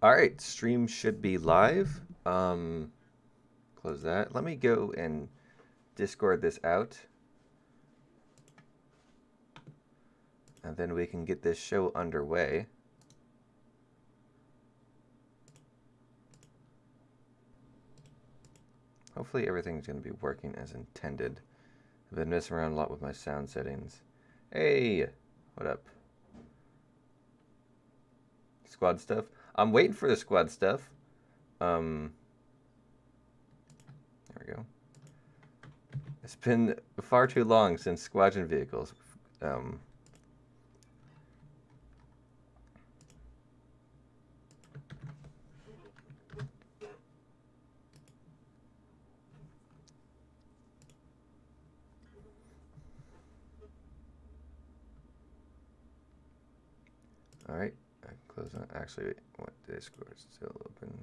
All right, stream should be live. Close that. Let me go and Discord this out. And then we can get this show underway. Hopefully everything's going to be working as intended. I've been messing around a lot with my sound settings. Hey, what up? Squad stuff. I'm waiting for the squad stuff. There we go. It's been far too long since Squadron vehicles. All right, I can close on. Actually, what Discord is still open?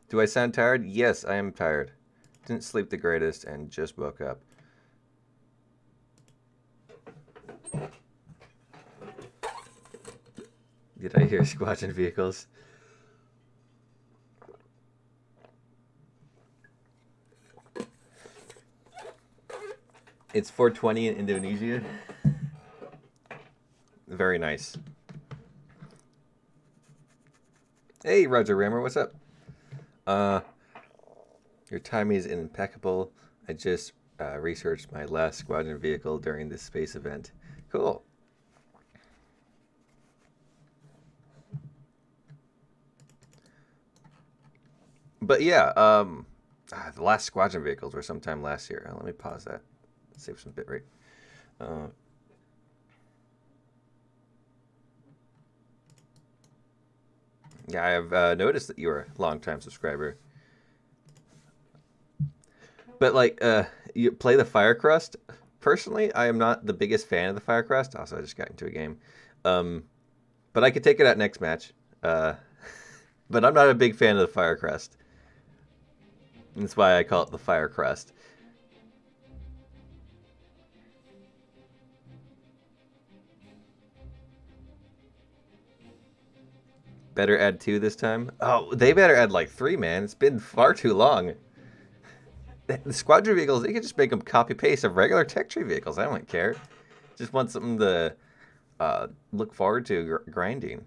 Do I sound tired? Yes, I am tired. Didn't sleep the greatest and just woke up. Did I hear Squadron vehicles? It's 4:20 in Indonesia. Very nice. Hey, Roger Rammer, what's up? Your timing is impeccable. I just researched my last Squadron vehicle during this space event. Cool. But yeah, the last Squadron vehicles were sometime last year. Let me pause that. Save some bitrate. Yeah, I've noticed that you're a long-time subscriber. But like, you play the Fire Crust. Personally, I am not the biggest fan of the Fire Crust. Also, I just got into a game. But I could take it out next match. But I'm not a big fan of the Fire Crust. That's why I call it the Fire Crust. Better add 2 this time? Oh, they better add like 3, man. It's been far too long. The Squadron vehicles, they can just make them copy-paste of regular tech tree vehicles. I don't care. Just want something to look forward to grinding.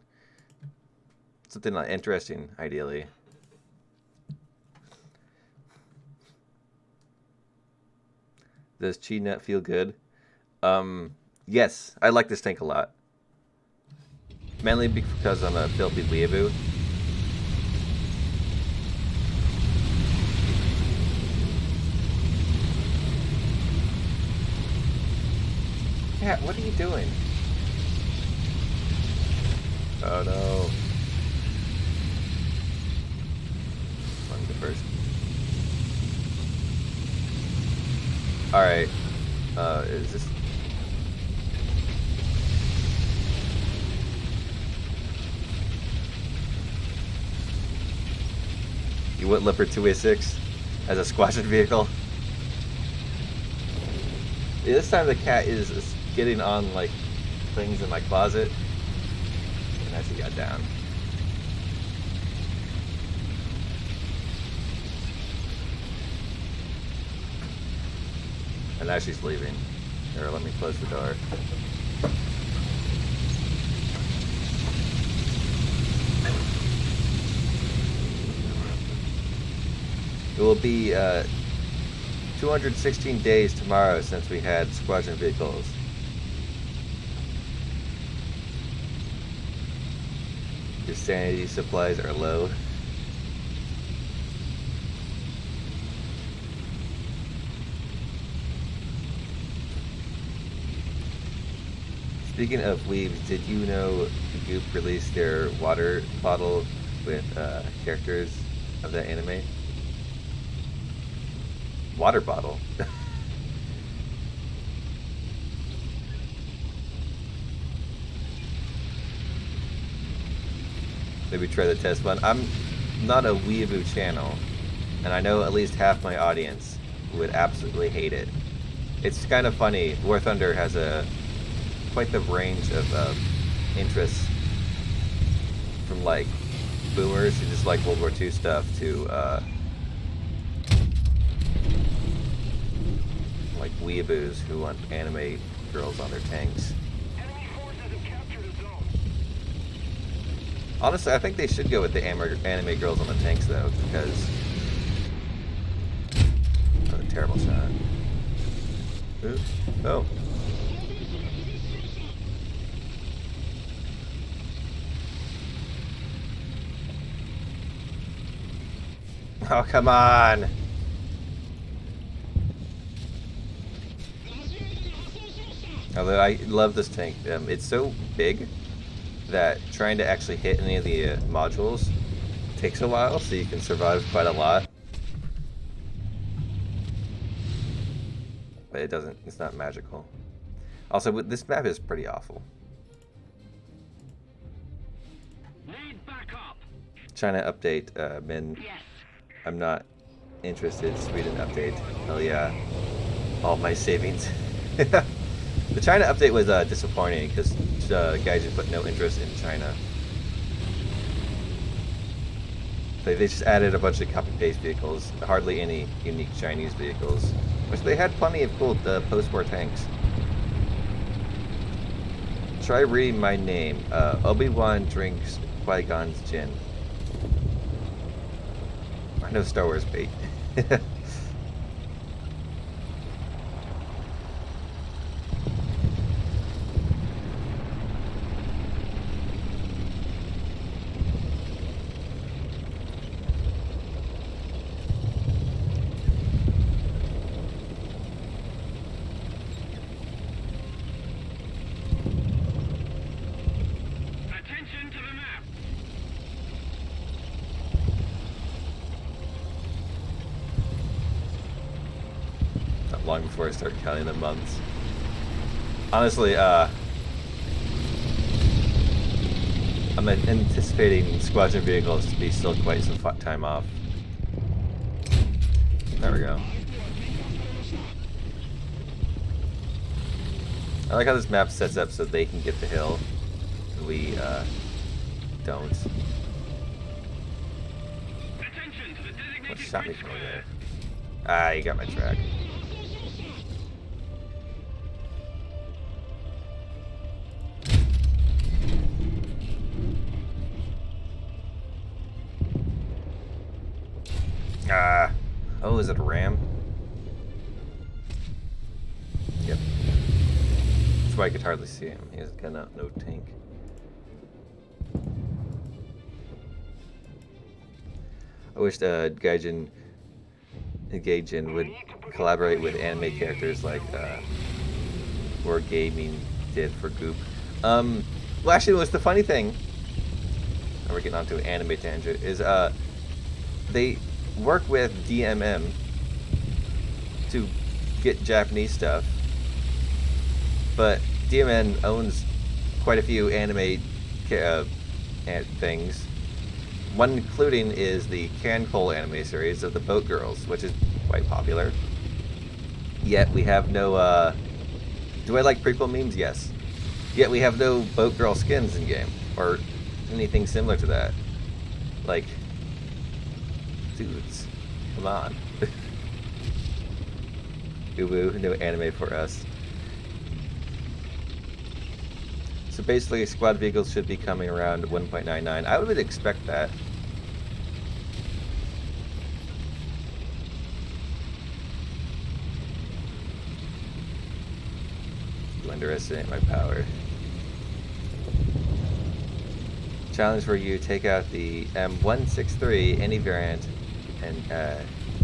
Something interesting, ideally. Does Chi Nut feel good? Yes, I like this tank a lot. Mainly because I'm a filthy weeaboo. Cat, what are you doing? Oh no. Let me go first. Alright. Is this... You wouldn't Leopard 2A6 as a Squadron vehicle? Yeah, this time the cat is getting on like things in my closet. And as he got down. And now she's leaving. Here, let me close the door. It will be 216 days tomorrow since we had Squadron vehicles. Your sanity supplies are low. Speaking of weebs, did you know Goop released their water bottle with characters of that anime? Water bottle. Maybe try the test one. I'm not a weeaboo channel, and I know at least half my audience would absolutely hate it It's kind of funny. War Thunder has quite the range of interests, from like boomers who just like World War II stuff to like weeaboos who want anime girls on their tanks. Honestly, I think they should go with the anime girls on the tanks though, because oh, a terrible shot. Ooh. Oh. Oh, come on! Although I love this tank. It's so big that trying to actually hit any of the modules takes a while, so you can survive quite a lot. But it's not magical. Also, this map is pretty awful. China update, Min. Yes. I'm not interested. Sweden update. Hell yeah. All my savings. The China update was disappointing because guys just put no interest in China. They just added a bunch of copy-paste vehicles, hardly any unique Chinese vehicles, which they had plenty of cool post-war tanks. Try reading my name. Obi-Wan drinks Qui-Gon's gin. I know Star Wars bait. Long before I start counting the months. Honestly, I'm anticipating Squadron vehicles to be still quite some time off. There we go. I like how this map sets up so they can get the hill, and we don't. What shot me from over there? Ah, you got my track. Oh, is it a ram? Yep. That's why I could hardly see him. He has got no tank. I wish Gaijin would collaborate with anime characters like War Gaming did for Goop. Well, actually, what's the funny thing? Now we're getting onto an anime tangent. Is they work with DMM to get Japanese stuff, but DMM owns quite a few anime things. One including is the Cancol anime series of the Boat Girls, which is quite popular. Yet we have no, do I like prequel memes? Yes. Yet we have no Boat Girl skins in game, or anything similar to that. Like, dudes, come on. Uwu, no anime for us. So basically, squad vehicles should be coming around 1.99. I would expect that. You underestimate my power. Challenge for you: take out the M163, any variant, and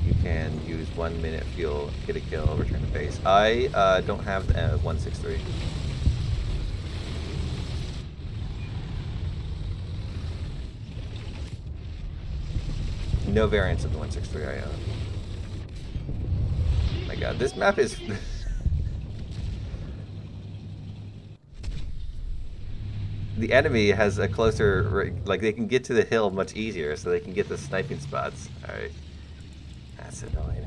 you can use 1 minute fuel, get a kill, return to base. I don't have the M163. No variants of the 163 I own. Oh my god, this map is... The enemy has a closer... Like, they can get to the hill much easier, so they can get the sniping spots. Alright. That's annoying.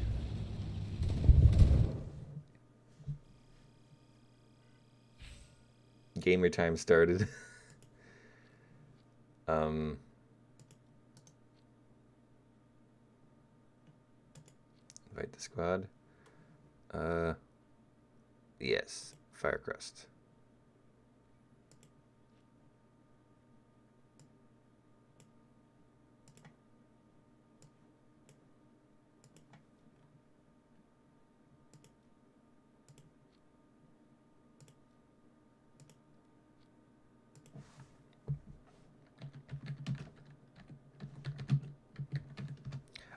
Gamer time started. Invite the squad. Yes, Firecrust.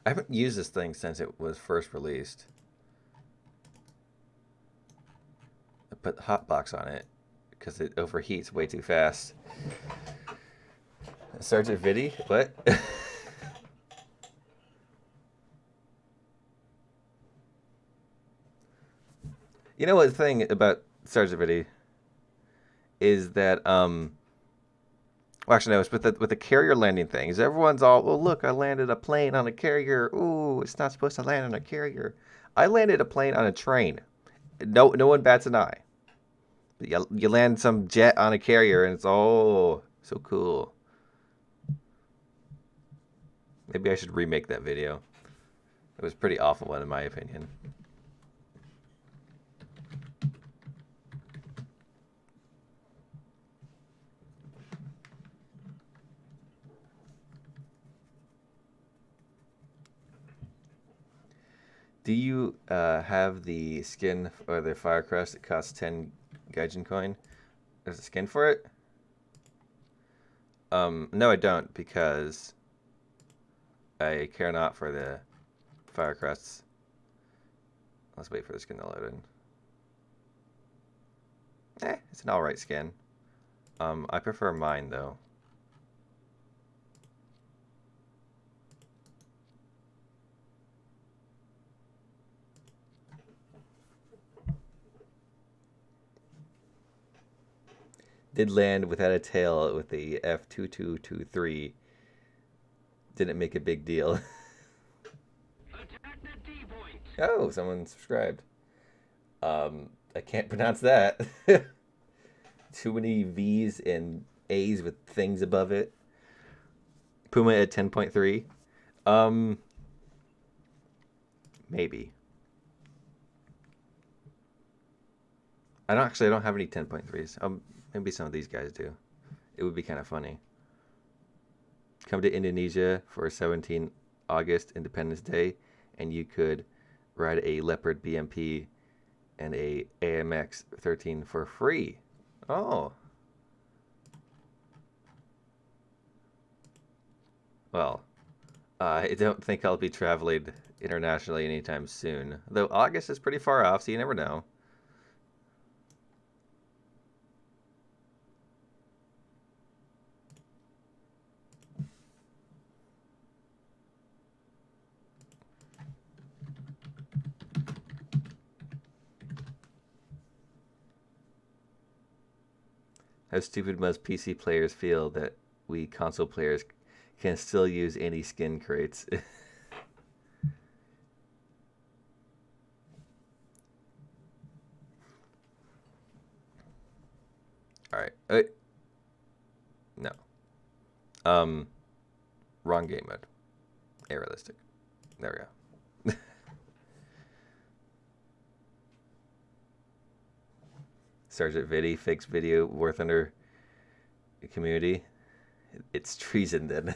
I haven't used this thing since it was first released. I put hotbox on it because it overheats way too fast. Sergeant Viddy? What? You know what the thing about Sergeant Viddy is that well, actually no, it's with the carrier landing things. Everyone's all, well, look, I landed a plane on a carrier. Ooh, it's not supposed to land on a carrier. I landed a plane on a train. No one bats an eye. You land some jet on a carrier, and it's oh so cool. Maybe I should remake that video. It was a pretty awful one in my opinion. Do you have the skin or the Firecrest that costs 10 Gaijin coin? There's a skin for it? No, I don't, because I care not for the Firecrests. Let's wait for the skin to load in. It's an alright skin. I prefer mine, though. Did land without a tail with the F2223. Didn't make a big deal. Oh, someone subscribed. I can't pronounce that. Too many V's and A's with things above it. Puma at 10.3. Maybe. I don't have any 10.3s. Maybe some of these guys do. It would be kind of funny. Come to Indonesia for 17 August Independence Day, and you could ride a Leopard BMP and a AMX 13 for free. Oh. Well, I don't think I'll be traveling internationally anytime soon. Though August is pretty far off, so you never know. How stupid must PC players feel that we console players can still use any skin crates? Alright. No. Wrong game mode. Arealistic. There we go. Sergeant Viddy, fakes video, War Thunder community. It's treason then.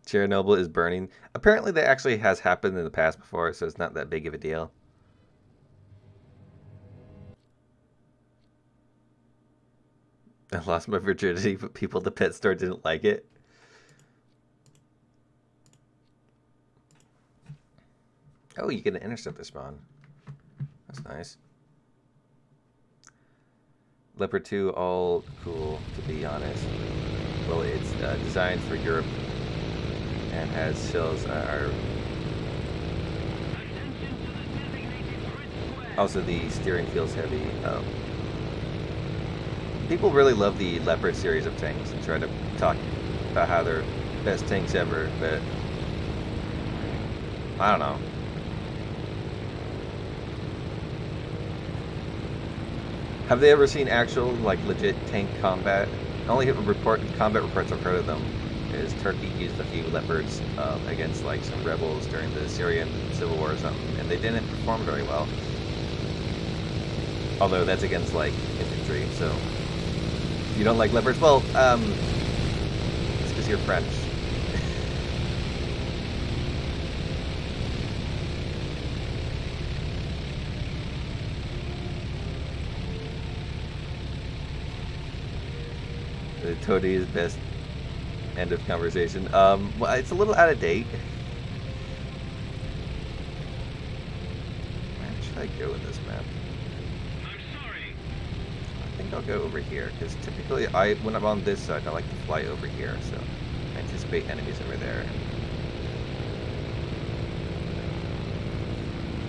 Chernobyl is burning. Apparently that actually has happened in the past before, so it's not that big of a deal. I lost my virginity, but people at the pet store didn't like it. Oh, you get an interceptor spawn. That's nice. Leopard 2, all cool, to be honest. Well, it's designed for Europe and has shells are... Also, the steering feels heavy. People really love the Leopard series of tanks and try to talk about how they're best tanks ever, but I don't know. Have they ever seen actual, like, legit tank combat? Only combat reports I've heard of them is Turkey used a few Leopards against, like, some rebels during the Syrian civil war or something, and they didn't perform very well. Although that's against, like, infantry, so... If you don't like Leopards, well, it's because you're French. The Toady is best. End of conversation. Well, it's a little out of date. Where should I go in this map? I'm sorry. I think I'll go over here, because typically when I'm on this side, I like to fly over here, so I anticipate enemies over there.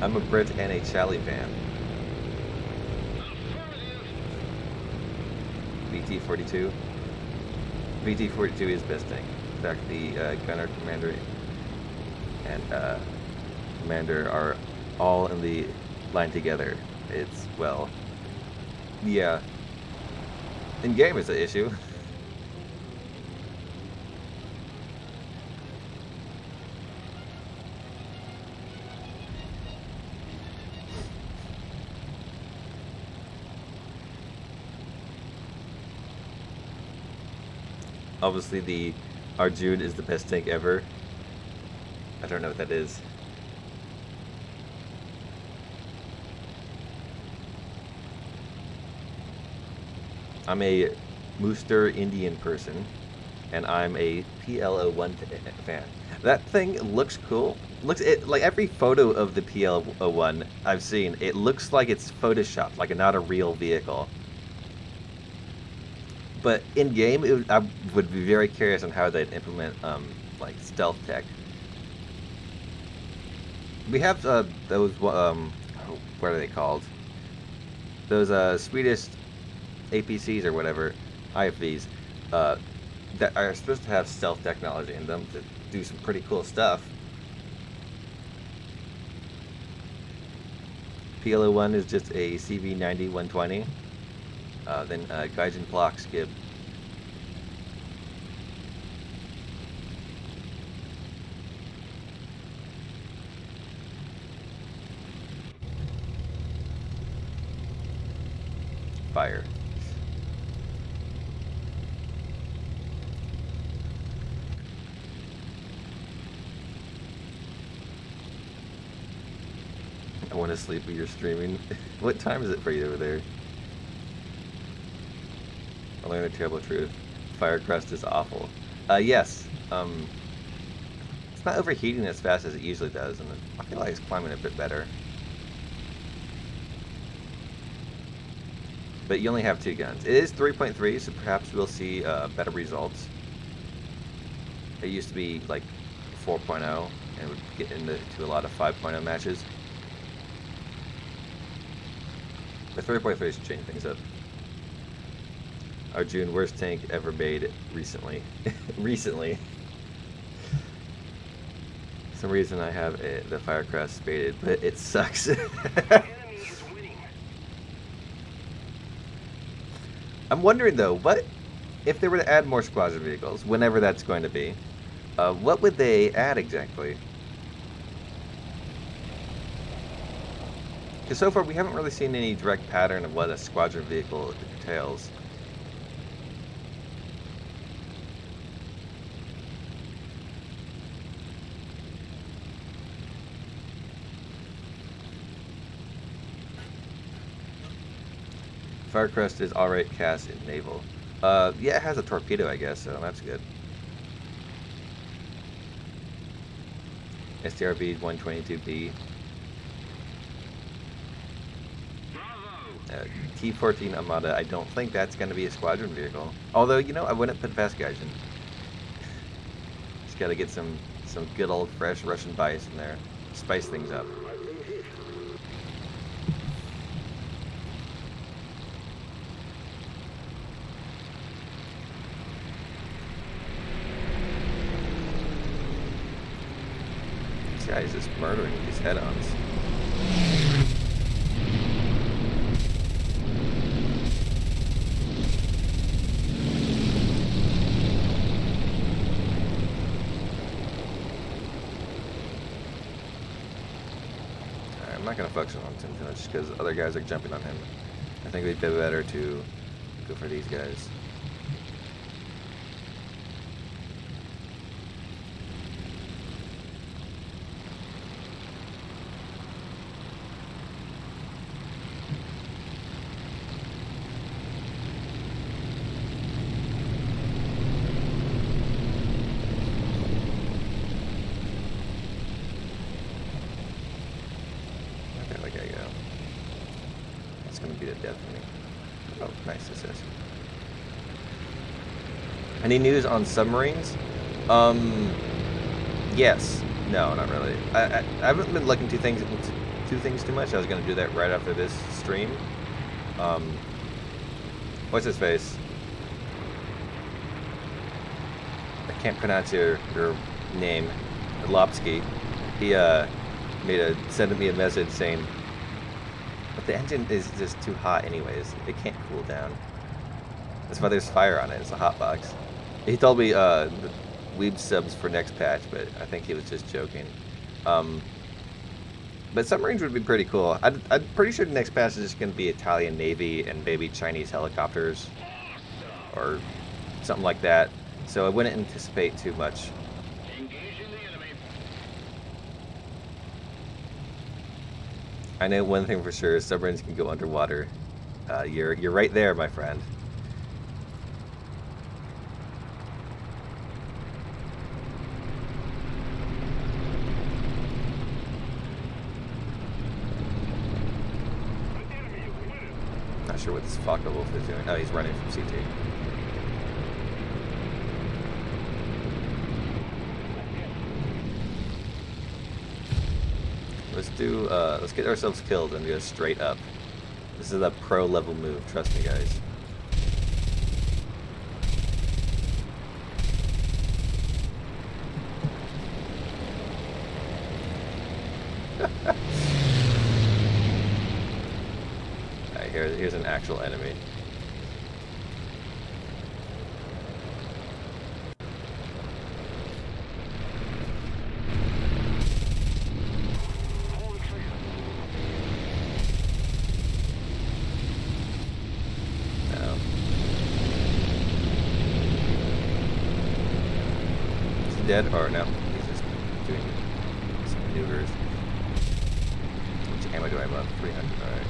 I'm a Brit and a Chally fan. VT-42. VT-42 is best tank. In fact, the gunner, commander, and commander are all in the line together. It's, well, yeah. In game is an issue. Obviously, the Arjun is the best tank ever. I don't know what that is. I'm a Mooster Indian person, and I'm a PL01 fan. That thing looks cool. Like every photo of the PL01 I've seen, it looks like it's photoshopped, like not a real vehicle. But in game, I would be very curious on how they'd implement like stealth tech. We have those what are they called? Those Swedish APCs or whatever, IFVs, that are supposed to have stealth technology in them to do some pretty cool stuff. PL01 is just a CV90-120. Then Gaijin plox Gib. Fire. I want to sleep when you're streaming. What time is it for you over there? I learned the terrible truth. Fire crust is awful. Yes. It's not overheating as fast as it usually does, and I feel like it's climbing a bit better. But you only have 2 guns. It is 3.3, so perhaps we'll see better results. It used to be like 4.0, and would get into a lot of 5.0 matches. The 3.3 should change things up. Arjun, worst tank ever made recently. Recently. For some reason I have the Firecrest spaded, but it sucks. I'm wondering though, what if they were to add more Squadron vehicles, whenever that's going to be, what would they add exactly? Because so far we haven't really seen any direct pattern of what a Squadron vehicle entails. Firecrest is alright cast in naval. Yeah, it has a torpedo, I guess, so that's good. STRB 122B. T-14 Armada, I don't think that's going to be a Squadron vehicle. Although, you know, I wouldn't put past Gaijin. Just got to get some good old fresh Russian bias in there. Spice things up. This guy is just murdering with these head-ons. not going to focus on him too much because other guys are jumping on him. I think it'd be better to go for these guys. Nice assist. Any news on submarines? Yes. No, not really. I haven't been looking into things too much. I was gonna do that right after this stream. What's his face? I can't pronounce your name. Lopsky. He sent me a message saying, but the engine is just too hot anyways. It can't cool down. That's why there's fire on it. It's a hot box. He told me the weeb subs for next patch, but I think he was just joking. But submarines would be pretty cool. I'm pretty sure the next patch is just going to be Italian Navy and maybe Chinese helicopters or something like that. So I wouldn't anticipate too much. I know one thing for sure: submarines can go underwater. You're right there, my friend. Not sure what this Faka Wolf is doing. Oh, he's running from CT. Let's get ourselves killed and go straight up. This is a pro level move, trust me guys. Alright, here's an actual enemy. Dead or no? He's just doing some maneuvers. How much ammo do I have left? 300. Alright.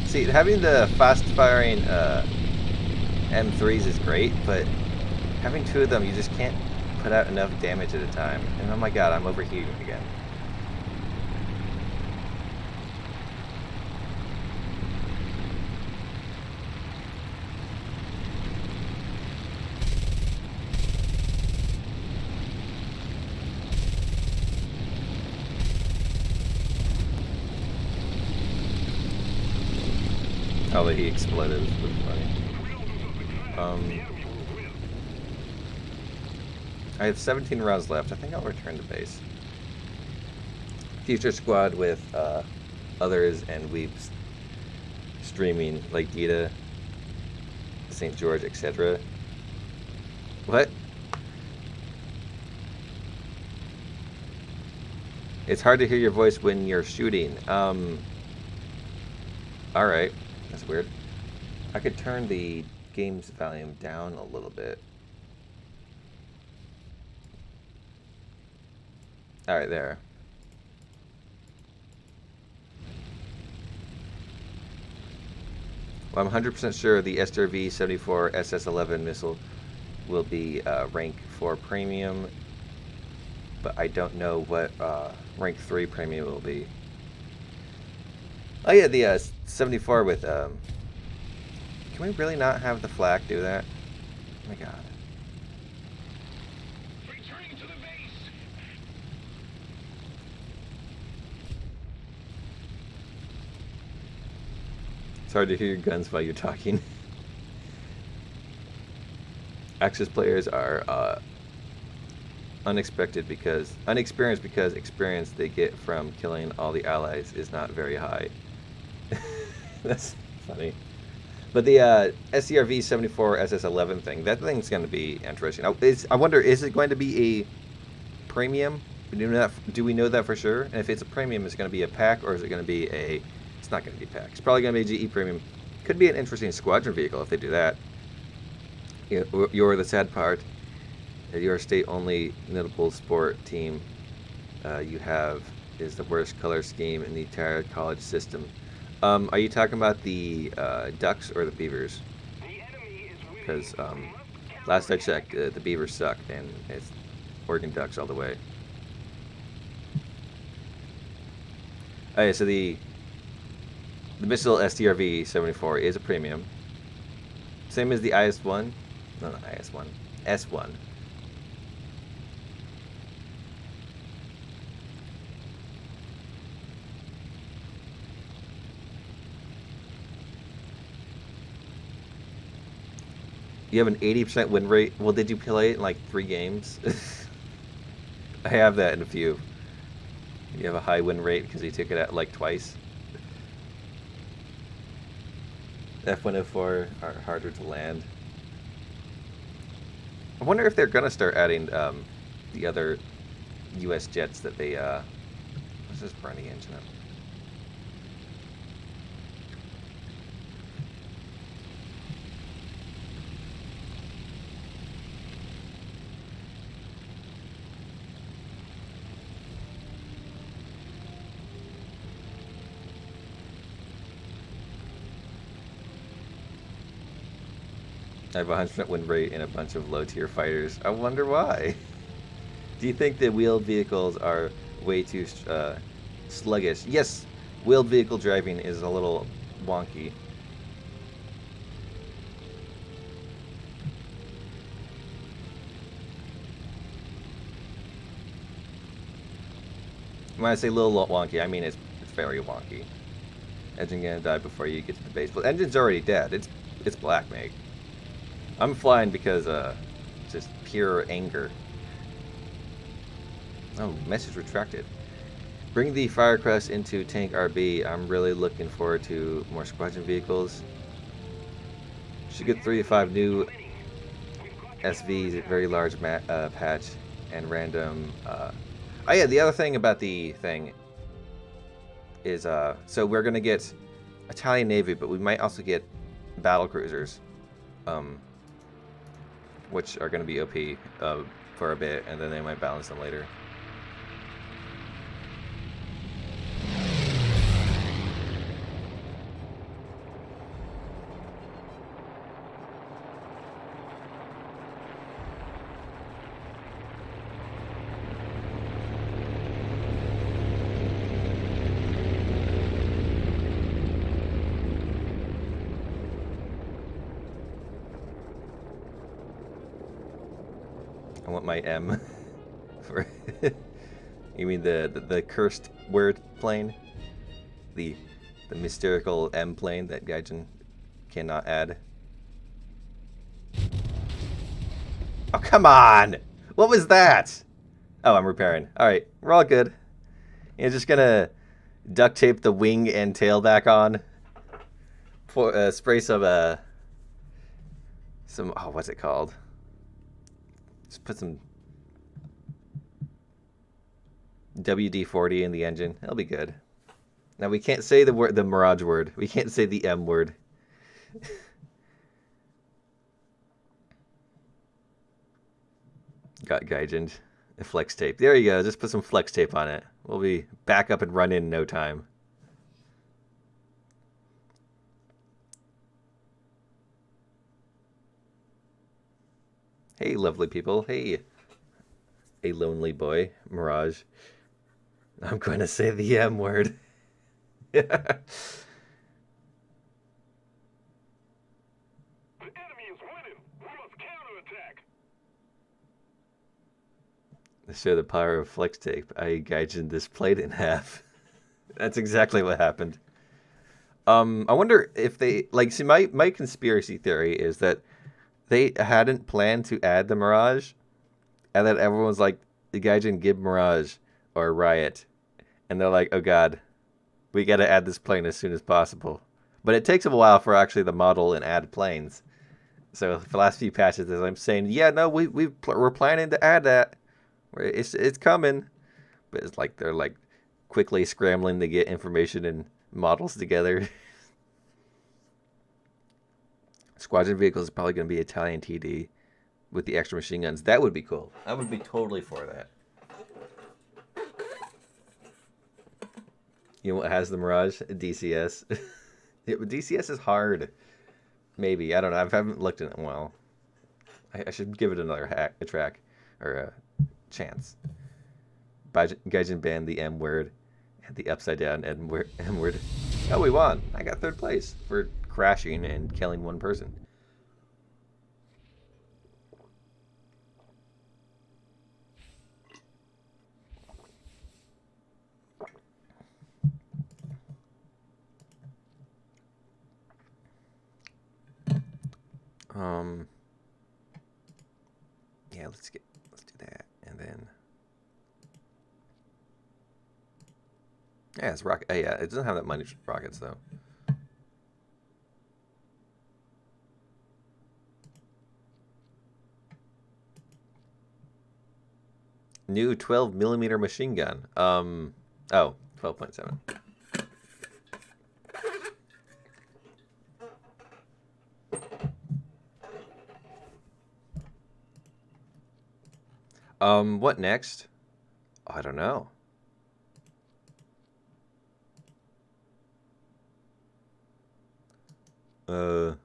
See, having the fast-firing M3s is great, but having two of them, you just can't put out enough damage at a time. And oh my god, I'm overheating again. Oh, but he exploded. It was pretty funny. I have 17 rounds left. I think I'll return to base. Future squad with others and weeps streaming like Gita, St. George, etc. What? It's hard to hear your voice when you're shooting. Alright. That's weird. I could turn the game's volume down a little bit. Alright, there. Well, I'm 100% sure the SRV-74 SS-11 missile will be rank 4 premium, but I don't know what rank 3 premium will be. Oh yeah, the 74 with, can we really not have the flak do that? Oh my god. Returning to the base. It's hard to hear your guns while you're talking. Axis players are unexperienced because experience they get from killing all the allies is not very high. That's funny. But the SCRV 74 SS11 thing, that thing's going to be interesting. I wonder, is it going to be a premium? Do we know that for sure? And if it's a premium, is it going to be a pack or is it going to be a... It's not going to be a pack. It's probably going to be a GE premium. Could be an interesting squadron vehicle if they do that. You're the sad part. Your state-only notable sport team you have is the worst color scheme in the entire college system. Are you talking about the ducks or the beavers? Because last I checked, the beavers suck, and it's Oregon Ducks all the way. Okay, so the missile STRV 74 is a premium. Same as the IS-1. No, not IS-1. S-1. You have an 80% win rate. Well, did you play it in like 3 games? I have that in a few. You have a high win rate because you took it out like twice. F-104 are harder to land. I wonder if they're gonna start adding the other U.S. jets that they. Let's just burn the engine up. I have a 100% win rate and a bunch of low-tier fighters. I wonder why. Do you think that wheeled vehicles are way too sluggish? Yes, wheeled vehicle driving is a little wonky. When I say little wonky, I mean it's very wonky. Engine gonna die before you get to the base. But engine's already dead. It's black, mate. I'm flying because just pure anger. Oh, message retracted. Bring the Firecrest into Tank RB. I'm really looking forward to more squadron vehicles. Should get 3 to 5 new SVs, very large patch, and random. Oh yeah, the other thing about the thing is so we're gonna get Italian Navy, but we might also get battle cruisers. Which are going to be OP for a bit, and then they might balance them later. I want my M for you mean the cursed word plane? The mystical M plane that Gaijin cannot add. Oh, come on! What was that? Oh, I'm repairing. Alright, we're all good. You're just gonna duct tape the wing and tail back on. Spray some oh, what's it called? Just put some WD-40 in the engine. That'll be good. Now we can't say the Mirage word. We can't say the M word. Got Gaijin. Flex tape. There you go. Just put some flex tape on it. We'll be back up and running in no time. Hey, lovely people. Hey, a lonely boy, Mirage. I'm going to say the M word. The enemy is winning. We must counterattack. To show the power of flex tape, I gaijin this plate in half. That's exactly what happened. I wonder if they like. See, my conspiracy theory is that they hadn't planned to add the Mirage, and then everyone's like, the guy didn't give Mirage or Riot, and they're like, oh god, we got to add this plane as soon as possible. But it takes a while for actually the model and add planes. So for the last few patches, as I'm saying, yeah, no, we're planning to add that. It's coming. But it's like they're like quickly scrambling to get information and models together. Squadron vehicles is probably going to be Italian TD with the extra machine guns. That would be cool. I would be totally for that. You know what has the Mirage? DCS. Yeah, but DCS is hard. Maybe. I don't know. I haven't looked at it in a while. I should give it another a track or a chance. Gaijin banned the M word and the upside down M word. Oh, we won. I got third place for crashing and killing one person. Um, yeah, let's do that, and then yeah, it's rocket. Yeah, it doesn't have that many rockets though. New 12mm machine gun. Oh, 12.7. What next? I don't know. Uh,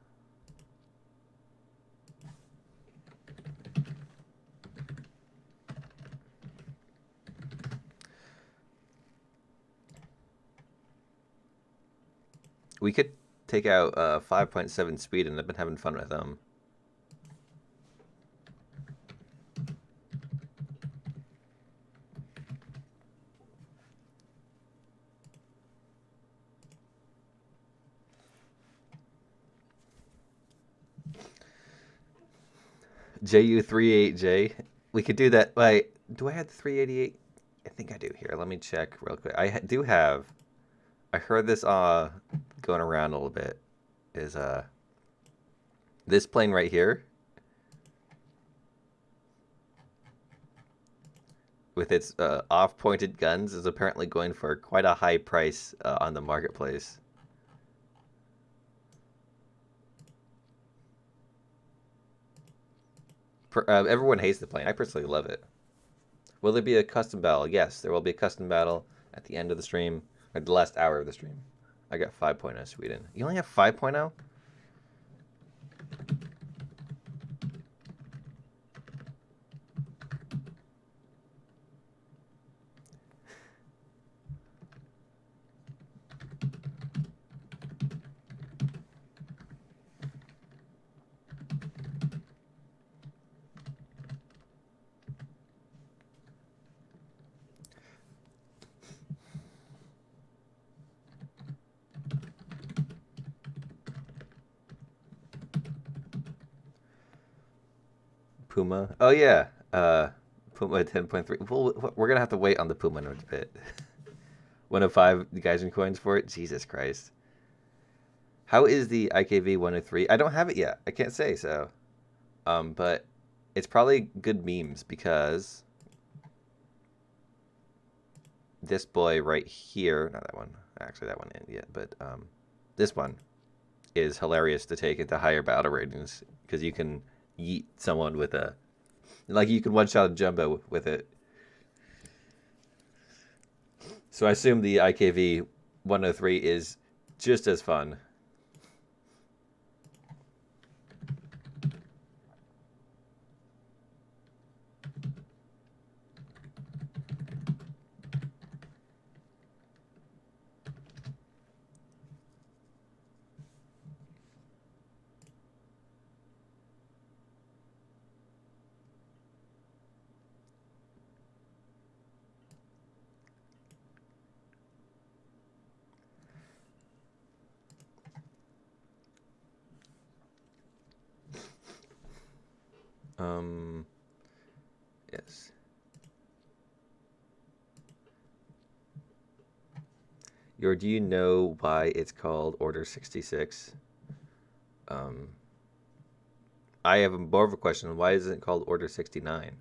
we could take out 5.7 speed, and I've been having fun with them. JU38J. We could do that. Wait, do I have the 388? I think I do here. Let me check real quick. Do have. I heard this going around a little bit. Is this plane right here with its off-pointed guns is apparently going for quite a high price on the marketplace. Everyone hates the plane. I personally love it. Will there be a custom battle? Yes, there will be a custom battle at the end of the stream, or the last hour of the stream. I got 5.0 Sweden. You only have 5.0? Puma. Oh yeah. Puma 10.3. Well, we're gonna have to wait on the Puma in a bit. 105 guys and coins for it. Jesus Christ. How is the IKV 103? I don't have it yet. I can't say so. But it's probably good memes because this boy right here, not that one. Actually, that one ain't yet, but this one is hilarious to take into higher battle ratings because you can yeet someone with a, like you can one-shot a jumbo with it. So I assume the IKV 103 is just as fun. Yes. Do you know why it's called Order 66? Um, I have more of a question. Why isn't it called Order 69?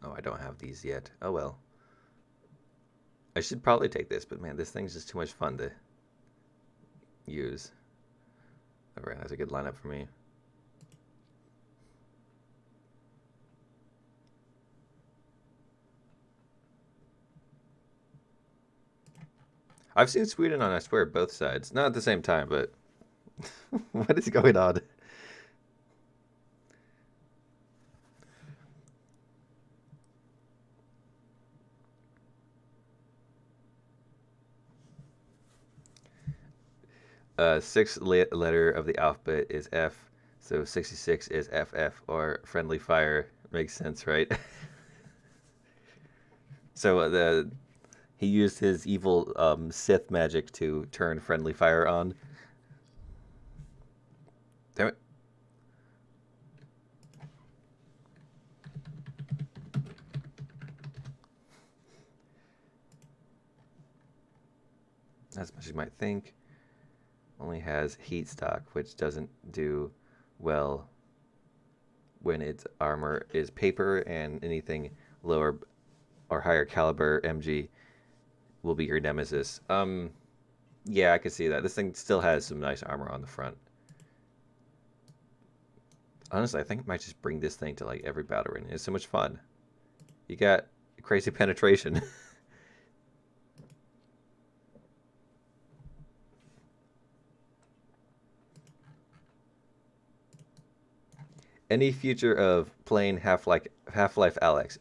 Oh, I don't have these yet. Oh well. I should probably take this, but man, this thing's just too much fun to use. Alright, that's a good lineup for me. I've seen Sweden on, I swear, both sides. Not at the same time, but what is going on? 6th letter of the alphabet is F, so 66 is FF, or friendly fire. Makes sense, right? So he used his evil Sith magic to turn friendly fire on. Damn it. As much as you might think. Only has heat stock, which doesn't do well when its armor is paper, and anything lower or higher caliber MG will be your nemesis. Yeah, I can see that. This thing still has some nice armor on the front. Honestly, I think I might just bring this thing to like every battle arena. It's so much fun. You got crazy penetration. Any future of playing Half-Life Alex?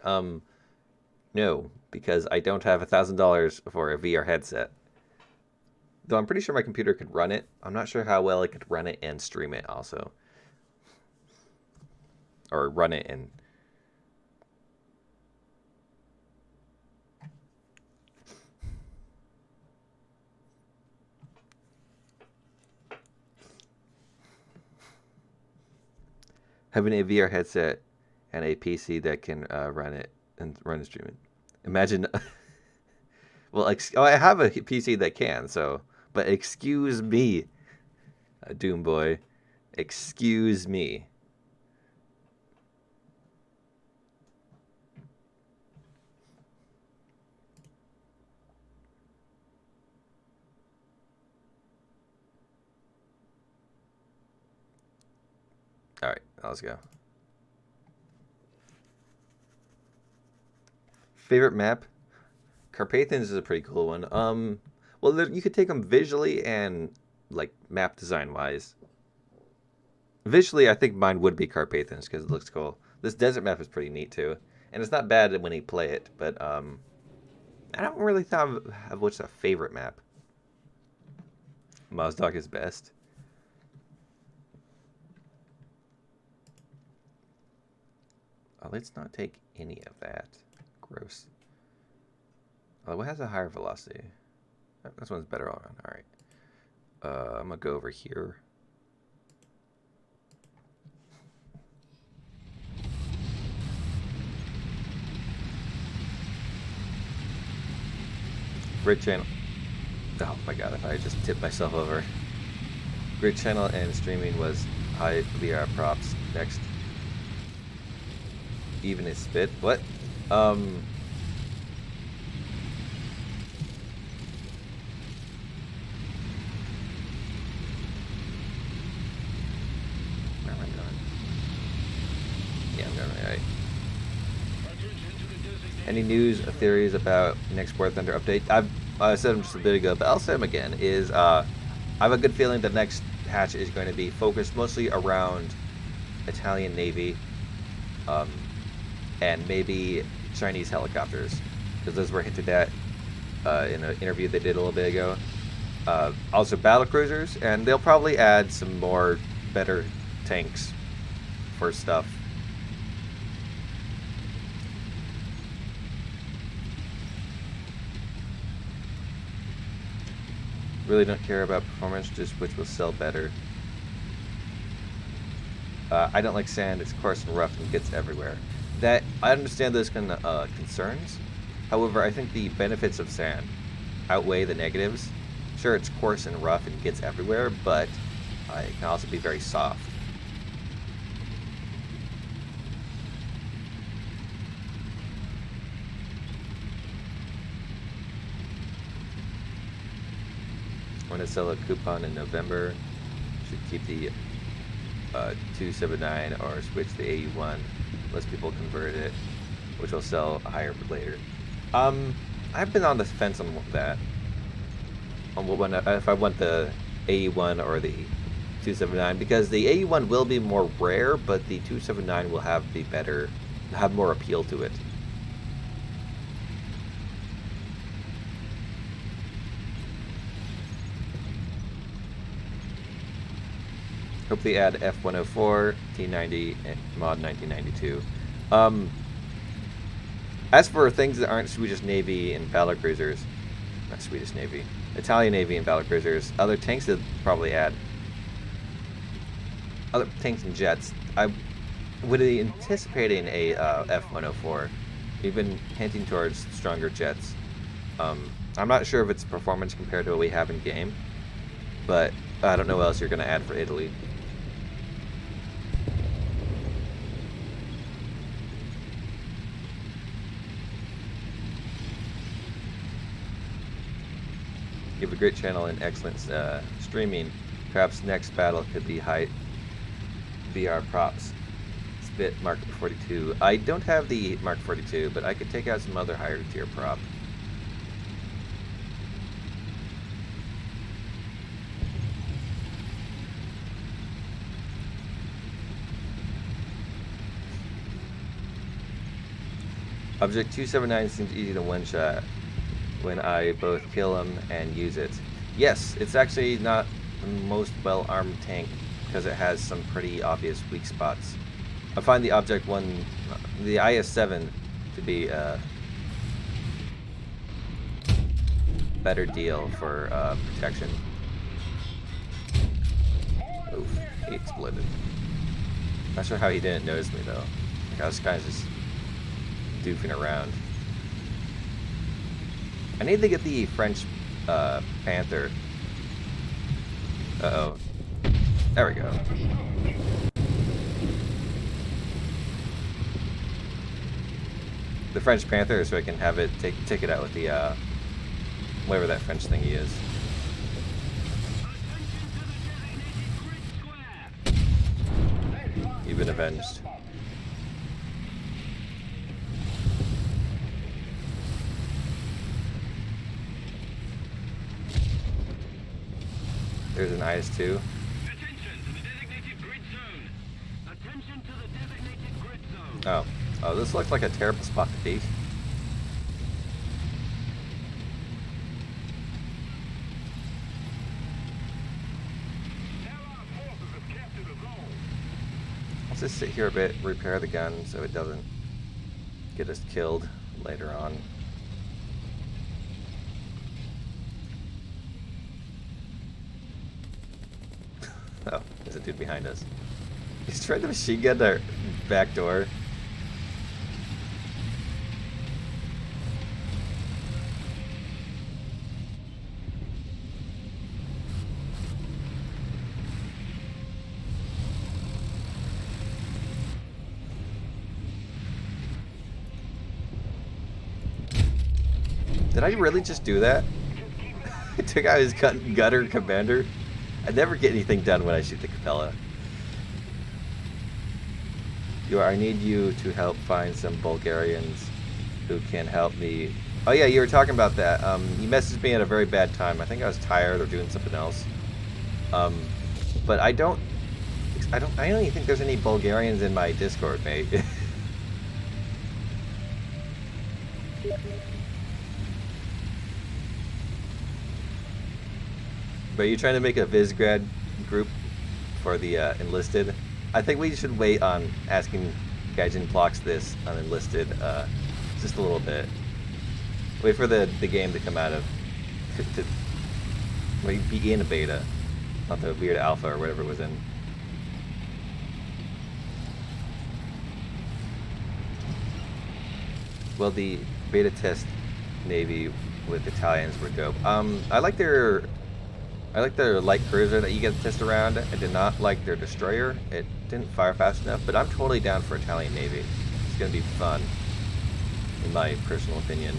No, because I don't have $1,000 for a VR headset. Though I'm pretty sure my computer could run it. I'm not sure how well it could run it and stream it also. Or run it and... Having a VR headset and a PC that can run it and stream it. Imagine... Well, I have a PC that can, so... But excuse me, Doom Boy. Excuse me. All right, let's go. Favorite map? Carpathians is a pretty cool one. Well, you could take them visually and like map design wise. Visually, I think mine would be Carpathians because it looks cool. This desert map is pretty neat too, and it's not bad when you play it. But I don't really have what's a favorite map. Mousdog is best. Oh, let's not take any of that. Gross. Oh, what has a higher velocity? This one's better all around. All right. I'm gonna go over here. Great channel. Oh my god, if I just tipped myself over. Great channel and streaming was high VR props. Next. Even his spit. What? Where am I going? Yeah, I'm going right. Any news or theories about next War Thunder update? I said them just a bit ago, but I'll say them again. I have a good feeling the next hatch is going to be focused mostly around Italian Navy, and maybe Chinese helicopters, because those were hinted at in an interview they did a little bit ago. Also battle cruisers, and they'll probably add some more better tanks for stuff. Really don't care about performance, just which will sell better. I don't like sand. It's coarse and rough and gets everywhere. That I understand those concerns. However, I think the benefits of sand outweigh the negatives. Sure, it's coarse and rough and gets everywhere, but it can also be very soft. I'm going to sell a coupon in November. Should keep the 279 or switch the AE1. Less people convert it, which will sell higher later. I've been on the fence on that. On what one, if I want the AE1 or the 279, because the AE1 will be more rare, but the 279 will have more appeal to it. Hope they add F-104, T-90, and Mod 1992. As for things that aren't Swedish Navy and battlecruisers, not Swedish Navy, Italian Navy and battlecruisers, other tanks that probably add, other tanks and jets, I would be anticipating a F-104, even hinting towards stronger jets. I'm not sure if it's performance compared to what we have in game, but I don't know what else you're going to add for Italy. You have a great channel and excellent streaming. Perhaps next battle could be high VR props. Spit Mark 42. I don't have the Mark 42, but I could take out some other higher tier prop. Object 279 seems easy to one-shot when I both kill him and use it. Yes, it's actually not the most well-armed tank because it has some pretty obvious weak spots. I find the Object 1, the IS-7, to be a better deal for protection. Oof, he exploded. Not sure how he didn't notice me though. Like, I was kind of just doofing around. I need to get the French Panther. Uh-oh. There we go. The French Panther, so I can have it take it out with the whatever that French thingy is. You've been avenged. There's an IS-2. Oh, this looks like a terrible spot to be. Let's just sit here a bit, repair the gun so it doesn't get us killed later on. Oh, there's a dude behind us. He's trying to machine gun our back door. Did I really just do that? I took out his gutter commander. I never get anything done when I shoot the Capella. I need you to help find some Bulgarians who can help me. Oh yeah, you were talking about that. You messaged me at a very bad time. I think I was tired or doing something else. But I don't even think there's any Bulgarians in my Discord, mate. But you're trying to make a Visgrad group for the enlisted. I think we should wait on asking Gaijin Plox this on enlisted just a little bit. Wait for the game to come out of to be in a beta, not the weird alpha or whatever it was in. Well, the beta test Navy with Italians were dope. I like their light cruiser that you get to test around. I did not like their destroyer. It didn't fire fast enough, but I'm totally down for Italian Navy. It's gonna be fun, in my personal opinion.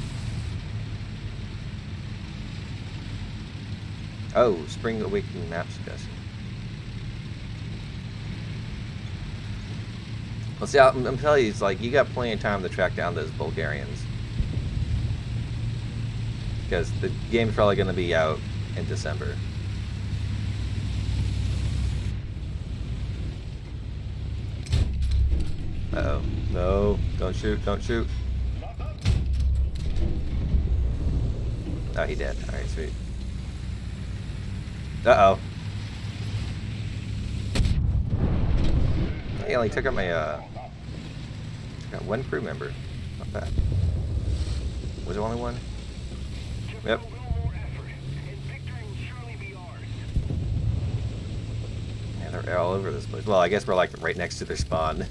Oh, Spring Awakening map suggestion. Well, see, I'm telling you, it's like you got plenty of time to track down those Bulgarians. Because the game's probably going to be out in December. Uh-oh. No, don't shoot, don't shoot. Oh, he did. Alright, sweet. Uh-oh. He only took out my, got one crew member. Not bad. Was there only one? Yep. Yeah, they're all over this place. Well, I guess we're like right next to their spawn.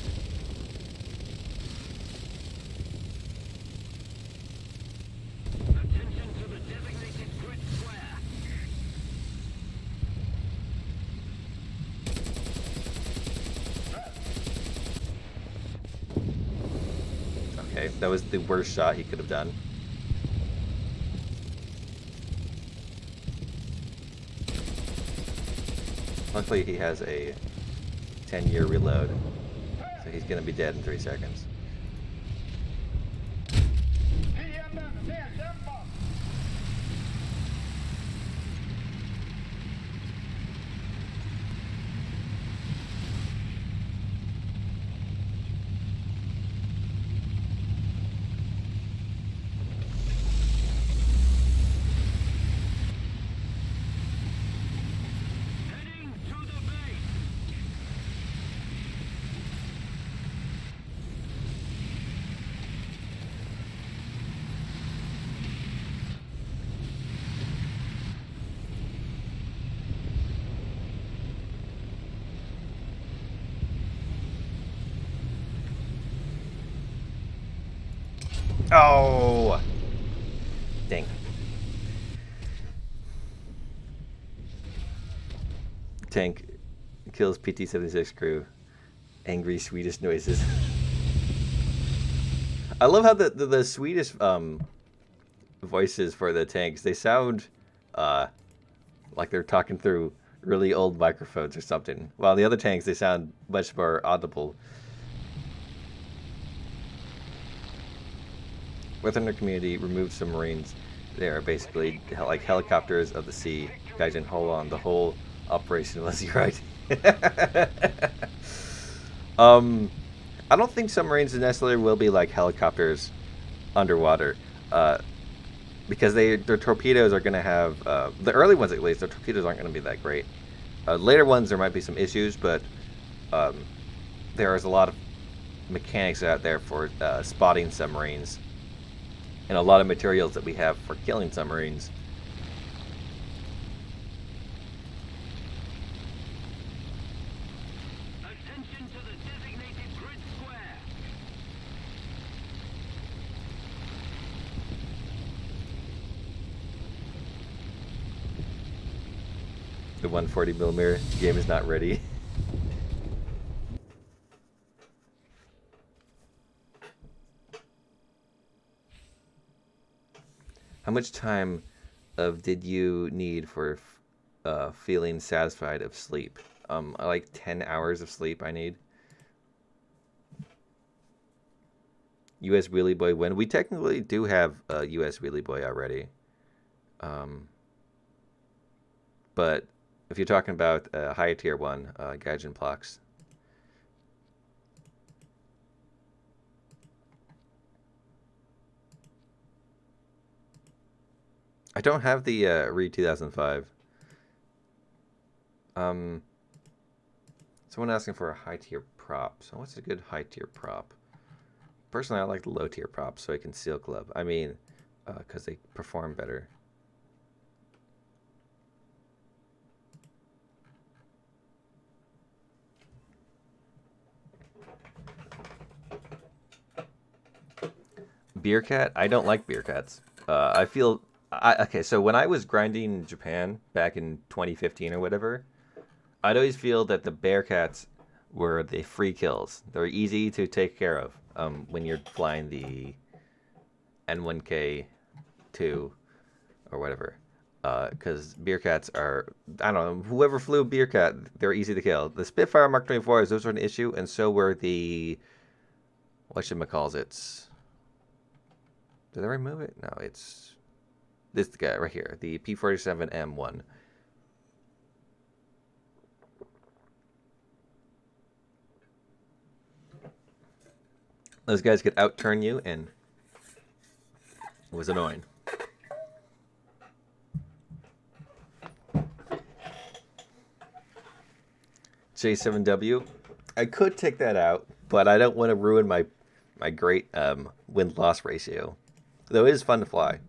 Okay, that was the worst shot he could have done. Luckily, he has a 10-year reload, so he's gonna be dead in 3 seconds. Oh! Dang. Tank kills PT-76 crew. Angry Swedish noises. I love how the Swedish voices for the tanks, they sound like they're talking through really old microphones or something. While the other tanks, they sound much more audible. Within their community, removed submarines. They are basically like helicopters of the sea. Guys, and hold on, the whole operation was right. I don't think submarines necessarily will be like helicopters underwater, because their torpedoes are going to have the early ones at least. Their torpedoes aren't going to be that great. Later ones there might be some issues, but there is a lot of mechanics out there for spotting submarines, and a lot of materials that we have for killing submarines. Attention to the designated grid square. The 140mm game is not ready. How much time did you need for feeling satisfied of sleep? I like 10 hours of sleep I need. US Wheelie Boy win. We technically do have a US Wheelie Boy already. But if you're talking about a high tier one, Gaijin Plox. I don't have the Re 2005. Someone asking for a high tier prop. So what's a good high tier prop? Personally, I like the low tier props so I can seal club. I mean, because they perform better. Beer cat? I don't like beer cats. Okay, so when I was grinding in Japan back in 2015 or whatever, I'd always feel that the bear cats were the free kills. They're easy to take care of when you're flying the N1K2 or whatever. Because beer cats are, I don't know, whoever flew a beer cat, they're easy to kill. The Spitfire Mark 24s, those were an issue, and so were the, whatchamacallits. Did I remove it? No, it's this guy right here, the P47M1. Those guys could outturn you, and it was annoying. J7W. I could take that out, but I don't want to ruin my great win-loss ratio. Though it is fun to fly.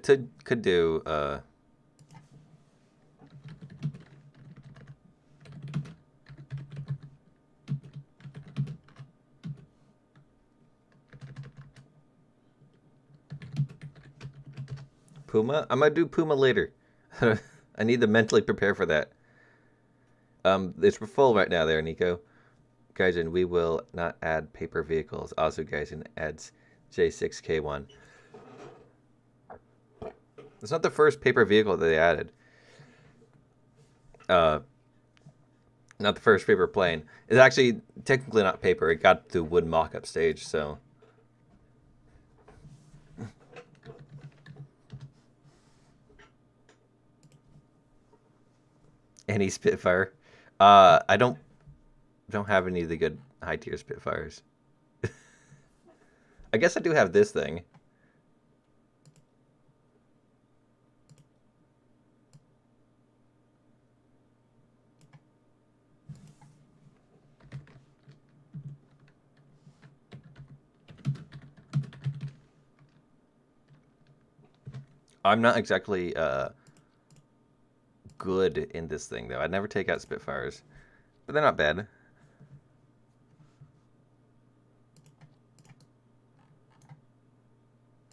It could do Puma. I'm gonna do Puma later. I need to mentally prepare for that. It's full right now there, Nico. Gaijin, we will not add paper vehicles. Also, Gaijin adds J6K1. It's not the first paper vehicle that they added. Not the first paper plane. It's actually technically not paper. It got to wood mock-up stage, so. Any Spitfire. I don't have any of the good high tier Spitfires. I guess I do have this thing. I'm not exactly good in this thing though. I'd never take out Spitfires, but they're not bad.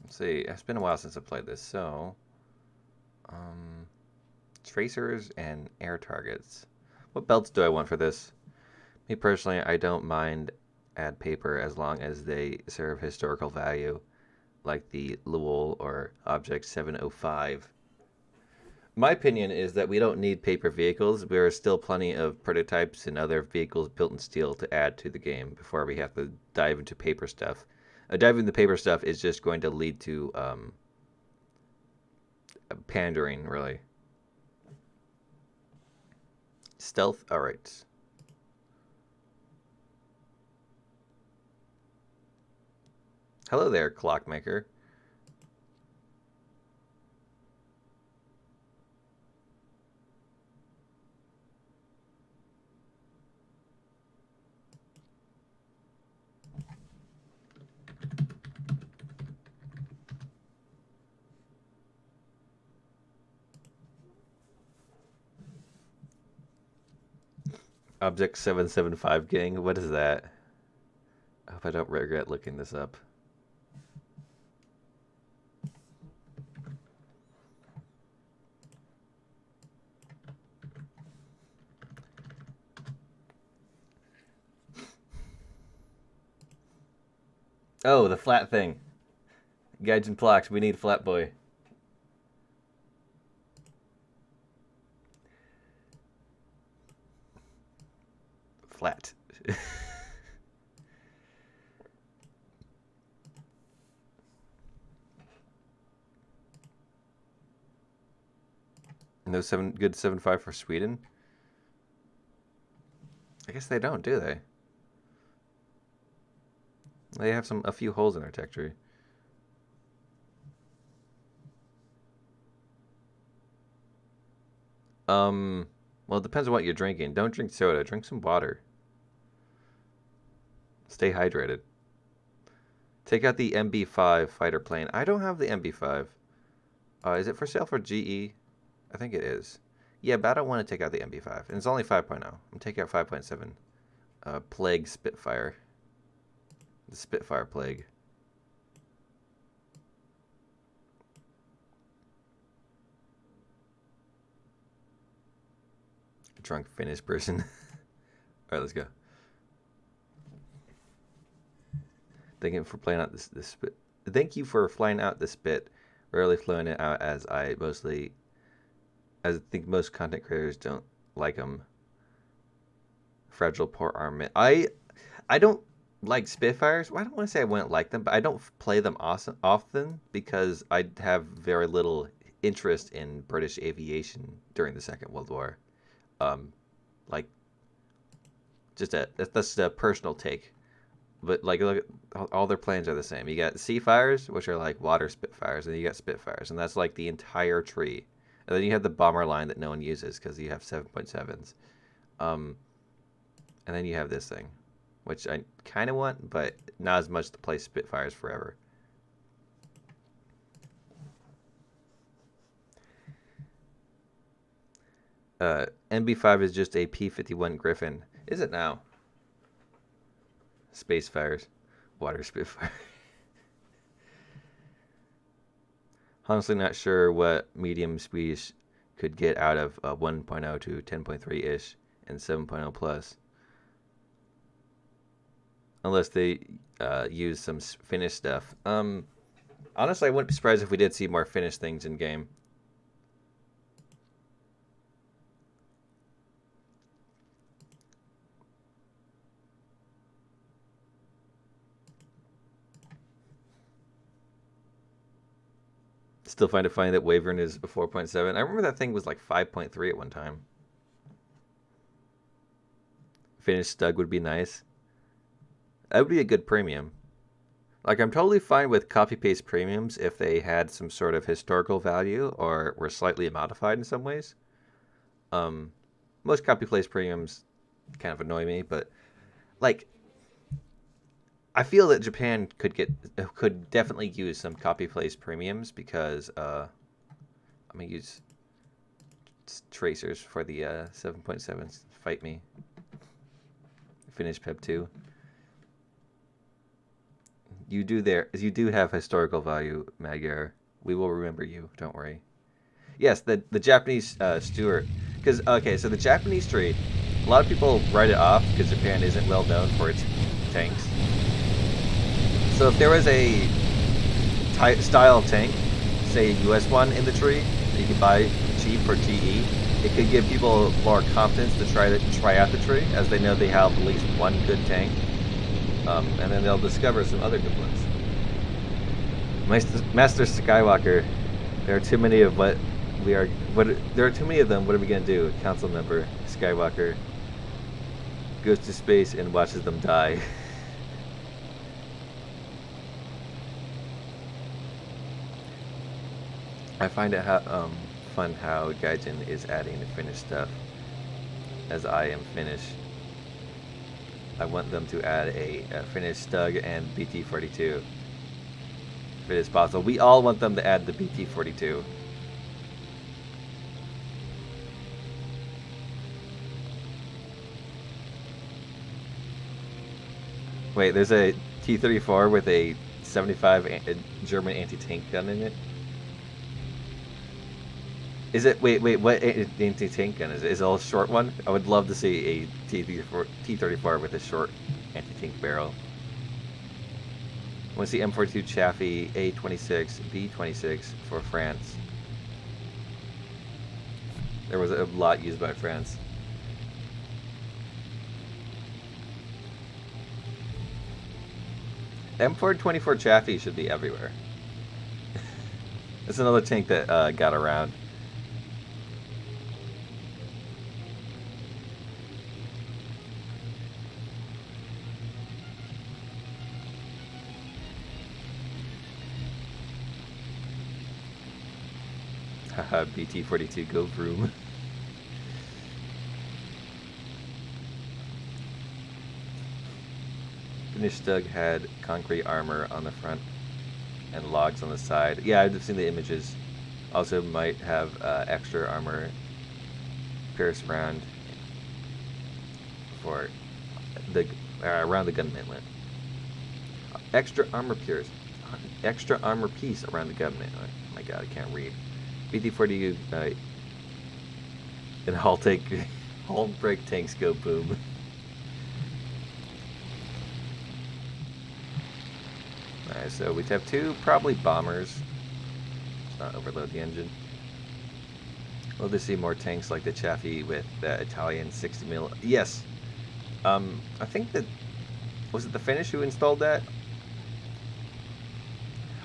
Let's see. It's been a while since I played this, so tracers and air targets. What belts do I want for this? Me personally, I don't mind add paper as long as they serve historical value, like the Lowell or Object 705. My opinion is that we don't need paper vehicles. There are still plenty of prototypes and other vehicles built in steel to add to the game before we have to dive into paper stuff. Diving into paper stuff is just going to lead to pandering, really. Stealth? Alright. Hello there, Clockmaker. Object 775 gang? What is that? I hope I don't regret looking this up. Oh, the flat thing. Gaijin Plox, we need Flat Boy. Flat. No good 7.5 for Sweden? I guess they don't, do they? They have a few holes in their tech tree. Well, it depends on what you're drinking. Don't drink soda. Drink some water. Stay hydrated. Take out the MB5 fighter plane. I don't have the MB5. Is it for sale for GE? I think it is. Yeah, but I don't want to take out the MB5. And it's only 5.0. I'm taking out 5.7. Plague Spitfire. The Spitfire Plague. Drunk Finnish person. Alright, let's go. Thank you for playing out this spit. Thank you for flying out the spit. Rarely flying it out as I think most content creators don't like them. Fragile poor armament. I don't like Spitfires. Well, I don't want to say I wouldn't like them, but I don't play them often because I have very little interest in British aviation during the Second World War. Like, that's a personal take. But like, look, all their planes are the same. You got Seafires, which are like water Spitfires, and you got Spitfires, and that's like the entire tree. And then you have the bomber line that no one uses because you have 7.7s. And then you have this thing, which I kind of want, but not as much to play Spitfires forever. MB5 is just a P-51 Griffin. Is it now? Space Fires. Water Spitfire. Honestly not sure what medium Swedish could get out of 1.0 to 10.3-ish and 7.0 plus. Unless they use some Finnish stuff. Honestly, I wouldn't be surprised if we did see more Finnish things in game. Still find it funny that Wavern is a 4.7. I remember that thing was like 5.3 at one time. Finnish Stug would be nice. That would be a good premium. Like, I'm totally fine with copy-paste premiums if they had some sort of historical value or were slightly modified in some ways. Most copy-paste premiums kind of annoy me, but like, I feel that Japan could definitely use some copy-paste premiums because I'm gonna use tracers for the 7.7s. Fight me. Finish Pep 2. You do have historical value, Magyar. We will remember you. Don't worry. Yes, the Japanese Stuart. Because okay, so the Japanese tree, a lot of people write it off because Japan isn't well known for its tanks. So if there was a style of tank, say a US one in the tree, that you could buy cheap for GE, it could give people more confidence to try out the tree, as they know they have at least one good tank, and then they'll discover some other good ones. Master Skywalker, there are too many of what we are. There are too many of them. What are we gonna do? Council member Skywalker goes to space and watches them die. I find it fun how Gaijin is adding Finnish stuff. As I am Finnish, I want them to add a Finnish Stug and BT-42. If it is possible. We all want them to add the BT-42. Wait, there's a T-34 with a 75 German anti-tank gun in it? Is it, wait, what anti-tank gun is it? Is it a short one? I would love to see a T-34 with a short anti-tank barrel. I want to see M42 Chaffee, A26, B26 for France. There was a lot used by France. M424 Chaffee should be everywhere. That's another tank that got around. Haha, BT-42 go vroom. finished Stug had concrete armor on the front and logs on the side. Yeah, I've seen the images. Also might have extra armor pierce around for the around the gun inlet. Extra armor pierce. Extra armor piece around the gun inlet. Oh my god, I can't read. BT-40 and hull break tanks go boom. Alright, so we have two probably bombers. Let's not overload the engine. We'll just see more tanks like the Chaffee with the Italian 60 mil. Yes. I think that was it the Finnish who installed that?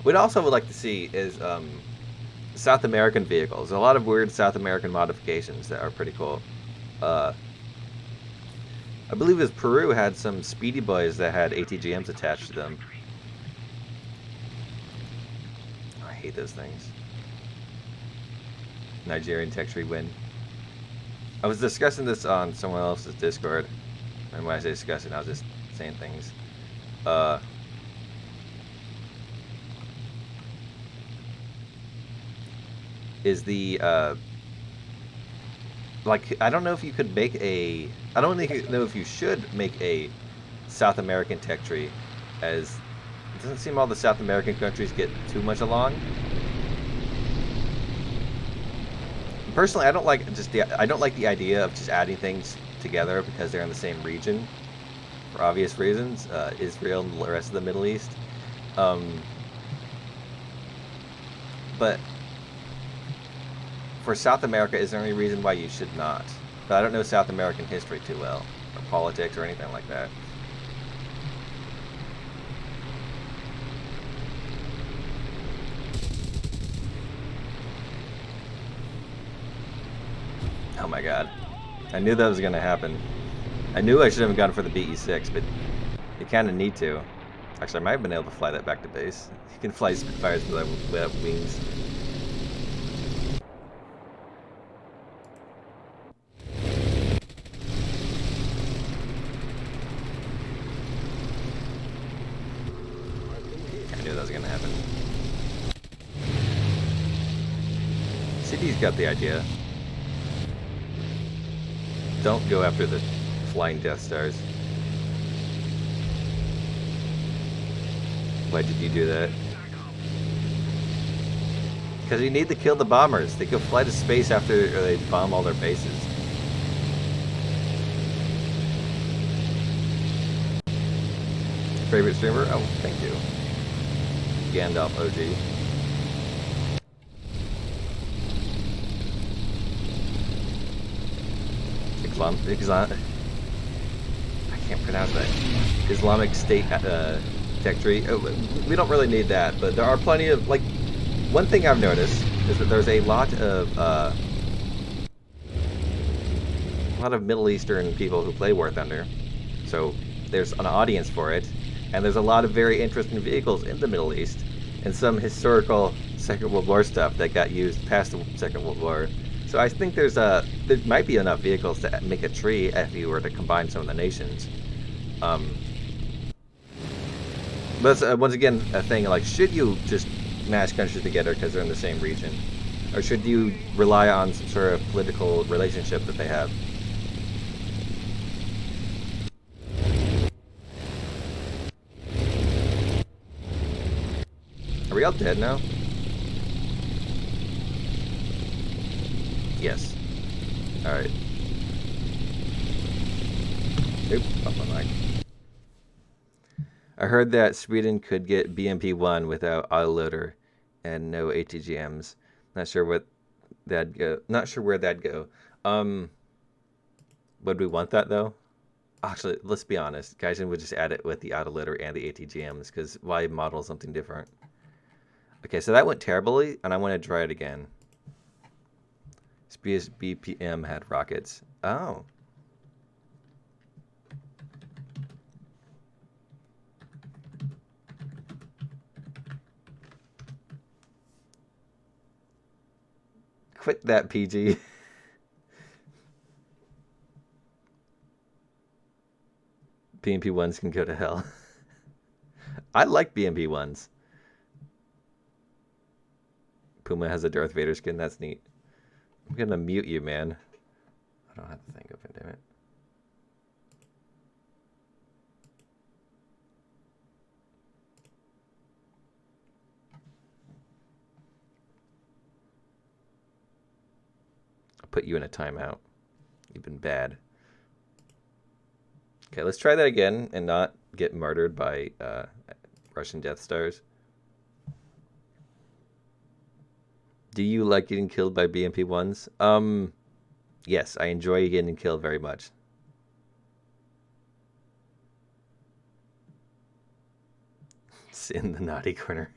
What I also would like to see is South American vehicles. A lot of weird South American modifications that are pretty cool. I believe it was Peru had some Speedy Boys that had ATGMs attached to them. I hate those things. Nigerian tech tree win. I was discussing this on someone else's Discord, and when I say discussing, I was just saying things. Is the like, I don't know if you could make a, I don't know if you should make a South American tech tree, as it doesn't seem all the South American countries get too much along. Personally, I don't like the idea of just adding things together because they're in the same region, for obvious reasons. Israel and the rest of the Middle East. But for South America, is there any reason why you should not? But I don't know South American history too well, or politics, or anything like that. Oh my god. I knew that was going to happen. I knew I should have gone for the BE-6, but you kind of need to. Actually, I might have been able to fly that back to base. You can fly Spitfires without wings. I knew that was going to happen. CD's got the idea. Don't go after the flying Death Stars. Why did you do that? Because you need to kill the bombers. They go fly to space after they bomb all their bases. Favorite streamer? Oh, thank you. Gandalf OG. I can't pronounce that. Islamic State tech tree. We don't really need that, but there are plenty of, like, one thing I've noticed is that there's a lot of Middle Eastern people who play War Thunder, so there's an audience for it, and there's a lot of very interesting vehicles in the Middle East, and some historical Second World War stuff that got used past the Second World War. So I think there might be enough vehicles to make a tree if you were to combine some of the nations. But that's, once again, a thing, like, should you just mash countries together because they're in the same region? Or should you rely on some sort of political relationship that they have? Are we all dead now? Yes. Alright. Oop, up my mic. I heard that Sweden could get BMP-1 without autoloader and no ATGMs. Not sure what that'd go. Not sure where that'd go. Would we want that though? Actually, let's be honest. Gaijin would just add it with the autoloader and the ATGMs, because why model something different? Okay, so that went terribly, and I want to try it again. BPM had rockets. Oh. Quit that, PG. PMP-1s can go to hell. I like BMP ones. Puma has a Darth Vader skin. That's neat. I'm gonna mute you, man. I don't have the thing open, damn it. I'll put you in a timeout. You've been bad. Okay, let's try that again and not get murdered by Russian Death Stars. Do you like getting killed by BMP-1s? Yes, I enjoy getting killed very much. It's in the naughty corner.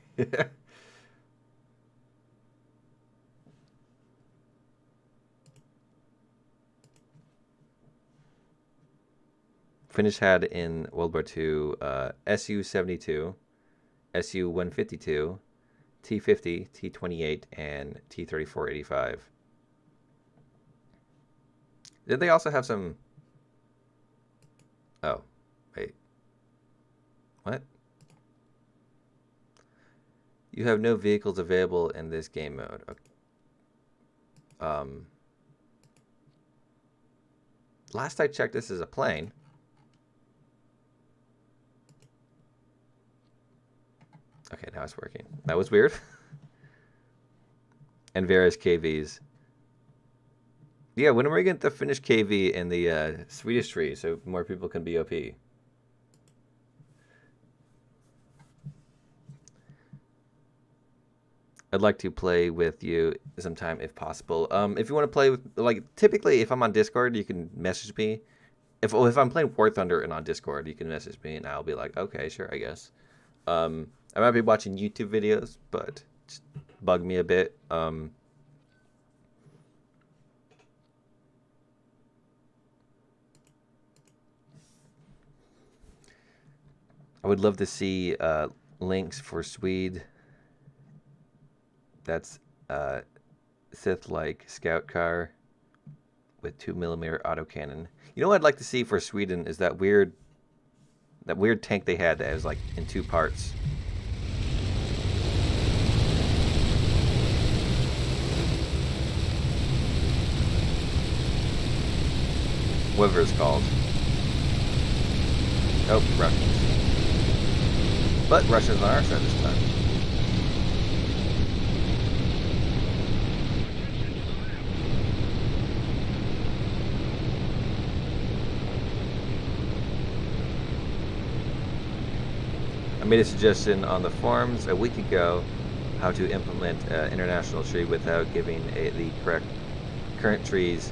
Finnish had in World War II Su-72, Su-152, T-50, T-28, and T-34-85. Did they also have some... Oh, wait. What? You have no vehicles available in this game mode. Okay. Last I checked, this is a plane. Okay, now it's working. That was weird. And various KVs. Yeah, when are we going to finish KV in the Swedish tree so more people can be OP? I'd like to play with you sometime if possible. If you want to play with, like, typically if I'm on Discord, you can message me. If I'm playing War Thunder and on Discord, you can message me and I'll be like, okay, sure, I guess. I might be watching YouTube videos, but just bug me a bit. I would love to see links for Swede. That's Sith-like scout car with 2mm autocannon. You know what I'd like to see for Sweden is that weird tank they had that was like in 2 parts. Whatever it's called. Oh, Russians. But Russians on our side this time. I made a suggestion on the forums a week ago how to implement international tree without giving the current trees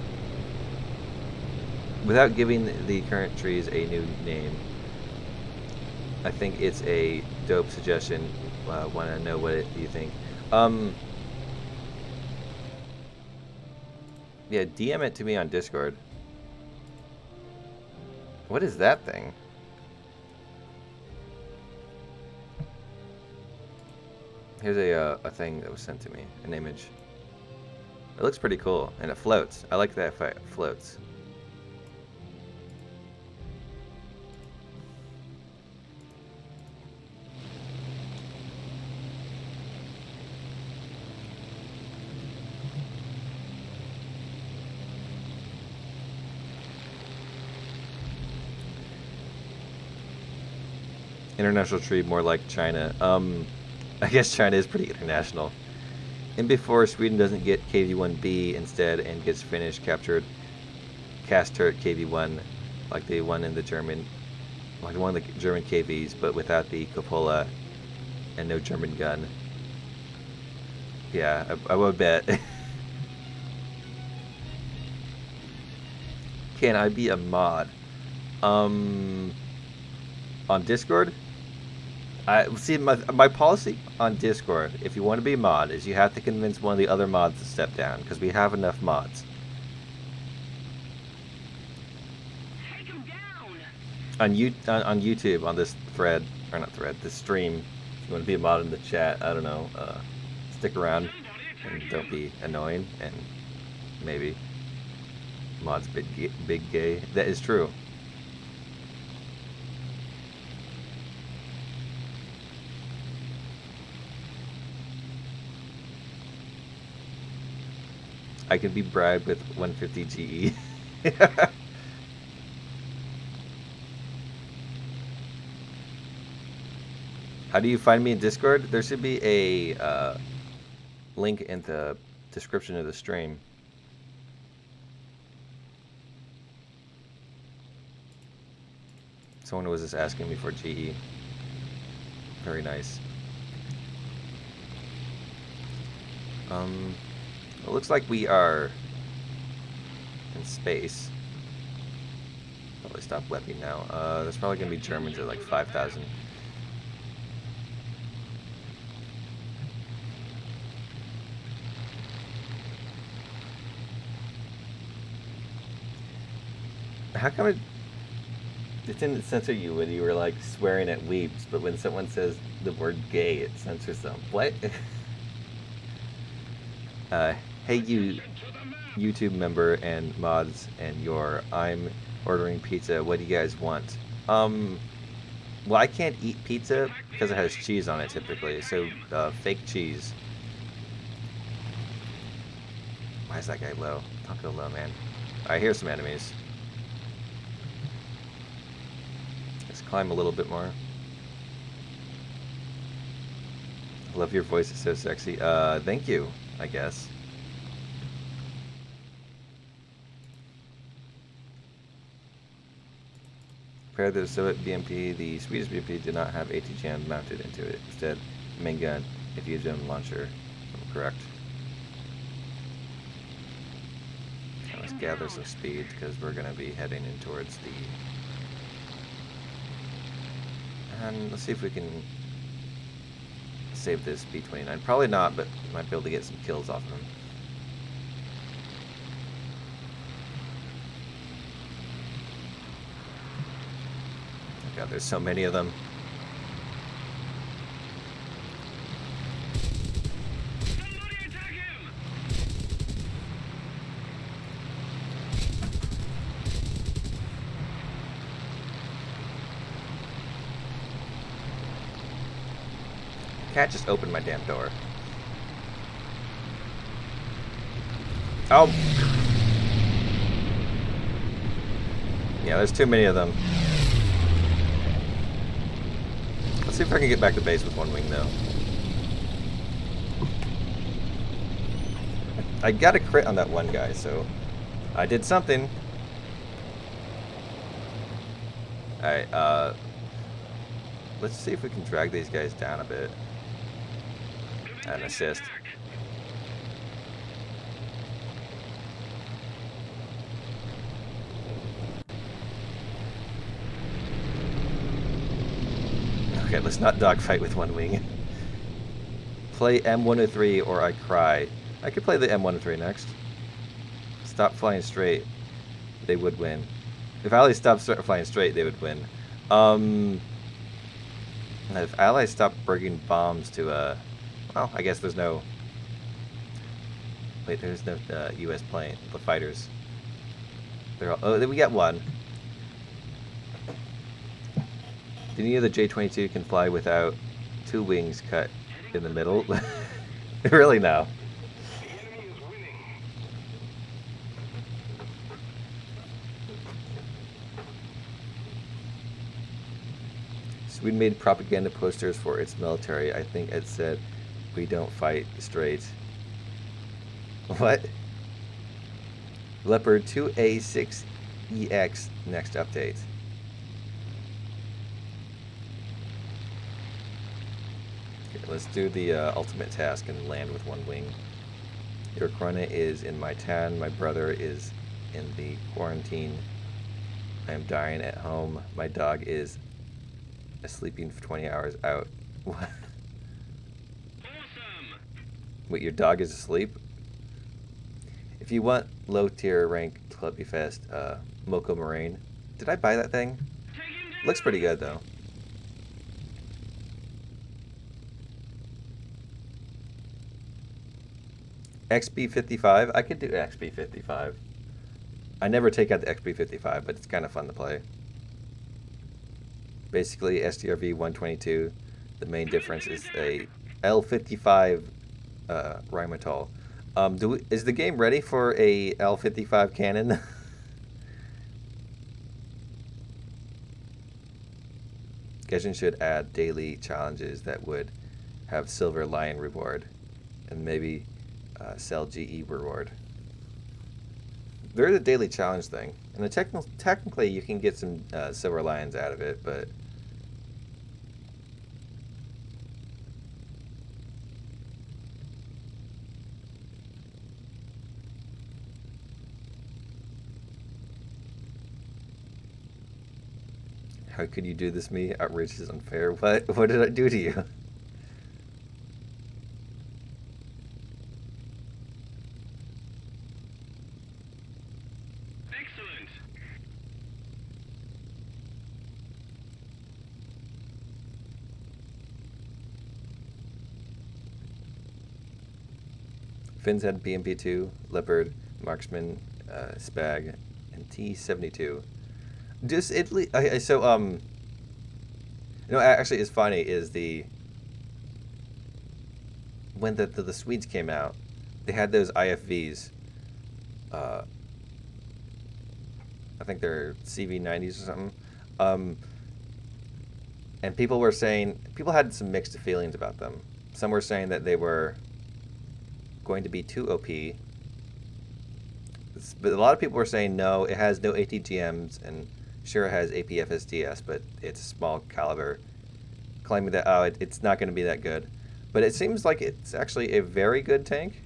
a new name. I think it's a dope suggestion. Want to know what you think? Yeah, DM it to me on Discord. What is that thing? Here's a thing that was sent to me, an image. It looks pretty cool, and it floats. I like that it floats. International tree, more like China. I guess China is pretty international. And before Sweden doesn't get KV-1B instead and gets Finnish captured cast turret KV-1 like they won in the German, like one of the German KVs, but without the cupola and no German gun. Yeah, I would bet. Can I be a mod? On Discord? See, my policy on Discord, if you want to be a mod, is you have to convince one of the other mods to step down, because we have enough mods. Take him down. On YouTube, on this thread, or not thread, this stream, if you want to be a mod in the chat, I don't know, stick around and don't be annoying, and maybe mods big gay. That is true. I can be bribed with 150 GE. How do you find me in Discord? There should be a link in the description of the stream. Someone was just asking me for GE. Very nice. It looks like we are in space. Probably stop webbing now. There's probably gonna be Germans at like 5,000. How come it didn't censor you when you were like swearing at weeps, but when someone says the word gay, it censors them? What? Hey you YouTube member and mods and I'm ordering pizza. What do you guys want? Well, I can't eat pizza because it has cheese on it typically, so fake cheese. Why is that guy low? Don't go low, man. Alright, here's some enemies. Let's climb a little bit more. Love your voice, it's so sexy. Thank you, I guess. Compared to the Soviet BMP, the Swedish BMP did not have ATGM mounted into it. Instead, main gun, diffusion launcher. Correct. Now let's gather some speed because we're going to be heading in towards the... And let's see if we can save this B-29. Probably not, but might be able to get some kills off of him. God, there's so many of them. Somebody attack him! Cat just opened my damn door. Oh! Yeah, there's too many of them. Let's see if I can get back to base with one wing, though. I got a crit on that one guy, so I did something. Alright, let's see if we can drag these guys down a bit. And assist. Okay, let's not dogfight with one wing. Play M103 or I cry. I could play the M103 next. Stop flying straight. They would win. If allies stopped flying straight, they would win. If allies stopped bringing bombs to well, I guess there's no... Wait, there's no U.S. plane. The fighters. They're all... Oh, we got one. Do you know the J-22 can fly without two wings cut in the middle? Really now. Sweden made propaganda posters for its military. I think it said, "We don't fight straight." What? Leopard 2A6EX next update. Okay, let's do the ultimate task and land with one wing. Your Corona is in my town. My brother is in the quarantine. I am dying at home. My dog is sleeping for 20 hours out. What? Awesome! Wait, your dog is asleep? If you want low tier rank Clubby Fest, Moco Moraine. Did I buy that thing? Take him down! Looks pretty good though. XB55? I could do XB55. I never take out the XB55, but it's kind of fun to play. Basically, SDRV 122. The main difference is a L55 Rheinmetall. Is the game ready for a L55 cannon? Genshin should add daily challenges that would have Silver Lion reward, and maybe sell GE reward. There's a daily challenge thing, and technically you can get some Silver Lions out of it, but how could you do this, me? Outrage is unfair. What? What did I do to you? Excellent. Finn's had BMP2, Leopard, Marksman, Spag, and T-72. Just Italy. Okay, so you know, actually, it's funny is when the Swedes came out, they had those IFVs. I think they're CV90s or something. And people had some mixed feelings about them. Some were saying that they were going to be too OP. But a lot of people were saying no, it has no ATGMs, and sure it has APFSDS, but it's small caliber, claiming that it's not going to be that good. But it seems like it's actually a very good tank.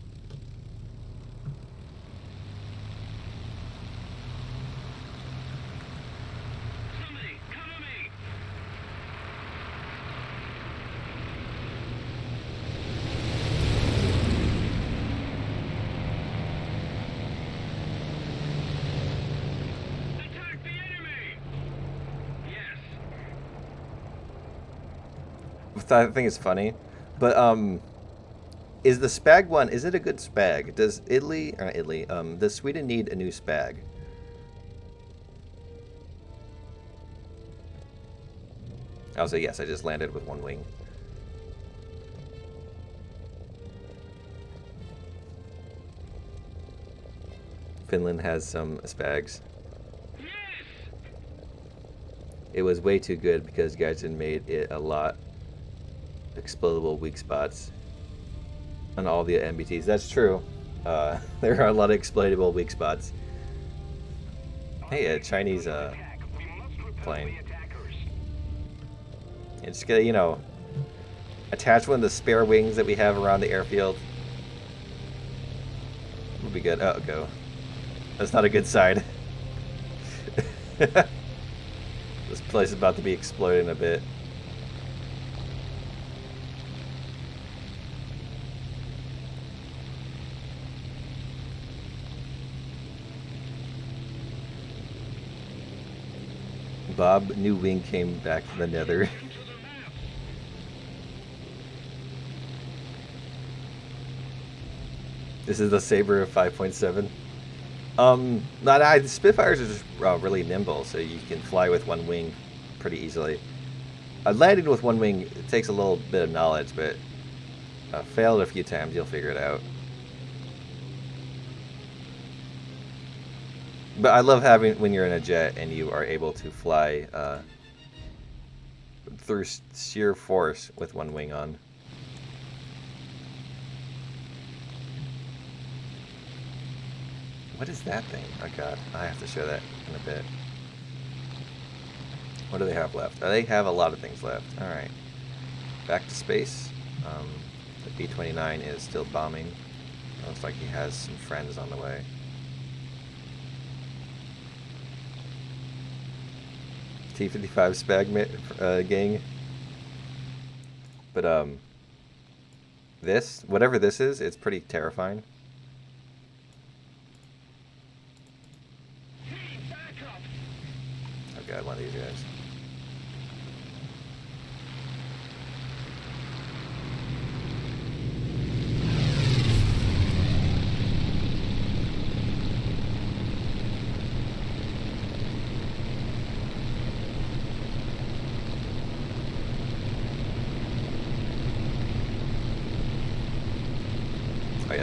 Somebody, cover me. Attack the enemy. Yes. I think it's funny, but is the Spag one? Is it a good Spag? Does Italy or not Italy? Does Sweden need a new Spag? I'll say yes. I just landed with one wing. Finland has some Spags. Yes. It was way too good because Gaijin made it a lot explodable weak spots on all the MBTs. That's true. There are a lot of exploitable weak spots. Hey, a Chinese plane. And just gonna, you know, attach one of the spare wings that we have around the airfield. We'll be good. Oh, go. That's not a good side. This place is about to be exploding a bit. Bob, new wing came back from the nether. This is the Saber of 5.7. The Spitfires are just really nimble, so you can fly with one wing pretty easily. Landing with one wing, it takes a little bit of knowledge, but failed a few times, you'll figure it out. But I love having when you're in a jet and you are able to fly through sheer force with one wing on. What is that thing? Oh god, I have to show that in a bit. What do they have left? They have a lot of things left. Alright. Back to space. The B-29 is still bombing. Looks like he has some friends on the way. T-55 Spag gang. But this, whatever this is, it's pretty terrifying. Oh god, one of these guys.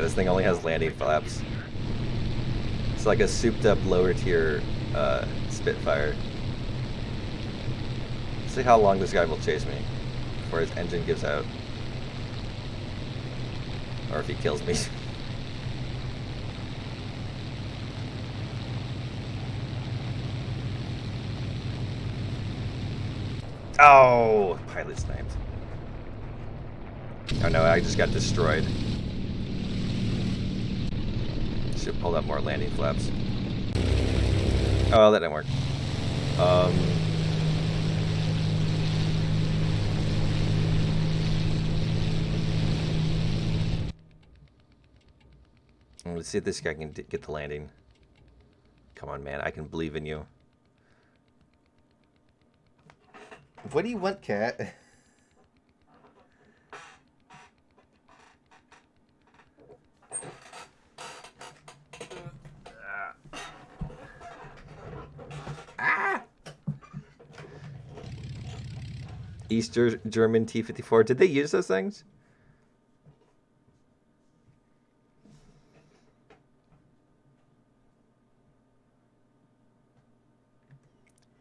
this thing only has landing flaps. It's like a souped up lower tier Spitfire. Let's see how long this guy will chase me before his engine gives out. Or if he kills me. Oh, pilot sniped. Oh no, I just got destroyed. Should pull up more landing flaps. Oh, that didn't work. Let's see if this guy can get the landing. Come on, man. I can believe in you. What do you want, cat? Ah! East German T-54. Did they use those things?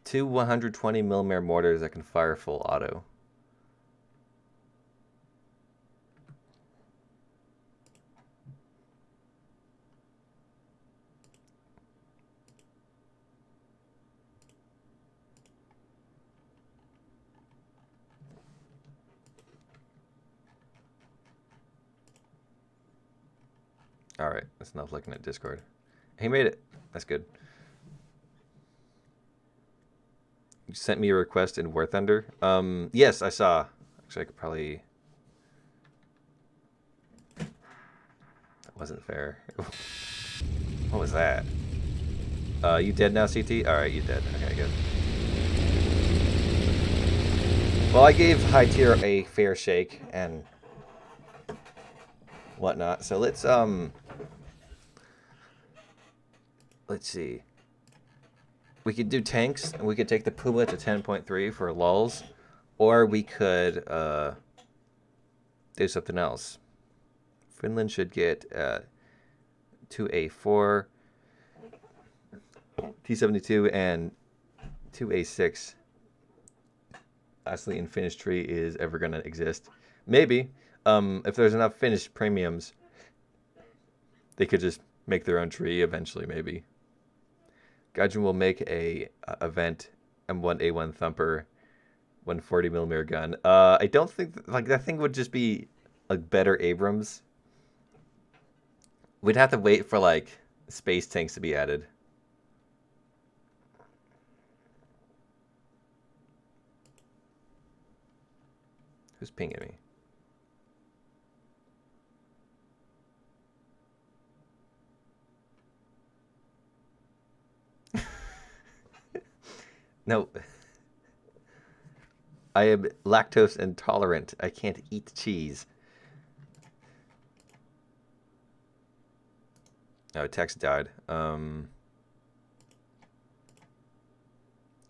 Two 120mm mortars that can fire full auto. Alright, that's enough looking at Discord. He made it. That's good. You sent me a request in War Thunder. Yes, I saw. Actually, I could probably... That wasn't fair. What was that? You dead now, CT? Alright, you dead. Okay, good. Well, I gave High Tier a fair shake and whatnot. So let's see. We could do tanks, and we could take the Puma to 10.3 for lulls, or we could do something else. Finland should get 2A4, T72, and 2A6. Lastly, in Finnish tree is ever going to exist. Maybe. If there's enough Finnish premiums, they could just make their own tree eventually, maybe. Gaijin will make a event M1A1 Thumper 140mm gun. I don't think like that thing would just be like better Abrams. We'd have to wait for like space tanks to be added. Who's pinging me? No. I am lactose intolerant. I can't eat cheese. Oh, text died. Who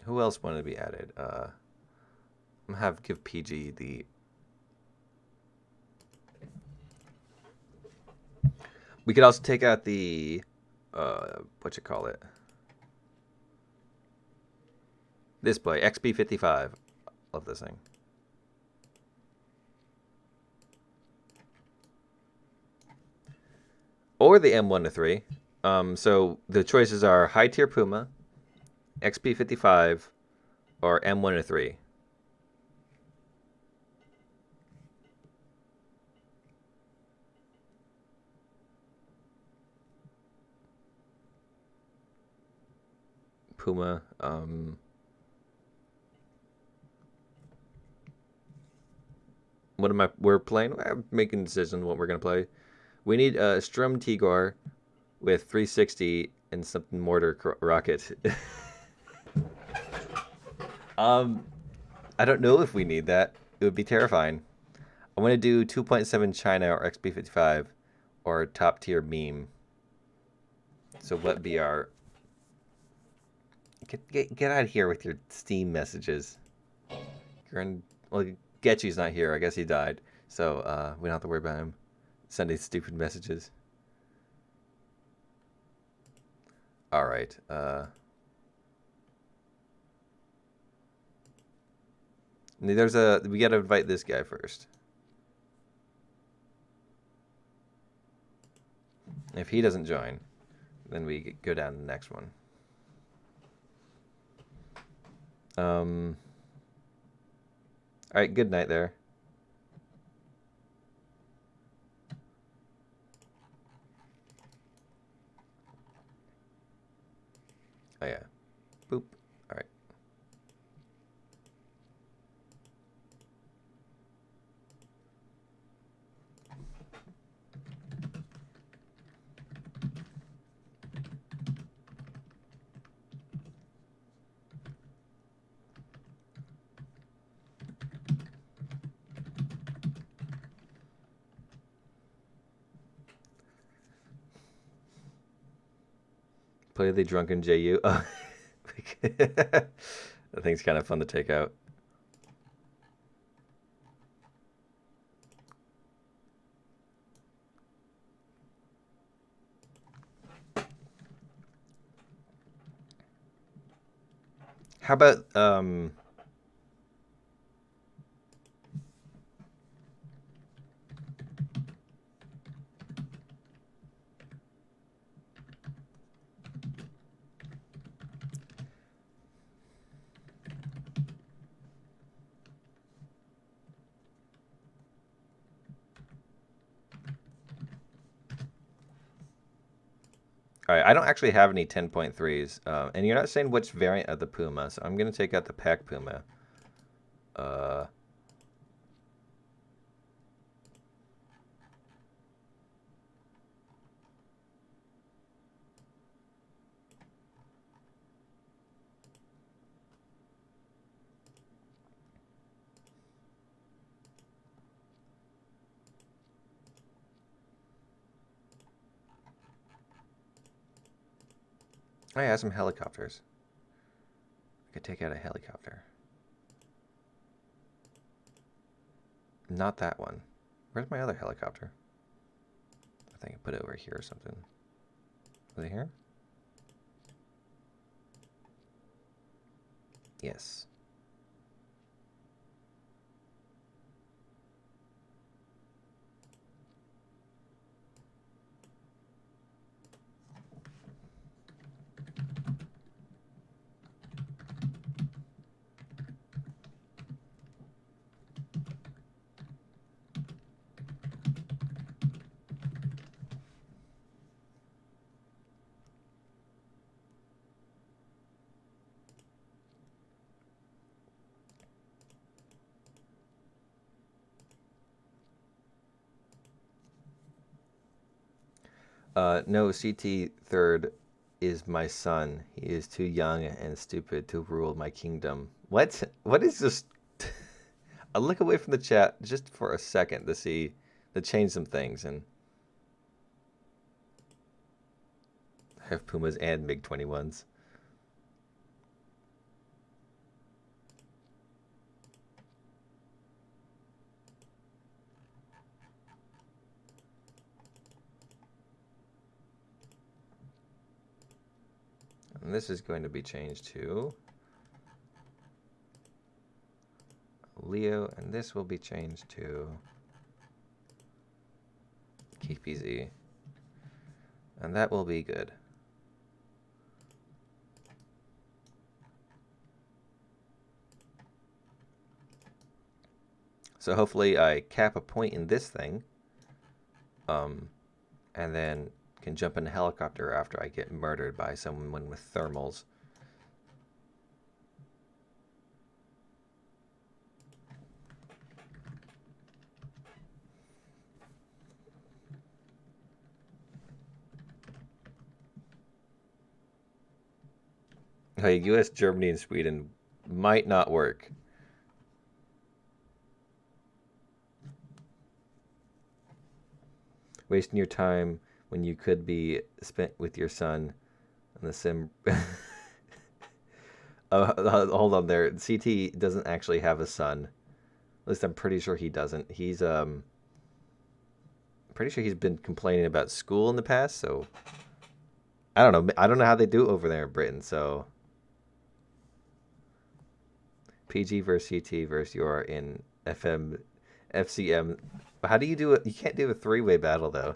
else wanted to be added? I'm gonna give PG the... We could also take out the... what you call it? Display, XP55. Love this thing. Or the M1-3. So the choices are High Tier Puma, XP55, or M1-3. Puma, what am I? We're playing. I'm making a decision what we're gonna play. We need a Strum Tigor with 360 and something mortar rocket. I don't know if we need that. It would be terrifying. I want to do 2.7 China or XP55 or top tier meme. So what BR? Get out of here with your Steam messages. Well, Getchy's not here. I guess he died. So we don't have to worry about him sending stupid messages. All right. We got to invite this guy first. If he doesn't join, then we go down to the next one. All right. Good night there. Oh yeah. Boop. All right. Play the drunken JU. Oh. That thing's kind of fun to take out. How about all right, I don't actually have any 10.3s, and you're not saying which variant of the Puma, so I'm gonna take out the Pack Puma. Uh, I have some helicopters. I could take out a helicopter. Not that one. Where's my other helicopter? I think I put it over here or something. Was it here? Yes. No, CT third is my son. He is too young and stupid to rule my kingdom. What? What is this? I'll look away from the chat just for a second to change some things, and have Pumas and MiG-21s. And this is going to be changed to Leo, and this will be changed to KPZ. And that will be good. So hopefully I cap a point in this thing, and then can jump in a helicopter after I get murdered by someone with thermals. Hey, US, Germany, and Sweden might not work. Wasting your time when you could be spent with your son in the sim. Hold on there. CT doesn't actually have a son. At least I'm pretty sure he doesn't. He's pretty sure he's been complaining about school in the past, so I don't know. I don't know how they do it over there in Britain. So PG versus CT versus your in FM, FCM. How do you do it? You can't do a three-way battle though.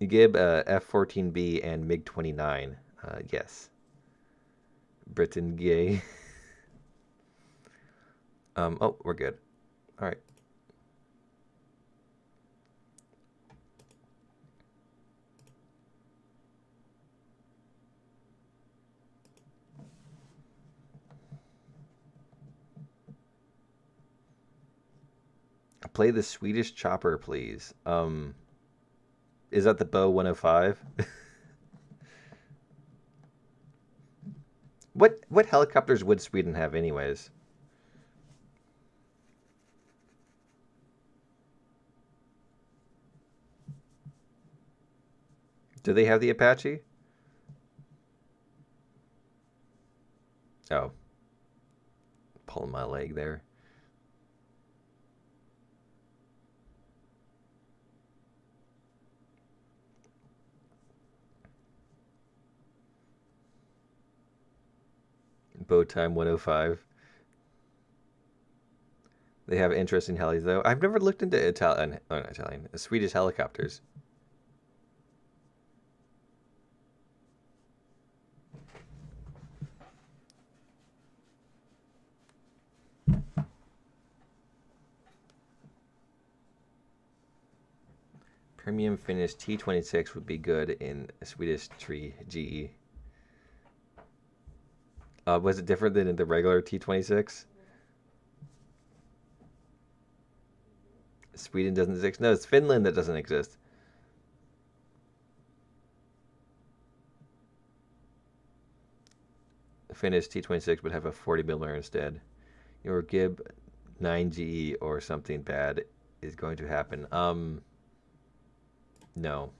You give F-14B and MiG-29. Yes. Britain gay. Oh, we're good. All right. Play the Swedish chopper, please. Is that the Bow 105? What helicopters would Sweden have anyways? Do they have the Apache? Oh. Pulling my leg there. Bow time 105. They have interesting helis though. I've never looked into Swedish helicopters. Premium finished T-26 would be good in a Swedish tree GE. Was it different than in the regular T-26? Sweden doesn't exist. No, it's Finland that doesn't exist. The Finnish T-26 would have a 40mm instead. Your Gib 9GE or something bad is going to happen. No.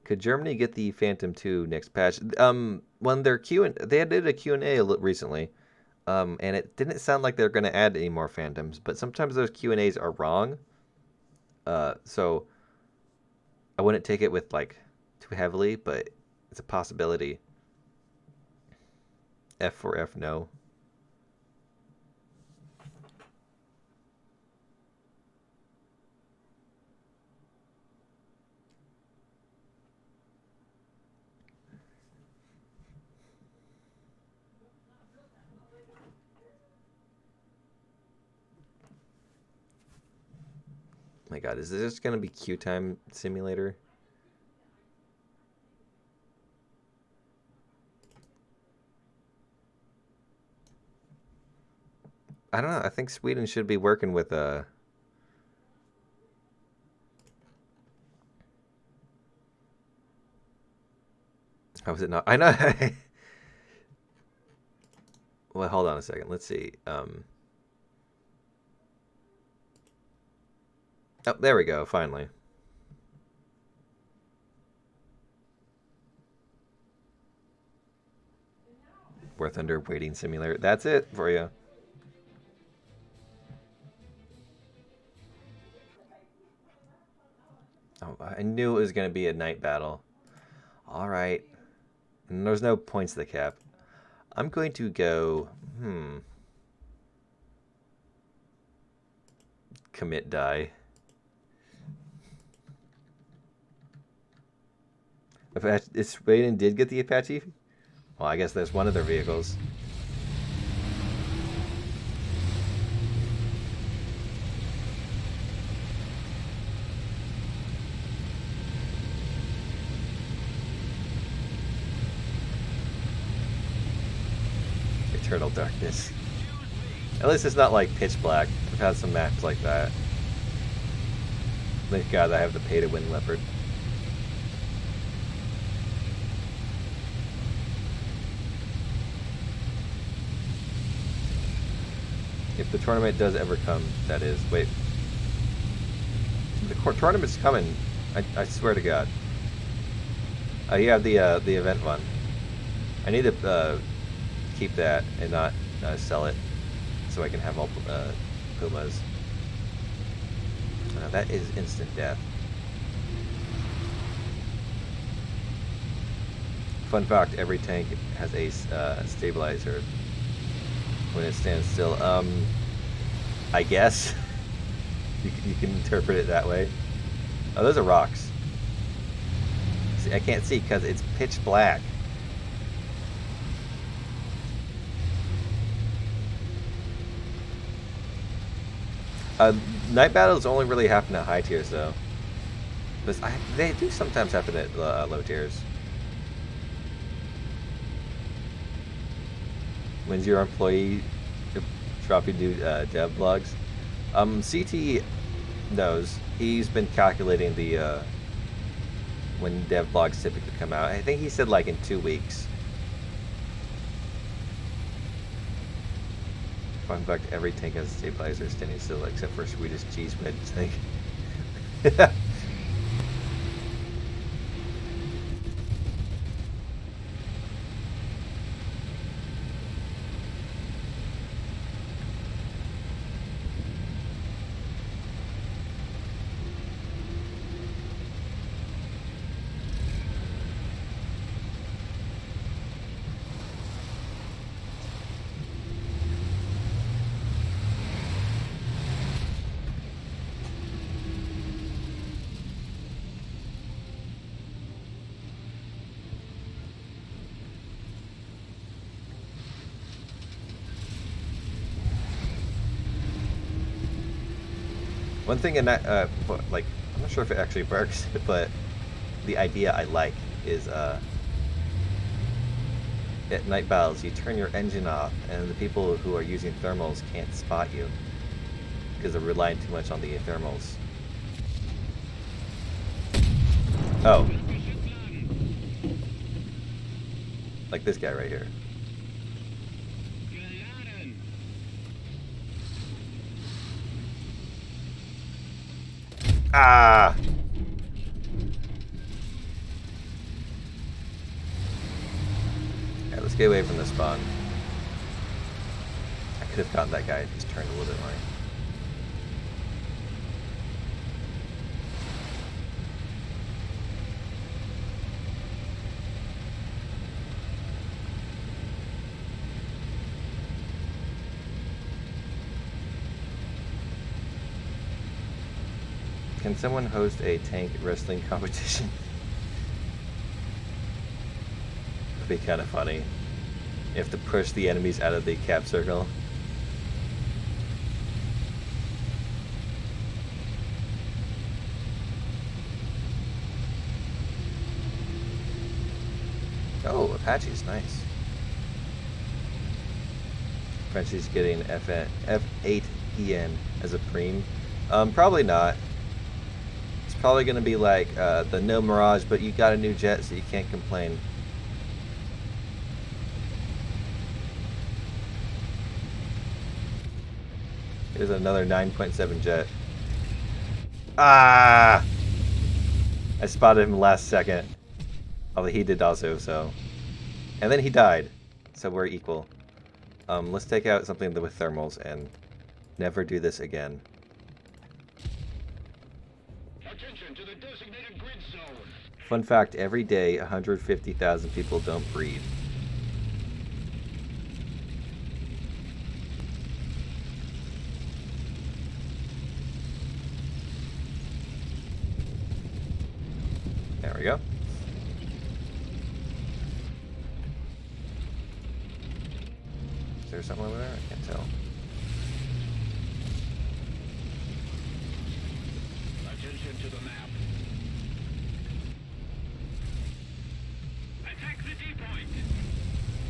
Could Germany get the Phantom 2 next patch? When their they did a Q&A recently, and it didn't sound like they're going to add any more Phantoms, but sometimes those Q&As are wrong. So I wouldn't take it with like too heavily, but it's a possibility. F for F, no. My God, is this going to be Q Time Simulator? I don't know. I think Sweden should be working with a. How is it not? I know. Well, hold on a second. Let's see. Oh, there we go. Finally. War Thunder Waiting Simulator. That's it for you. Oh, I knew it was going to be a night battle. All right. And there's no points to the cap. I'm going to go... Commit die. If Sweden did get the Apache? Well, I guess there's one of their vehicles. Eternal darkness. At least it's not like pitch black. I've had some maps like that. Thank God I have the pay to win leopard. If the tournament does ever come, that is. Wait. The tournament's coming. I swear to God. You have the event one. I need to keep that and not sell it, so I can have all Pumas. That is instant death. Fun fact: every tank has a stabilizer when it stands still. I guess you can interpret it that way. Oh, those are rocks. See, I can't see because it's pitch black. Night battles only really happen at high tiers, though. But they do sometimes happen at low tiers. When's your employee dropping new dev blogs? CT knows. He's been calculating the when dev blogs typically come out. I think he said like in 2 weeks. Fun fact: every tank has a stabilizer standing still, except for Swedish cheese wedge tank. One thing in that, like, I'm not sure if it actually works, but the idea I like is, at night battles, you turn your engine off, and the people who are using thermals can't spot you because they're relying too much on the thermals. Oh. Like this guy right here. Ah! Alright, let's get away from the spawn. I could have gotten that guy if he's turned a little bit more. Can someone host a tank wrestling competition? It'd be kind of funny. You have to push the enemies out of the cap circle. Oh, Apache's nice. Frenchie's getting F8EN as a preem. Probably not. Probably going to be like the no Mirage, but you got a new jet, so you can't complain. Here's another 9.7 jet. Ah! I spotted him last second. Although he did also, so. And then he died. So we're equal. Let's take out something with thermals and never do this again. Fun fact, every day 150,000 people don't breed. There we go. Is there someone over there? I can't tell. Attention to the map.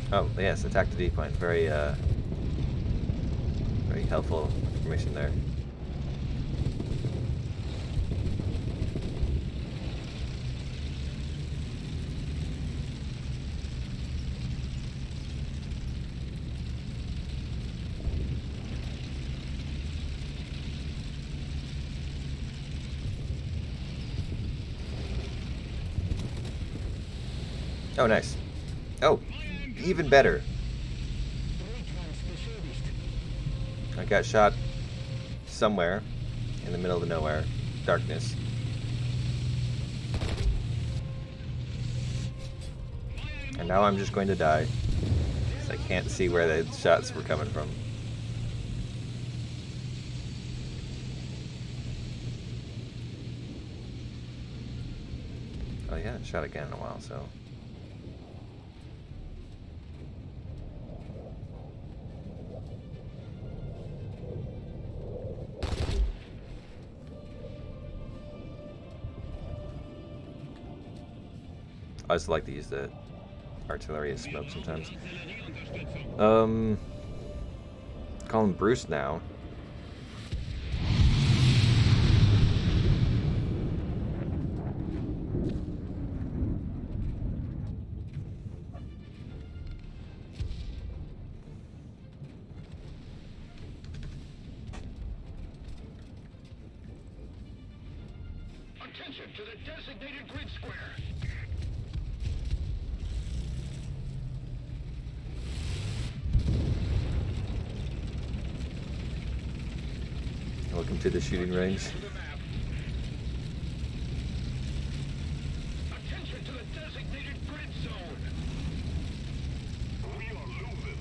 Oh, yes, attack the D point. Very, very helpful information there. Oh, nice. Oh, even better. got shot somewhere in the middle of nowhere. Darkness. And now I'm just going to die. 'Cause I can't see where the shots were coming from. Oh, yeah, haven't shot again in a while, so... I just like to use the artillery as smoke sometimes. Call him Bruce now. Attention to the designated grid square. Welcome to the shooting range. To the map. Attention to the designated grid zone. We are moving.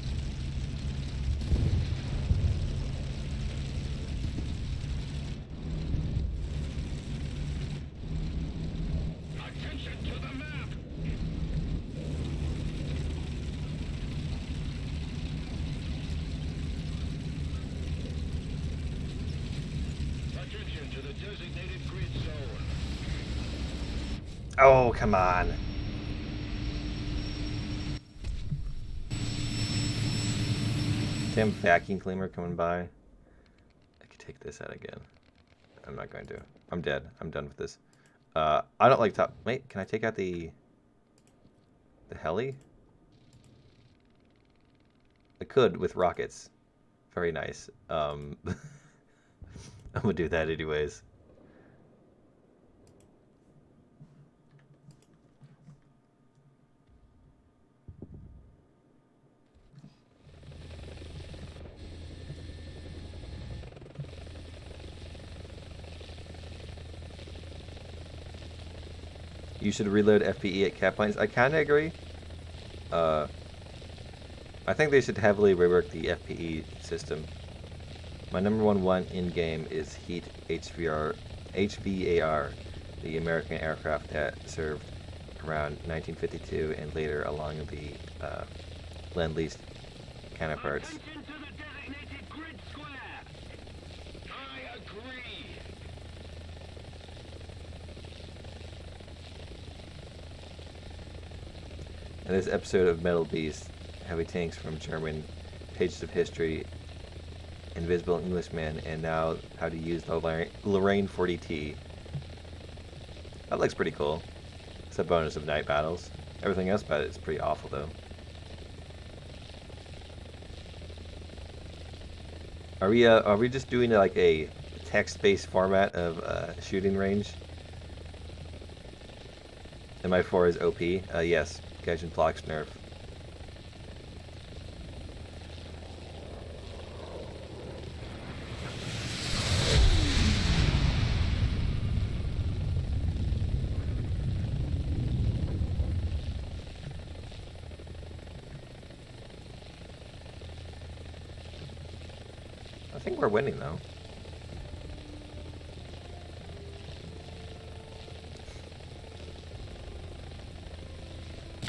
Attention to the map. Attention to the designated grid zone. Oh, come on. Damn vacuum cleaner coming by. I could take this out again. I'm not going to. I'm dead. I'm done with this. I don't like top... Wait, can I take out the heli? I could with rockets. Very nice. I'm gonna do that anyways. You should reload FPE at cap points. I kind of agree. I think they should heavily rework the FPE system. My number one want in-game is Heat HVAR, the American aircraft that served around 1952 and later along the Lend-Lease counterparts. Attention to the designated grid square. I agree. In this episode of Metal Beast, heavy tanks from German, pages of history, Invisible Englishman, and now how to use the Lorraine 40T. That looks pretty cool. It's a bonus of night battles. Everything else about it is pretty awful, though. Are we just doing like a text-based format of shooting range? MI4 is OP. Yes, Gaijin Plox nerf. I think we're winning though.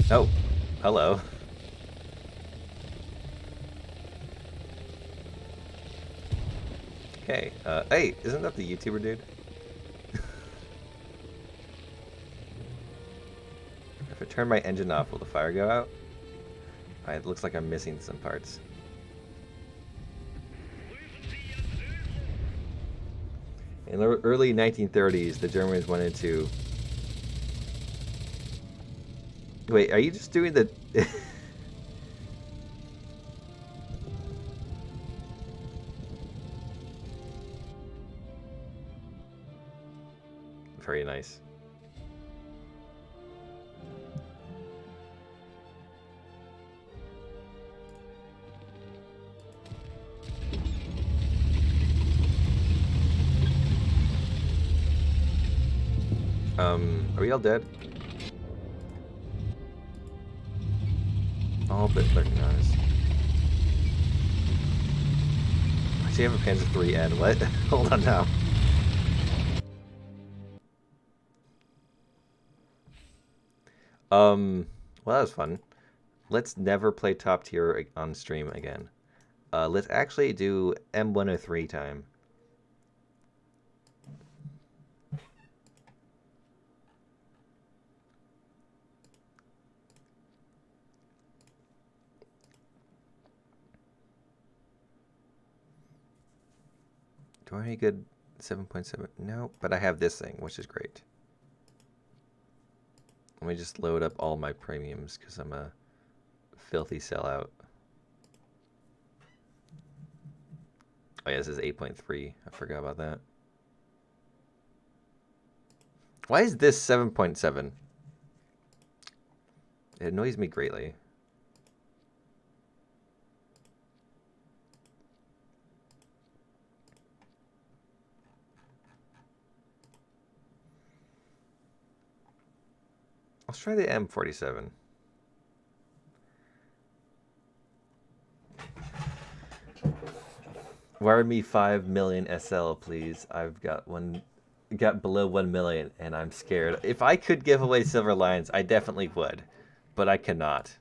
Oh, hello. Okay, hey, isn't that the YouTuber dude? If I turn my engine off, will the fire go out? It looks like I'm missing some parts. In the early 1930s, the Germans went into... Wait, are you just doing the... Very nice. Are we all dead? All but lurking on us. I see I have a Panzer 3N. What? Hold on now. Well, that was fun. Let's never play top tier on stream again. Let's actually do M103 time. Do I have any good 7.7? No, but I have this thing, which is great. Let me just load up all my premiums because I'm a filthy sellout. Oh yeah, this is 8.3. I forgot about that. Why is this 7.7? It annoys me greatly. Let's try the M47. Wire me 5 million SL, please. I've got below 1 million, and I'm scared. If I could give away Silver Lions, I definitely would, but I cannot.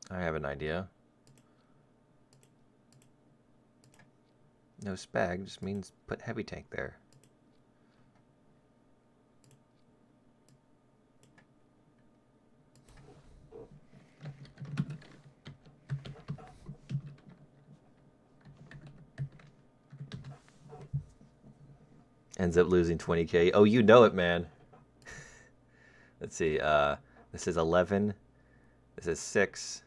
I have an idea. No spag just means put heavy tank there. Ends up losing 20k. Oh, you know it, man. Let's see. This is 11. This is 6.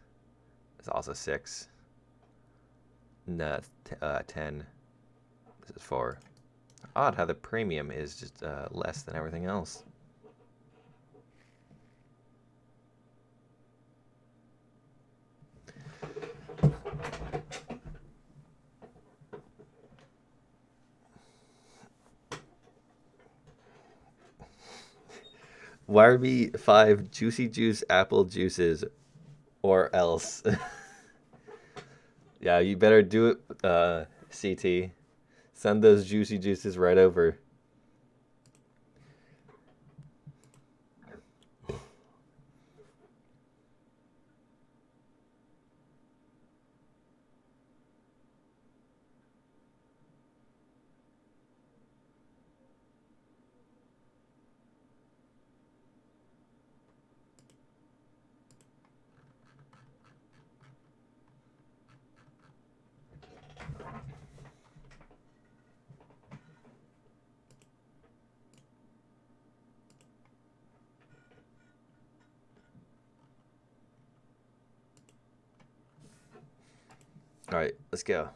This is also 6. No, 10. This is 4. Odd how the premium is just less than everything else. Wire me 5 juicy juice apple juices or else. Yeah, you better do it, CT. Send those juicy juices right over. All right, let's go.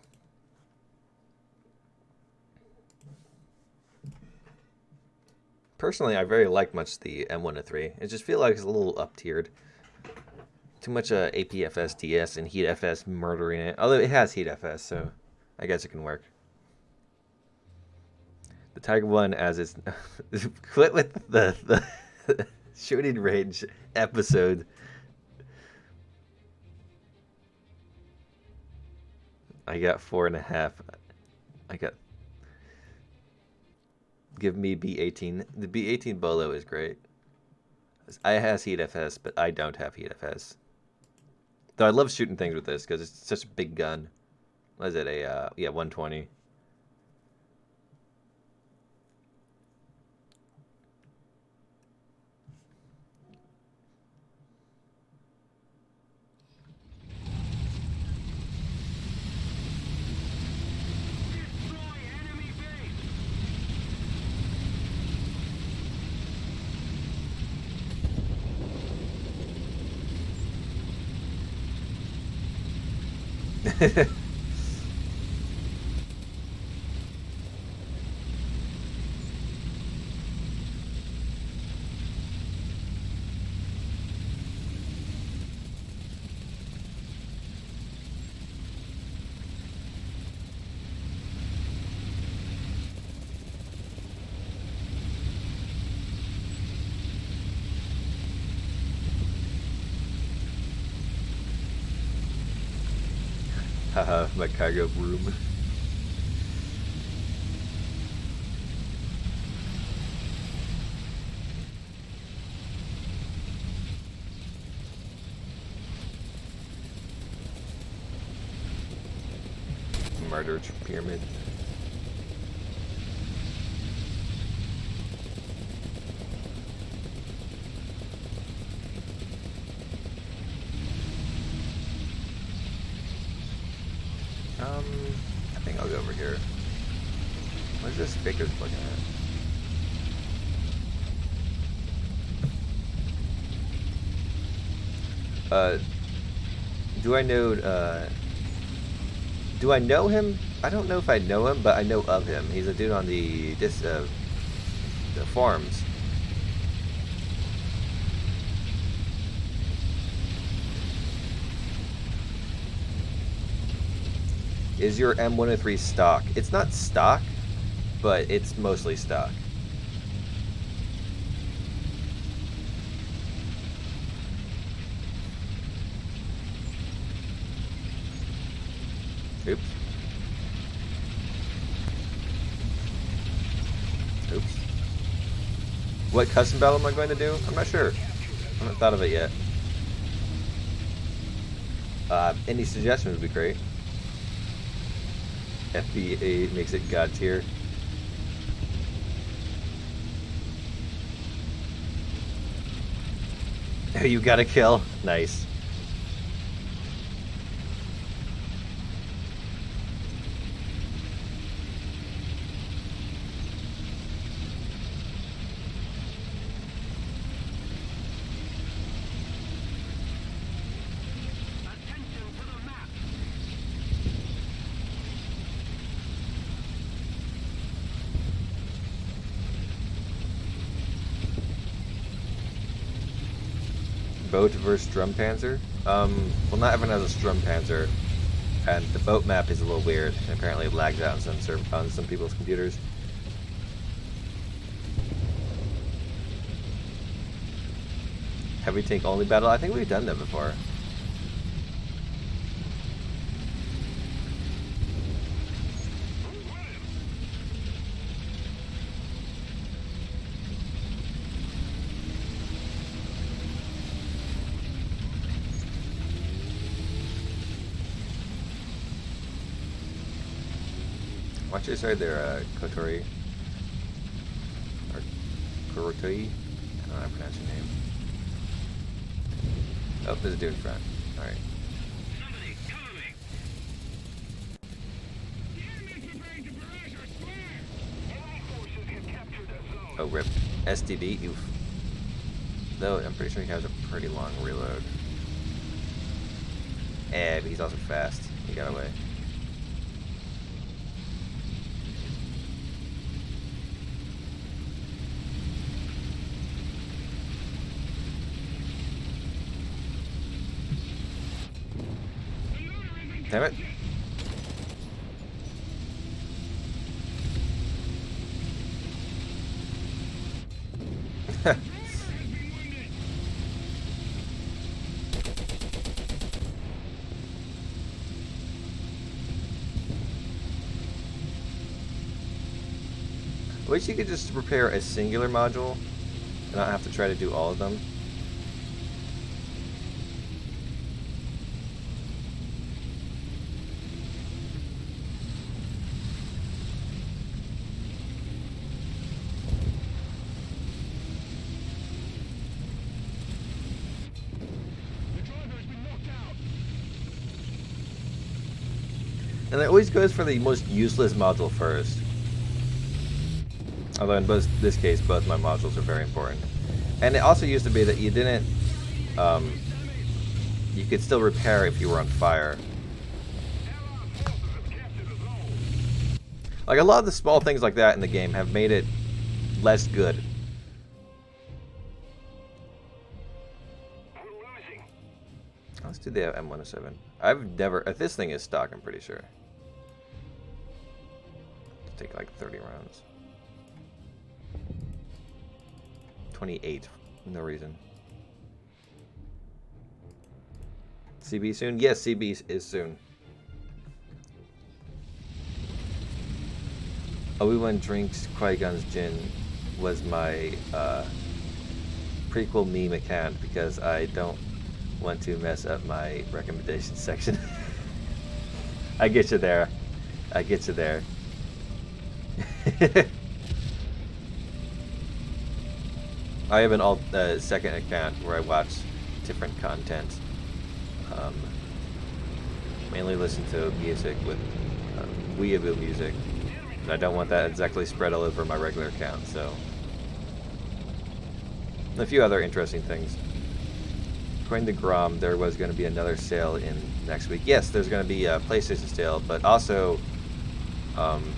Personally, I very like much the M103. It just feels like it's a little up-tiered. Too much APFS, DS, and Heat FS murdering it. Although it has Heat FS, so I guess it can work. The Tiger One, as it's quit with the shooting range episode. I got 4.5. I got. Give me B18. The B18 Bolo is great. I has Heat FS, but I don't have Heat FS. Though I love shooting things with this because it's such a big gun. What is it? Yeah, 120. Haha, my cargo room. Murder pyramid. I think I'll go over here. What's this Baker's looking at? Do I know him? I don't know if I know him, but I know of him. He's a dude on the forums. Is your M103 stock? It's not stock, but it's mostly stock. Oops. Oops. What custom battle am I going to do? I'm not sure. I haven't thought of it yet. Any suggestions would be great. FBA makes it God tier. You got a kill. Nice. Boat versus Strum Panzer. Well, not everyone has a Strum Panzer, and the boat map is a little weird, and apparently it lags out on some people's computers. Heavy tank only battle? I think we've done that before. Watch your side there, Kotori. Or Korotoi? I don't know how to pronounce your name. Oh, there's a dude in front. Alright. Somebody, cover me! The enemy's preparing to barrage our square! Enemy forces have captured a zone. Oh, rip. STD? Oof. Though, I'm pretty sure he has a pretty long reload. But he's also fast. He got away. Damn it. I wish you could just repair a singular module and not have to try to do all of them. And it always goes for the most useless module first. Although in this case, both my modules are very important. And it also used to be that you didn't, you could still repair if you were on fire. Like, a lot of the small things like that in the game have made it less good. Let's do the M107. I've never... This thing is stock, I'm pretty sure. Let's take like 30 rounds. 28. No reason. CB soon? Yes, CB is soon. Obi-Wan drinks Qui-Gon's gin was my prequel meme account because I don't want to mess up my recommendation section. I get you there. I get you there. I have an second account where I watch different content. Mainly listen to music with weeaboo music. And I don't want that exactly spread all over my regular account, so... A few other interesting things. According to Grom, there was going to be another sale in next week. Yes, there's going to be a PlayStation sale, but also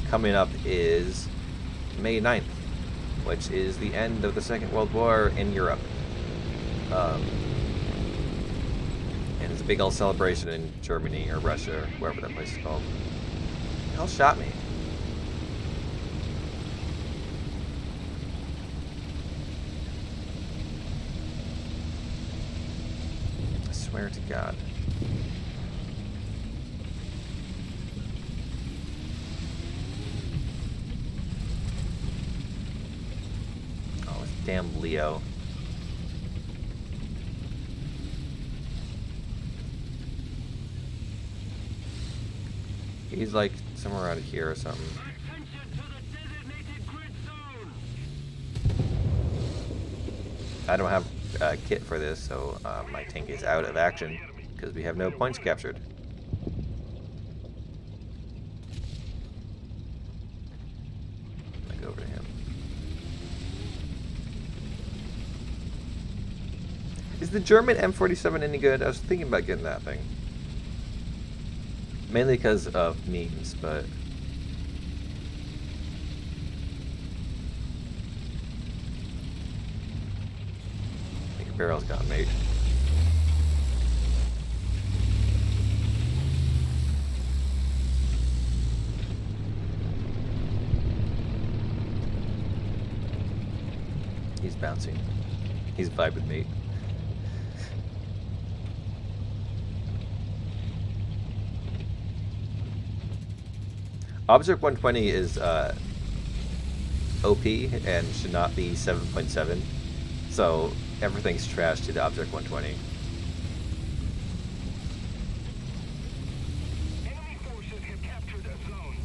coming up is May 9th, which is the end of the Second World War in Europe. And it's a big old celebration in Germany or Russia or wherever that place is called. Who the hell shot me? I swear to God. Oh, it's damn Leo. He's like somewhere around here or something. I don't have a kit for this, so my tank is out of action because we have no points captured. I go over to him. Is the German M47 any good? I was thinking about getting that thing. Mainly because of memes, but... I think a barrel's gone, mate. He's bouncing. He's vibing, mate. Object 120 is OP and should not be 7.7, so everything's trash to the Object 120. Enemy forces have captured a zone.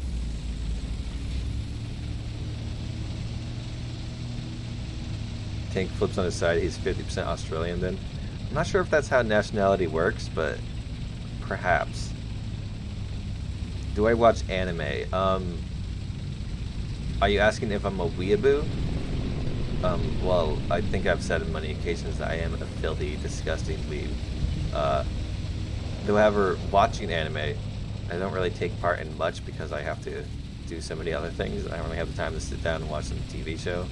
Tank flips on his side, he's 50% Australian then. I'm not sure if that's how nationality works, but perhaps. Do I watch anime? Are you asking if I'm a weeaboo? Well, I think I've said on many occasions that I am a filthy, disgusting weeb. However, watching anime, I don't really take part in much because I have to do so many other things. I don't really have the time to sit down and watch some TV show.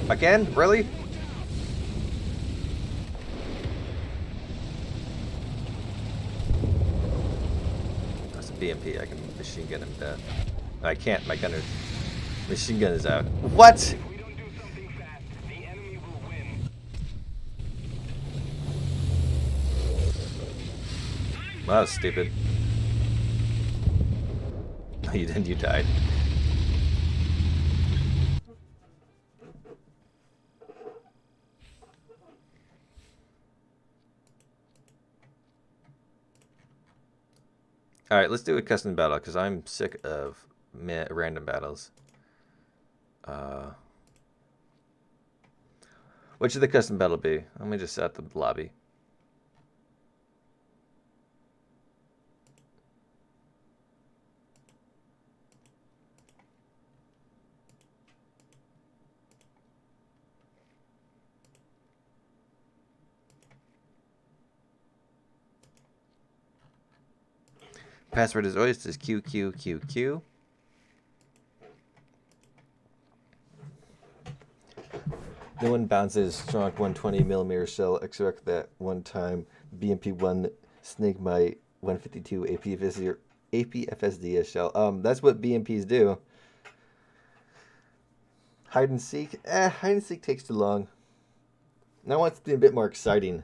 Again? Really? BMP, I can machine gun him to death. I can't, my gunner machine gun is out. What? If we don't do something fast, the enemy will win. Well, that was stupid. You didn't, you died. Alright, let's do a custom battle, because I'm sick of random battles. What should the custom battle be? Let me just set the lobby. Password as always is QQQQ. No one bounces strong 120mm shell except that one time. BMP1 snake my 152 APFSD shell. That's what BMPs do. Hide and seek. Hide and seek takes too long. Now I want it to be a bit more exciting.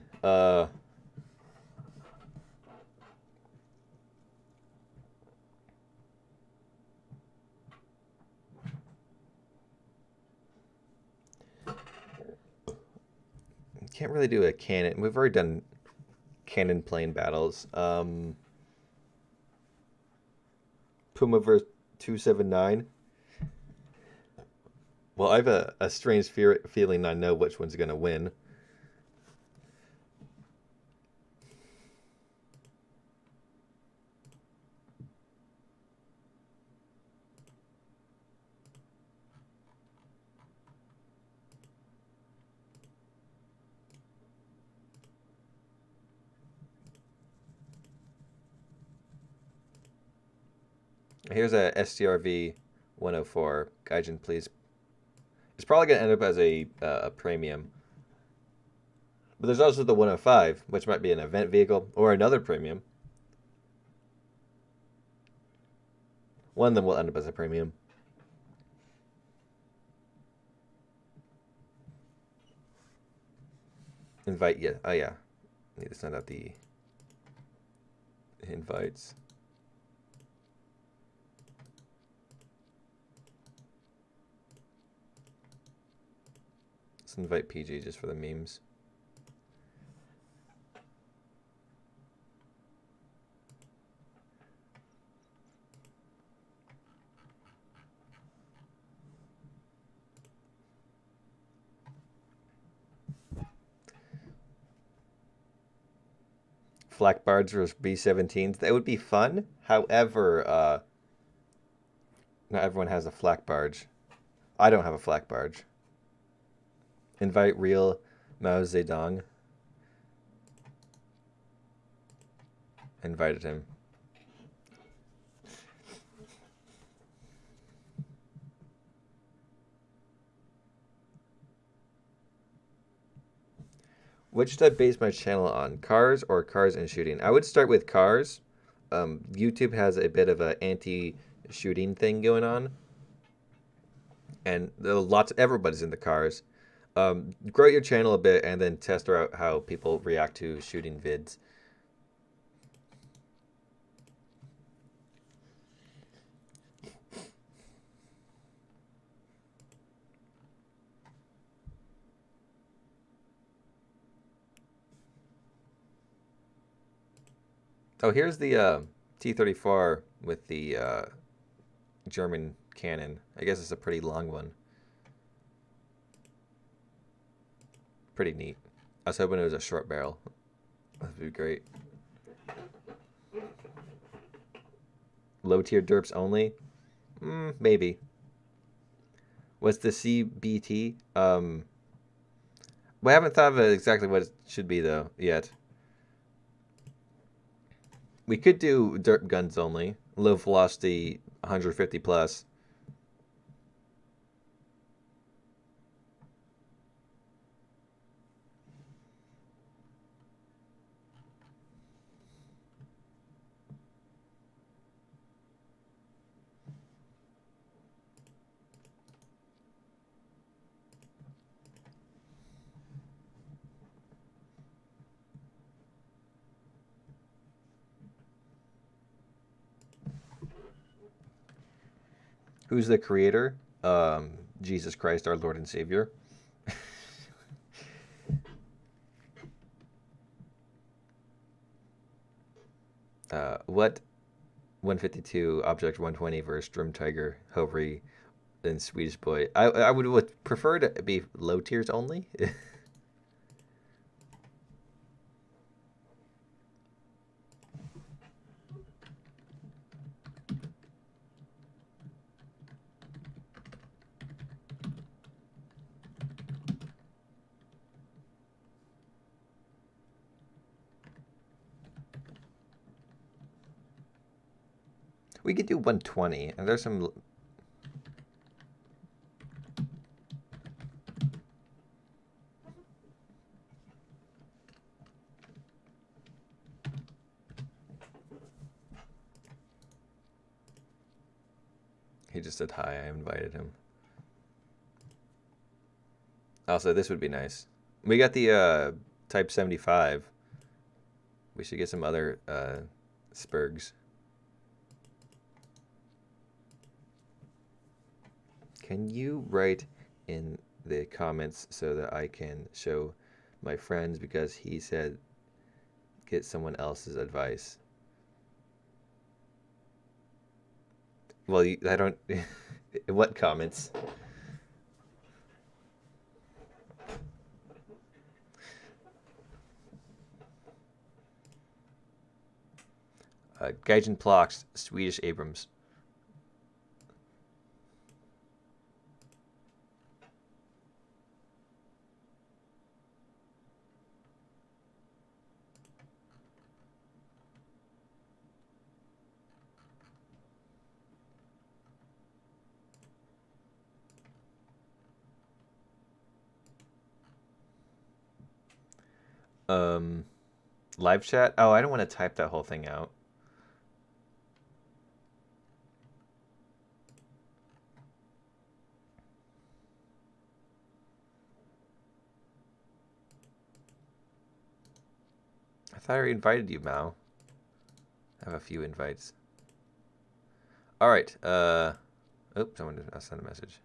Can't really do a cannon. We've already done cannon plane battles. Puma versus 279. Well, I have a strange feeling I know which one's going to win. Here's a STRV 104. Gaijin, please. It's probably going to end up as a premium. But there's also the 105, which might be an event vehicle or another premium. One of them will end up as a premium. Invite, yeah. Oh, yeah. Need to send out the invites. Let's invite PG just for the memes. Flak Bards versus B-17s. That would be fun. However, not everyone has a flak barge. I don't have a flak barge. Invite real Mao Zedong. Invited him. What should I base my channel on? Cars or cars and shooting? I would start with cars. YouTube has a bit of an anti-shooting thing going on. And there are everybody's into cars. Grow your channel a bit and then test out how people react to shooting vids. Oh, here's the T-34 with the German cannon. I guess it's a pretty long one. Pretty neat. I was hoping it was a short barrel. That'd be great. Low tier derps only? Maybe. What's the CBT? We haven't thought of exactly what it should be though yet. We could do derp guns only. Low velocity, 150 plus. Who's the creator? Jesus Christ, our Lord and Savior. What 152 Object 120 versus Drum Tiger, Hovry, and Swedish Boy? I would prefer to be low tiers only. We could do 120, and there's some. He just said hi. I invited him. Also, this would be nice. We got the Type 75. We should get some other spurgs. Can you write in the comments so that I can show my friends, because he said get someone else's advice. Well, I don't... What comments? Gaijin Plox, Swedish Abrams. Live chat? Oh, I don't want to type that whole thing out. I thought I invited you, Mao. I have a few invites. Alright, oops, someone sent a message.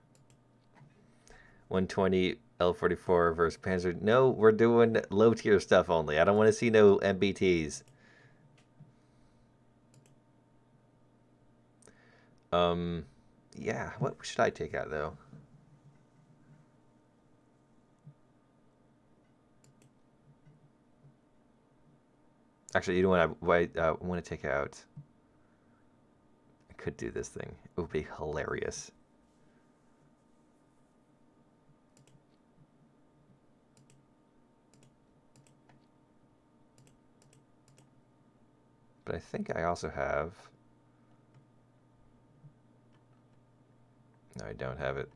120 L44 versus Panzer. No, we're doing low tier stuff only. I don't want to see no MBTs. Yeah, what should I take out though? Actually, you know what I want to take out? I could do this thing. It would be hilarious. But I think I also have... No, I don't have it.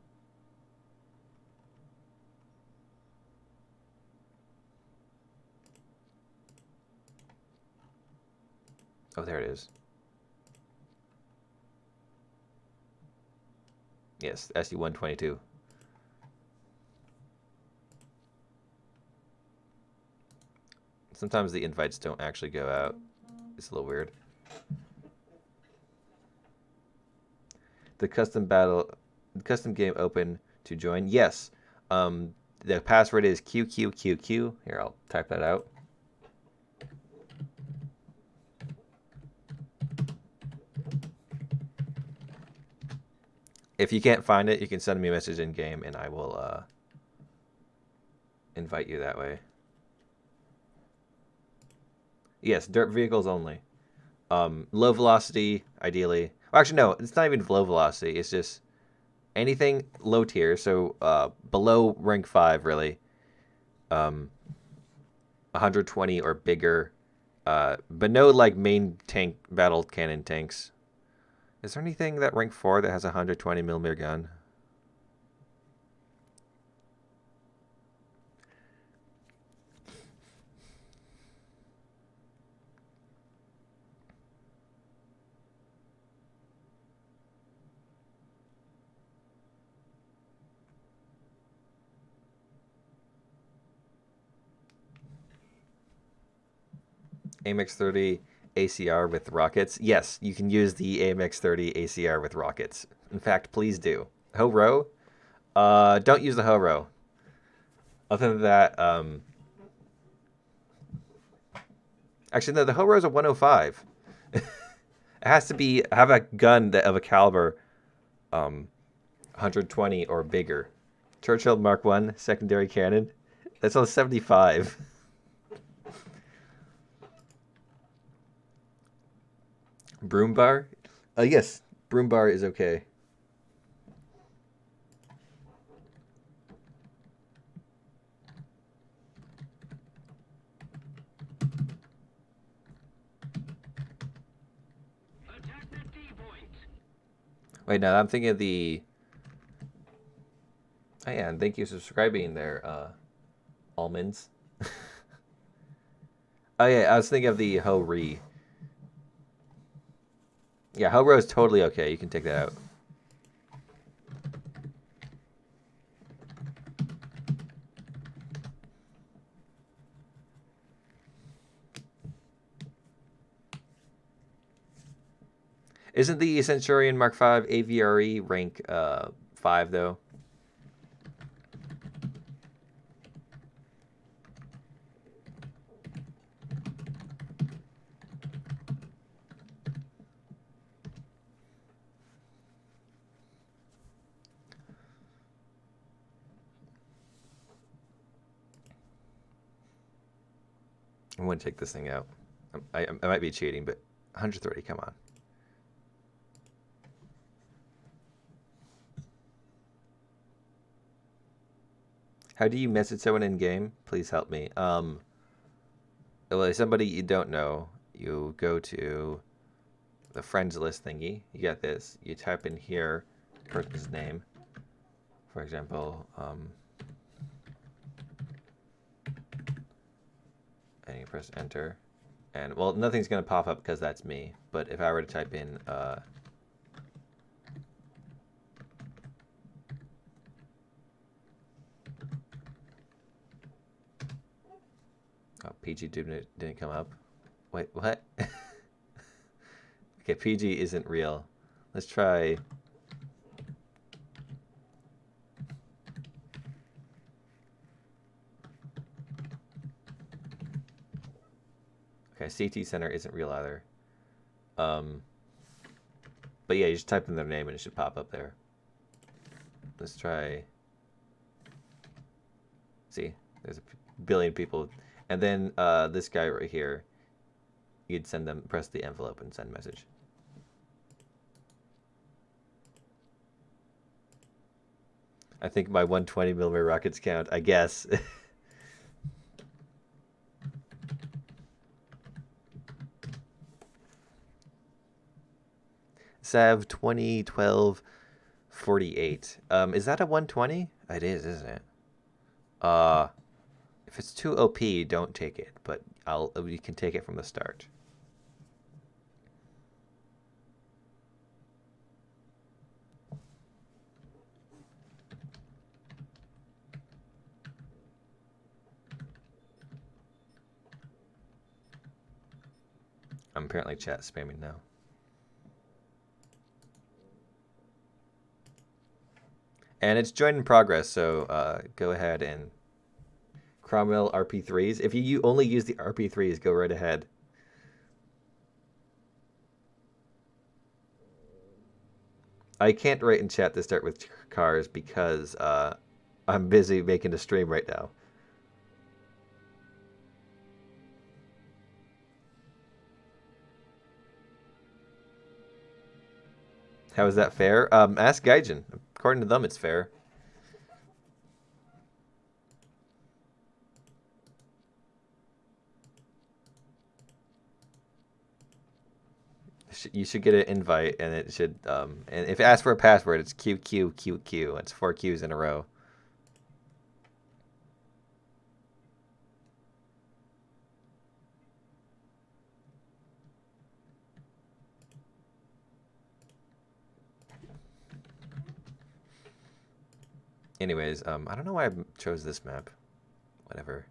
Oh, there it is. Yes, SU-122. Sometimes the invites don't actually go out. It's a little weird. The custom game open to join. Yes. The password is QQQQ. Here, I'll type that out. If you can't find it, you can send me a message in game, and I will invite you that way. Yes, dirt vehicles only. Low velocity, ideally. Well, actually, no, it's not even low velocity. It's just anything low tier, so below rank 5, really. 120 or bigger, but no like main tank battle cannon tanks. Is there anything that rank 4 that has a 120mm gun? AMX-30 ACR with rockets. Yes, you can use the AMX-30 ACR with rockets. In fact, please do. Ho-Ro? Don't use the Ho-Ro. Other than that, actually, no, the Ho-Ro is a 105. It has to have a gun of a caliber 120 or bigger. Churchill Mark 1 secondary cannon. That's on 75. Broom bar? Yes, broom bar is okay. Attack the D point. Wait, no, I'm thinking of the. Oh yeah, and thank you for subscribing there, almonds. Oh yeah, I was thinking of the Ho-Ri. Yeah, Ho-Ro is totally okay. You can take that out. Isn't the Centurion Mark V AVRE rank 5 though? I'm going to take this thing out. I might be cheating, but 130, come on. How do you message someone in game? Please help me. Well, if somebody you don't know, you go to the friends list thingy. You got this. You type in here person's name. For example, and you press enter. And, well, nothing's going to pop up because that's me. But if I were to type in, oh, PG didn't come up. Wait, what? Okay, PG isn't real. Let's try. Okay, CT Center isn't real either. But yeah, you just type in their name and it should pop up there. Let's try. See, there's a billion people. And then this guy right here, you'd send them, press the envelope and send message. I think my 120mm rockets count, I guess. Sav 2012 48. Is that a 120? It is, isn't it? If it's too OP, don't take it, but you can take it from the start. I'm apparently chat spamming now. And it's join in progress, so go ahead and Cromwell RP3s. If you only use the RP3s, go right ahead. I can't write in chat to start with cars because I'm busy making a stream right now. How is that fair? Ask Gaijin. According to them, it's fair. You should get an invite, and it should. And if it asks for a password, it's QQQQ. It's 4 Qs in a row. Anyways, I don't know why I chose this map. Whatever.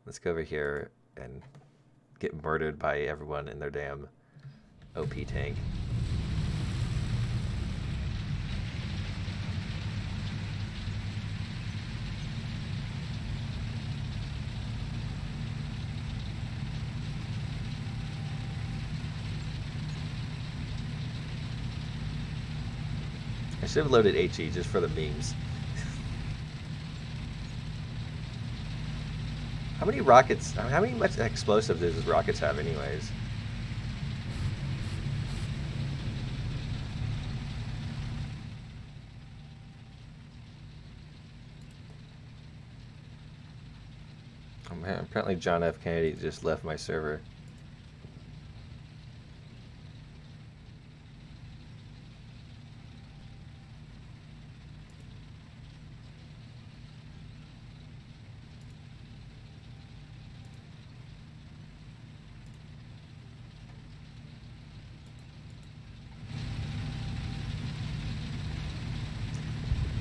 Let's go over here and get murdered by everyone in their damn OP tank. I should have loaded HE just for the memes. How many rockets, how many much explosive does these rockets have anyways? Oh man, apparently John F. Kennedy just left my server.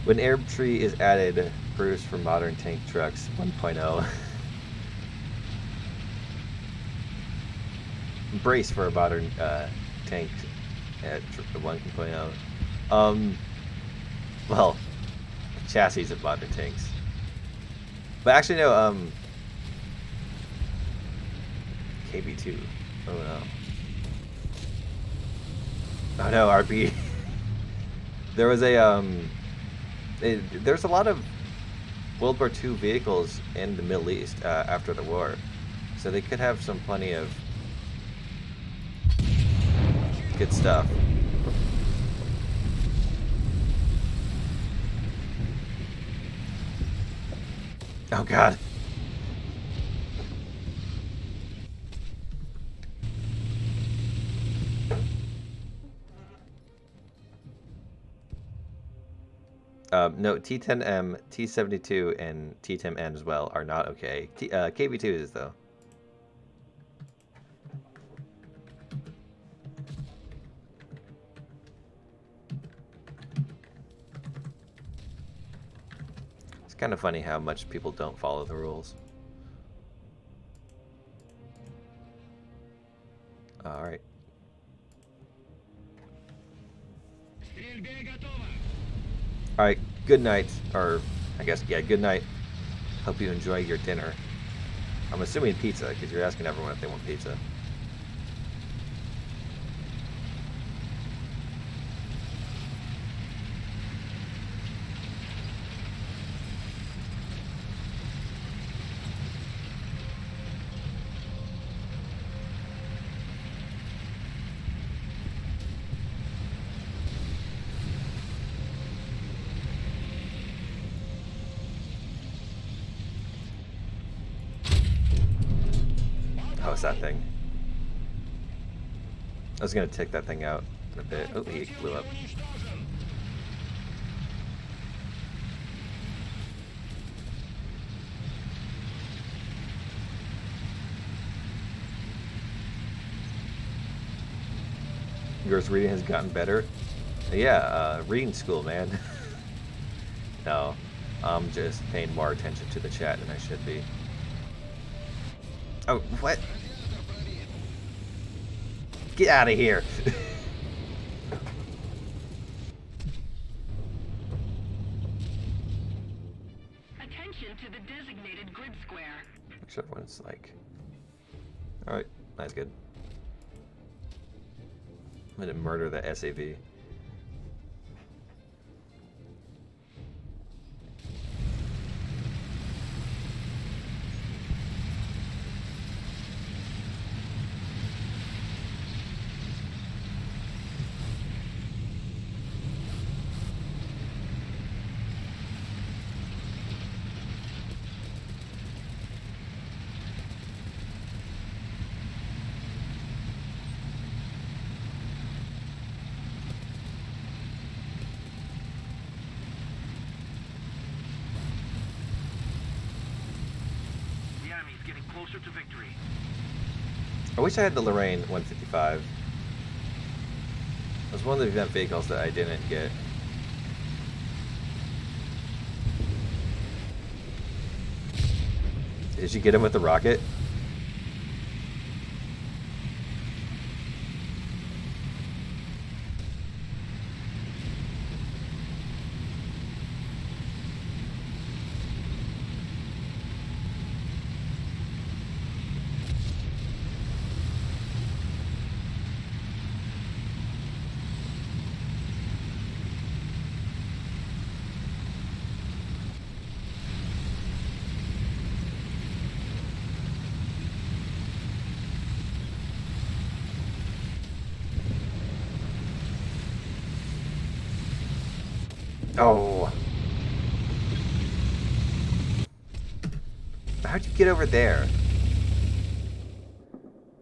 When air tree is added, Bruce for modern tank trucks 1.0. Brace for a modern tank at 1.0. Well, chassis of modern tanks. But actually, no. KB2. Oh no. Oh no, RB. There was a there's a lot of World War II vehicles in the Middle East after the war, so they could have some plenty of good stuff. Oh god. No, T10M, T72, and T10N as well are not okay. KB2 is, though. It's kind of funny how much people don't follow the rules. Alright. Alright, good night. Or, I guess, yeah, good night. Hope you enjoy your dinner. I'm assuming pizza, because you're asking everyone if they want pizza. Oh, it's that thing. I was going to take that thing out in a bit. Oh, he blew up. Yours reading has gotten better? Yeah, reading school, man. No, I'm just paying more attention to the chat than I should be. Oh, what? Get out of here! Attention to the designated grid square. Which everyone's like... Alright, that's good. I'm gonna murder the SAV. Getting closer to victory. I wish I had the Lorraine 155. It was one of the event vehicles that I didn't get. Did you get him with the rocket? Oh. How'd you get over there?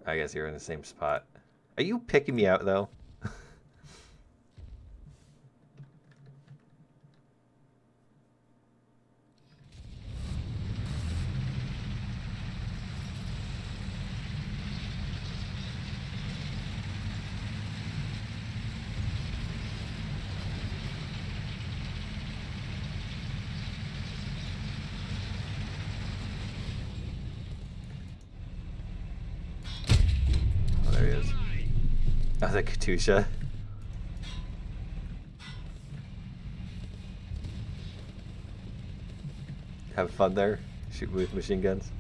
I guess you're in the same spot. Are you picking me out, though? Oh, the Katusha. Have fun there, shooting with machine guns.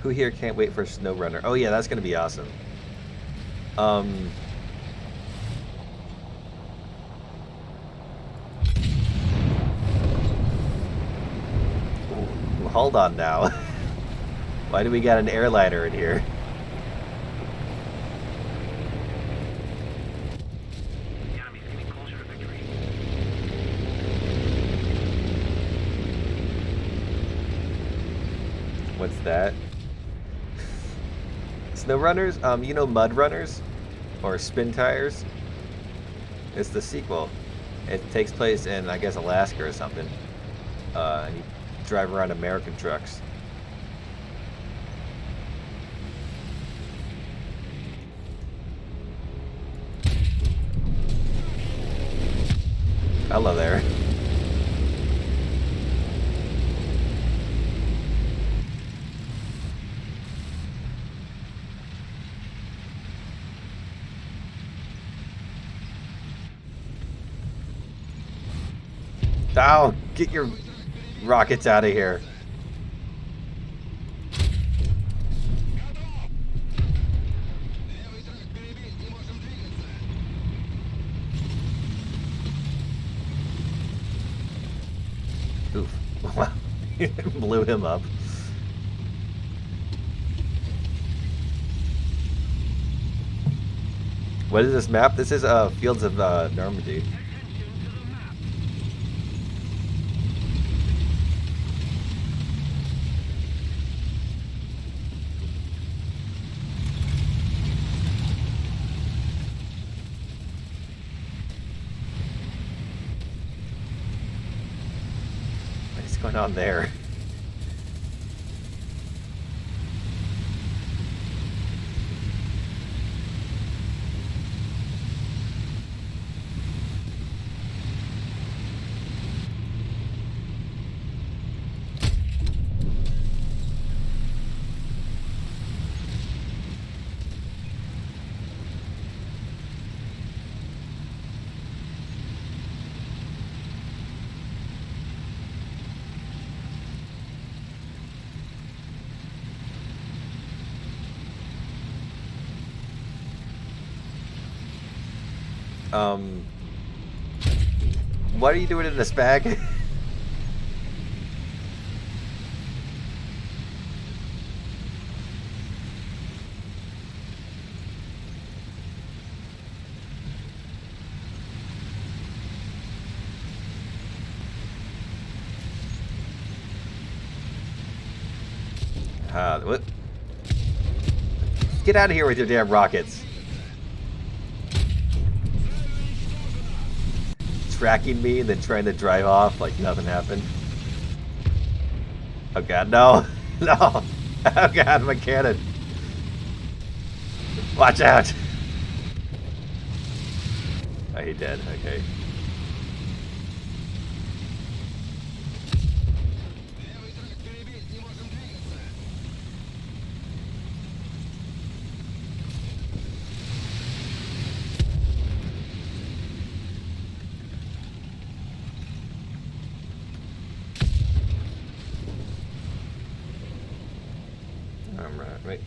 Who here can't wait for SnowRunner? Oh yeah, that's gonna be awesome. Hold on now. Why do we got an airliner in here? The enemy's getting closer to victory. What's that? Snow runners? You know mud runners? Or spin tires? It's the sequel. It takes place in, I guess, Alaska or something. And you drive around American trucks. Hello there. Oh, get your rockets out of here. Oof. Wow. Blew him up. What is this map? This is Fields of Normandy. What's going on there? What are you doing in this bag? What? Get out of here with your damn rockets. Tracking me and then trying to drive off like nothing happened. Oh god, no. No. Oh god, my cannon. Watch out. Oh, he dead. Okay. Right.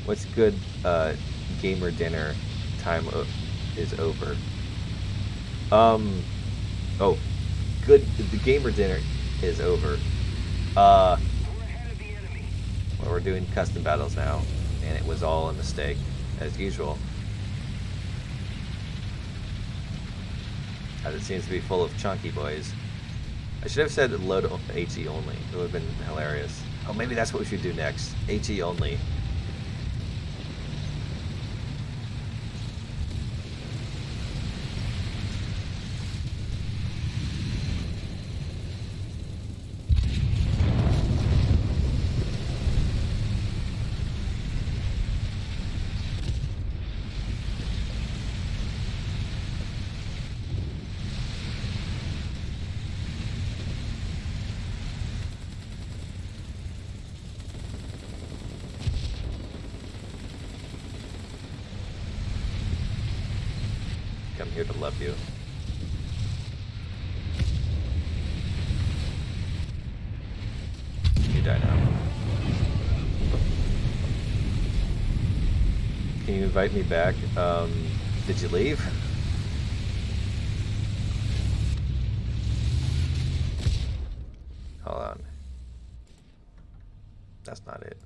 What's good? Gamer dinner time is over. Oh, good. The gamer dinner is over. Well, we're doing custom battles now, and it was all a mistake, as usual. As it seems to be full of chunky boys. I should have said load HE only. It would have been hilarious. Oh, maybe that's what we should do next. HE only. I'm here to love you. You die now. Can you invite me back? Did you leave? Hold on. That's not it.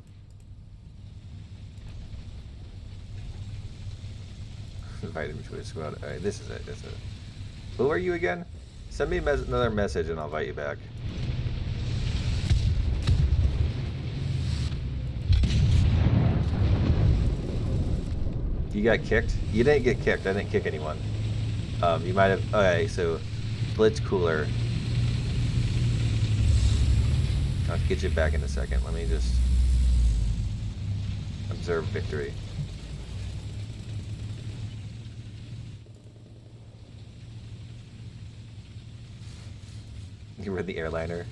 Invite him to his squad. Alright, this is it. This is it. Who are you again? Send me another message and I'll invite you back. You got kicked? You didn't get kicked. I didn't kick anyone. You might have... Okay, so... Blitz Cooler. I'll get you back in a second. Let me just... observe victory. You were the airliner.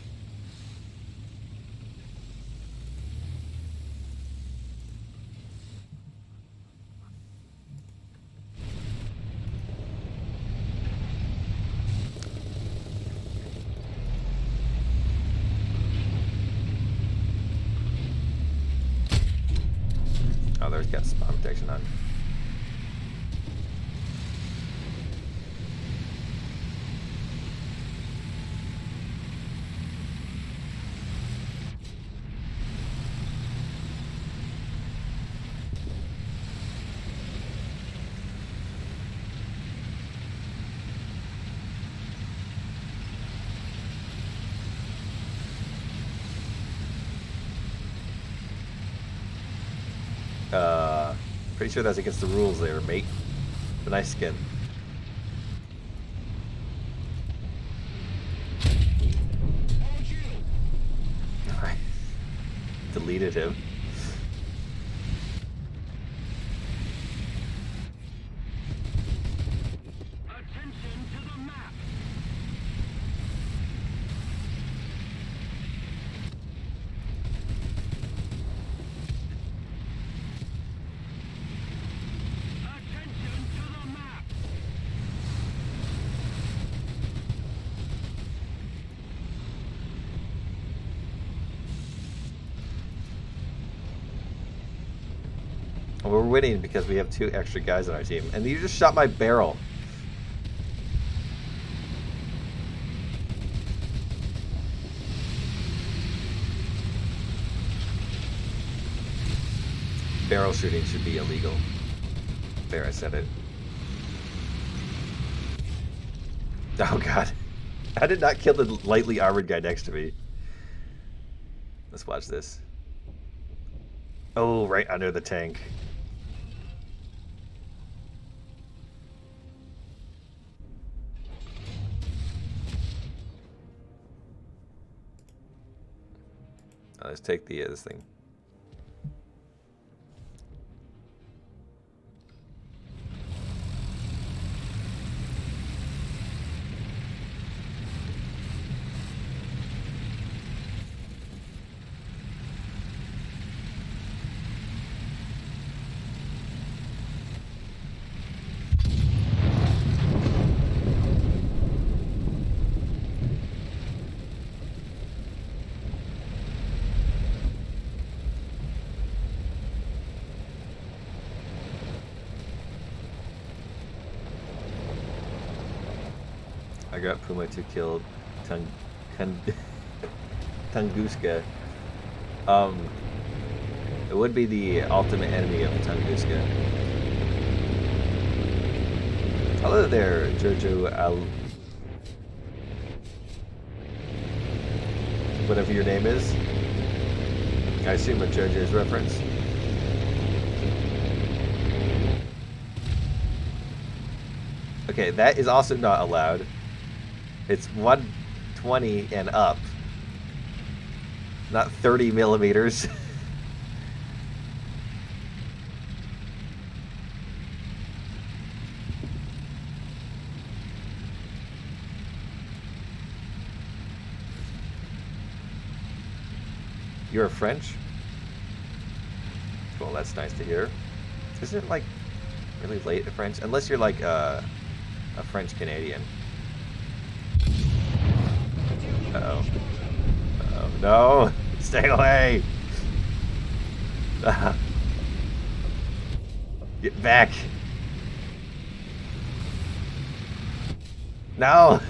Oh, there's got spawn protection on. Pretty sure that's against the rules there, mate. But nice skin. I deleted him. Attention to the map. Attention to the map. Well, we're winning because we have 2 extra guys on our team. And you just shot my barrel. Barrel shooting should be illegal. There, I said it. Oh god. I did not kill the lightly armored guy next to me. Let's watch this. Oh, right under the tank. Let's take the this thing. I got Puma to kill Tunguska. It would be the ultimate enemy of Tunguska. Hello there, Jojo whatever your name is. I assume a JoJo's reference. Okay, that is also not allowed. It's 120 and up, not 30 millimeters. You're French? Well, that's nice to hear. Isn't it like really late in French? Unless you're like a French Canadian. Uh-oh. Uh-oh. No! Stay away! Get back! No!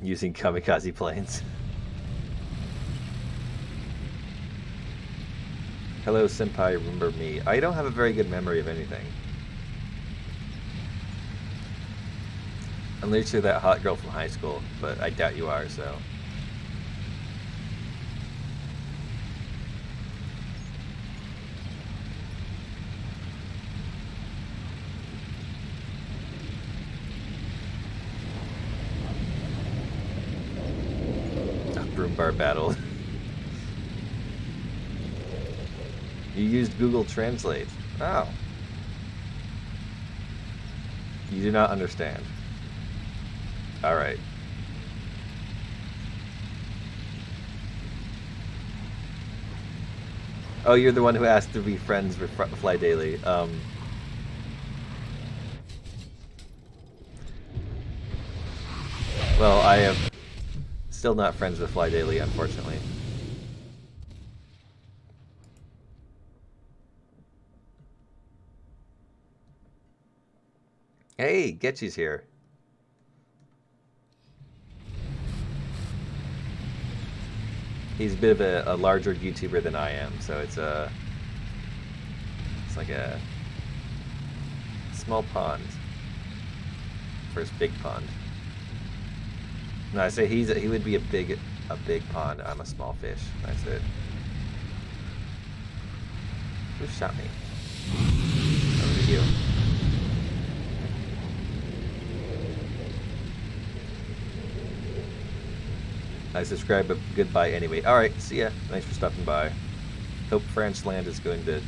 Using kamikaze planes. Hello, senpai, remember me. I don't have a very good memory of anything. Unless you're that hot girl from high school, but I doubt you are, so. Broom bar battle. You used Google Translate. Oh. You do not understand. Alright. Oh, you're the one who asked to be friends with Fly Daily. Well, I am still not friends with Fly Daily, unfortunately. Hey, Getchy's here. He's a bit of a larger YouTuber than I am, so it's like a small pond for his big pond. No, I say he would be a big pond. I'm a small fish. That's it. Who shot me? That was you. I subscribe, but goodbye anyway. Alright, see ya. Thanks for stopping by. Hope French land is going to...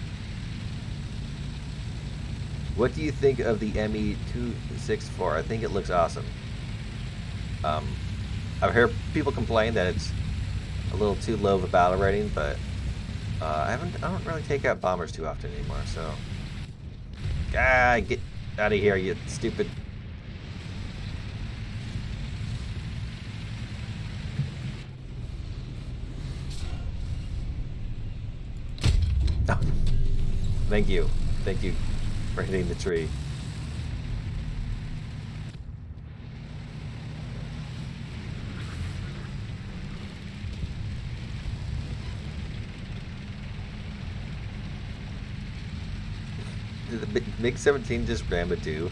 What do you think of the ME-264? I think it looks awesome. I've heard people complain that it's a little too low of a battle rating, but I don't really take out bombers too often anymore, so... Ah, get out of here, you stupid... Oh. Thank you for hitting the tree. Did the MiG-17 just ram a do?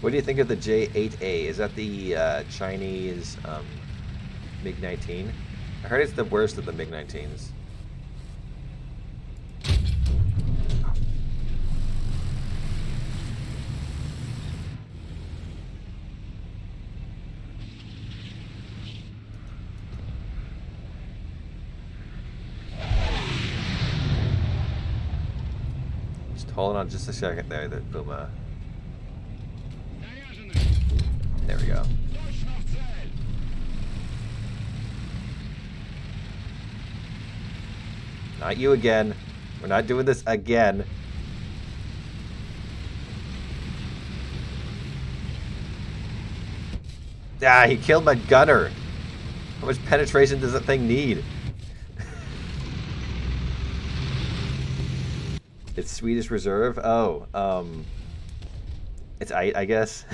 What do you think of the J-8A? Is that the Chinese MiG-19? I heard it's the worst of the MiG-19s. Just hold on just a second there, the Puma. There we go. Not you again. We're not doing this again. Ah, he killed my gunner. How much penetration does that thing need? It's Swedish Reserve? Oh, it's I guess.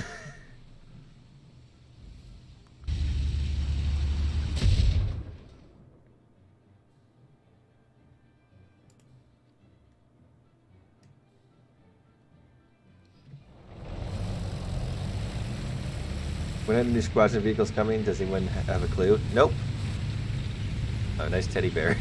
When are the new Squadron vehicles coming? Does anyone have a clue? Nope. Oh, nice teddy bear.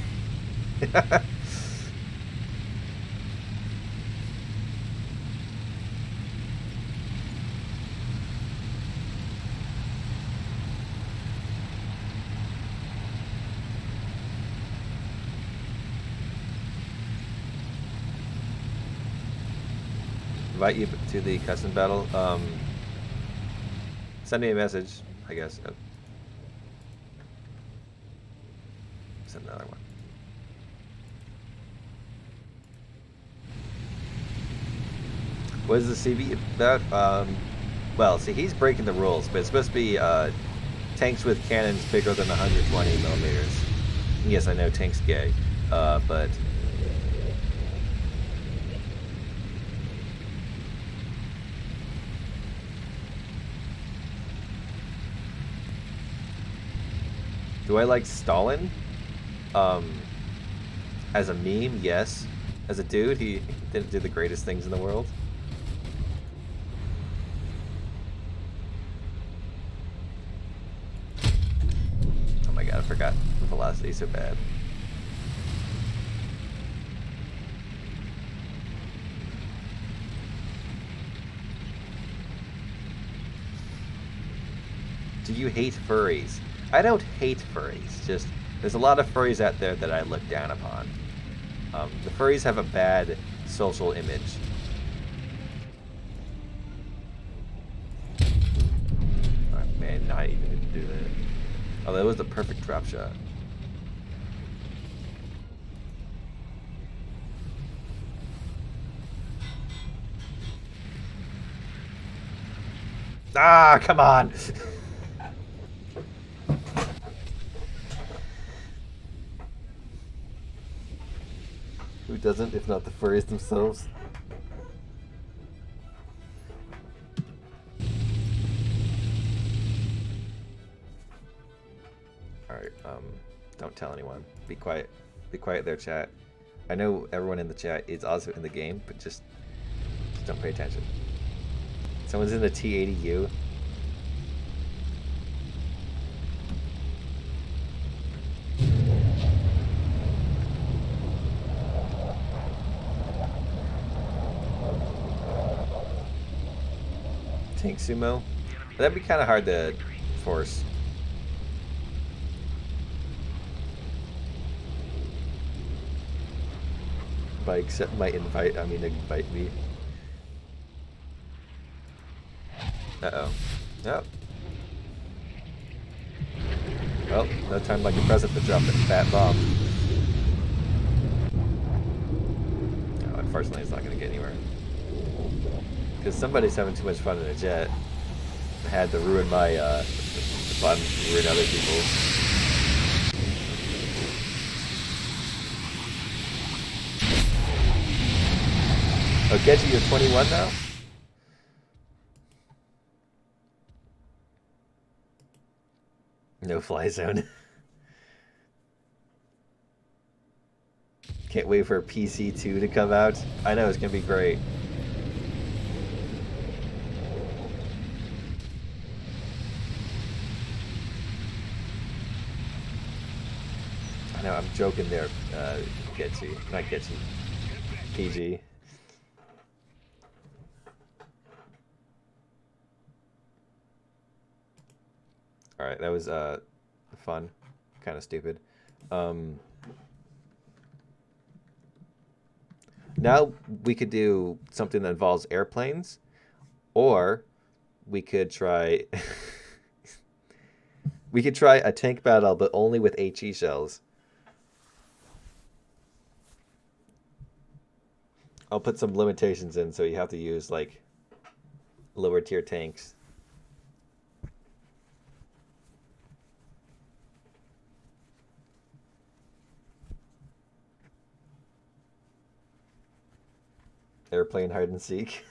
invite you to the custom battle. Send me a message, I guess. Oh. Send another one. What is the CB about? Well, see, he's breaking the rules, but it's supposed to be tanks with cannons bigger than 120 millimeters. Yes, I know tank's gay, but do I like Stalin? As a meme, yes. As a dude, he didn't do the greatest things in the world. Oh my god, I forgot the velocity is so bad. Do you hate furries? I don't hate furries, just there's a lot of furries out there that I look down upon. The furries have a bad social image. Oh man, not even going to do that. Oh, that was the perfect drop shot. Ah, come on! Who doesn't, if not the furries themselves? Alright, don't tell anyone. Be quiet. Be quiet there, chat. I know everyone in the chat is also in the game, but just don't pay attention. Someone's in the T80U. Tank sumo? That'd be kind of hard to force. By accept my invite, I mean invite me. Uh-oh. Oh. Well, no time like the present to drop a fat bomb. Oh, unfortunately, it's not going to get anywhere. Because somebody's having too much fun in a jet. I had to ruin my fun, ruin other people. Oh, Genji, you're 21 now? No fly zone. Can't wait for PC2 to come out. I know, it's going to be great. I know, I'm joking there, Getchy. Not Getchy. PG. Alright, that was fun. Kind of stupid. Now we could do something that involves airplanes, or we could try we could try a tank battle, but only with HE shells. I'll put some limitations in, so you have to use like lower tier tanks. Airplane hide and seek.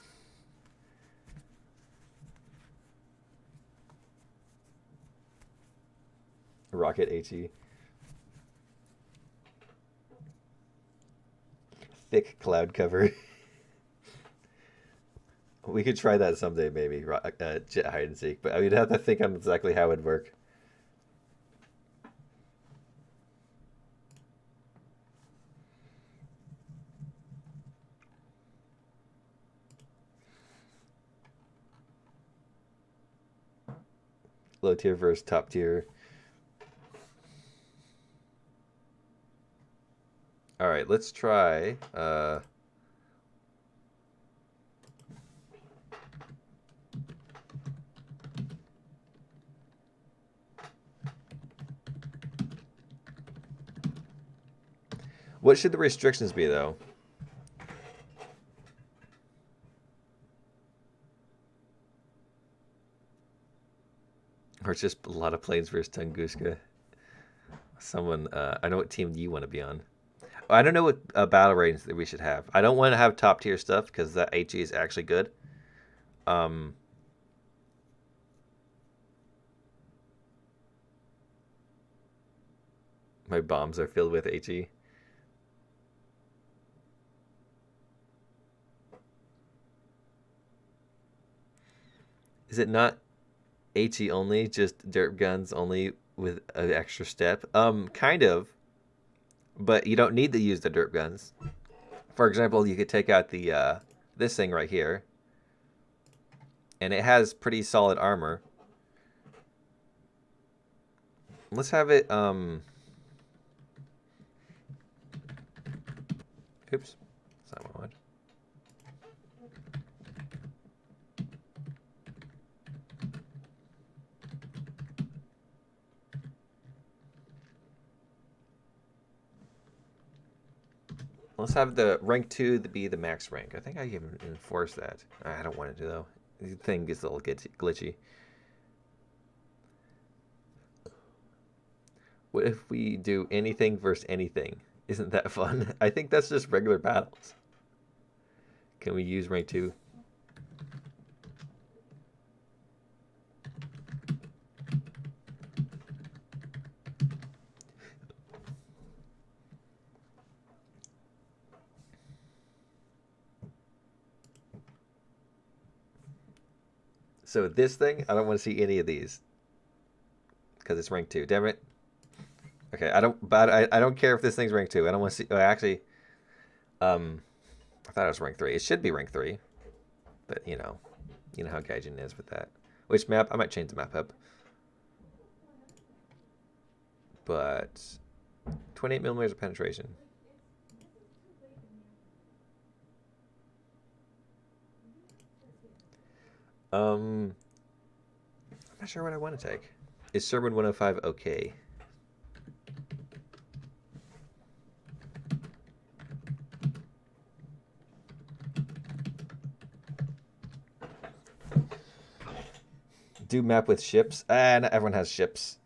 Rocket HE. Thick cloud cover. We could try that someday, maybe. Jet hide and seek, but I would have to think on exactly how it'd work. Low tier versus top tier. All right, let's try. What should the restrictions be, though? Or it's just a lot of planes versus Tunguska. Someone, I know what team you want to be on. I don't know what battle ratings that we should have. I don't want to have top tier stuff because that HE is actually good. My bombs are filled with HE. Is it not HE only, just dirt guns only with an extra step? Kind of, but you don't need to use the dirt guns. For example, you could take out the this thing right here, and it has pretty solid armor. Let's have it. Oops, that's not what I wanted. Let's have the rank 2 to be the max rank. I think I can enforce that. I don't want to though. The thing gets a little glitchy. What if we do anything versus anything? Isn't that fun? I think that's just regular battles. Can we use rank 2? So this thing, I don't want to see any of these because it's rank 2. Damn it. Okay, I don't care if this thing's rank 2. I don't want to see. Oh, actually, I thought it was rank 3. It should be rank 3, but you know how Gaijin is with that. Which map? I might change the map up. But 28 millimeters of penetration. I'm not sure what I want to take. Is Sherman 105 okay? Do map with ships? Not everyone has ships.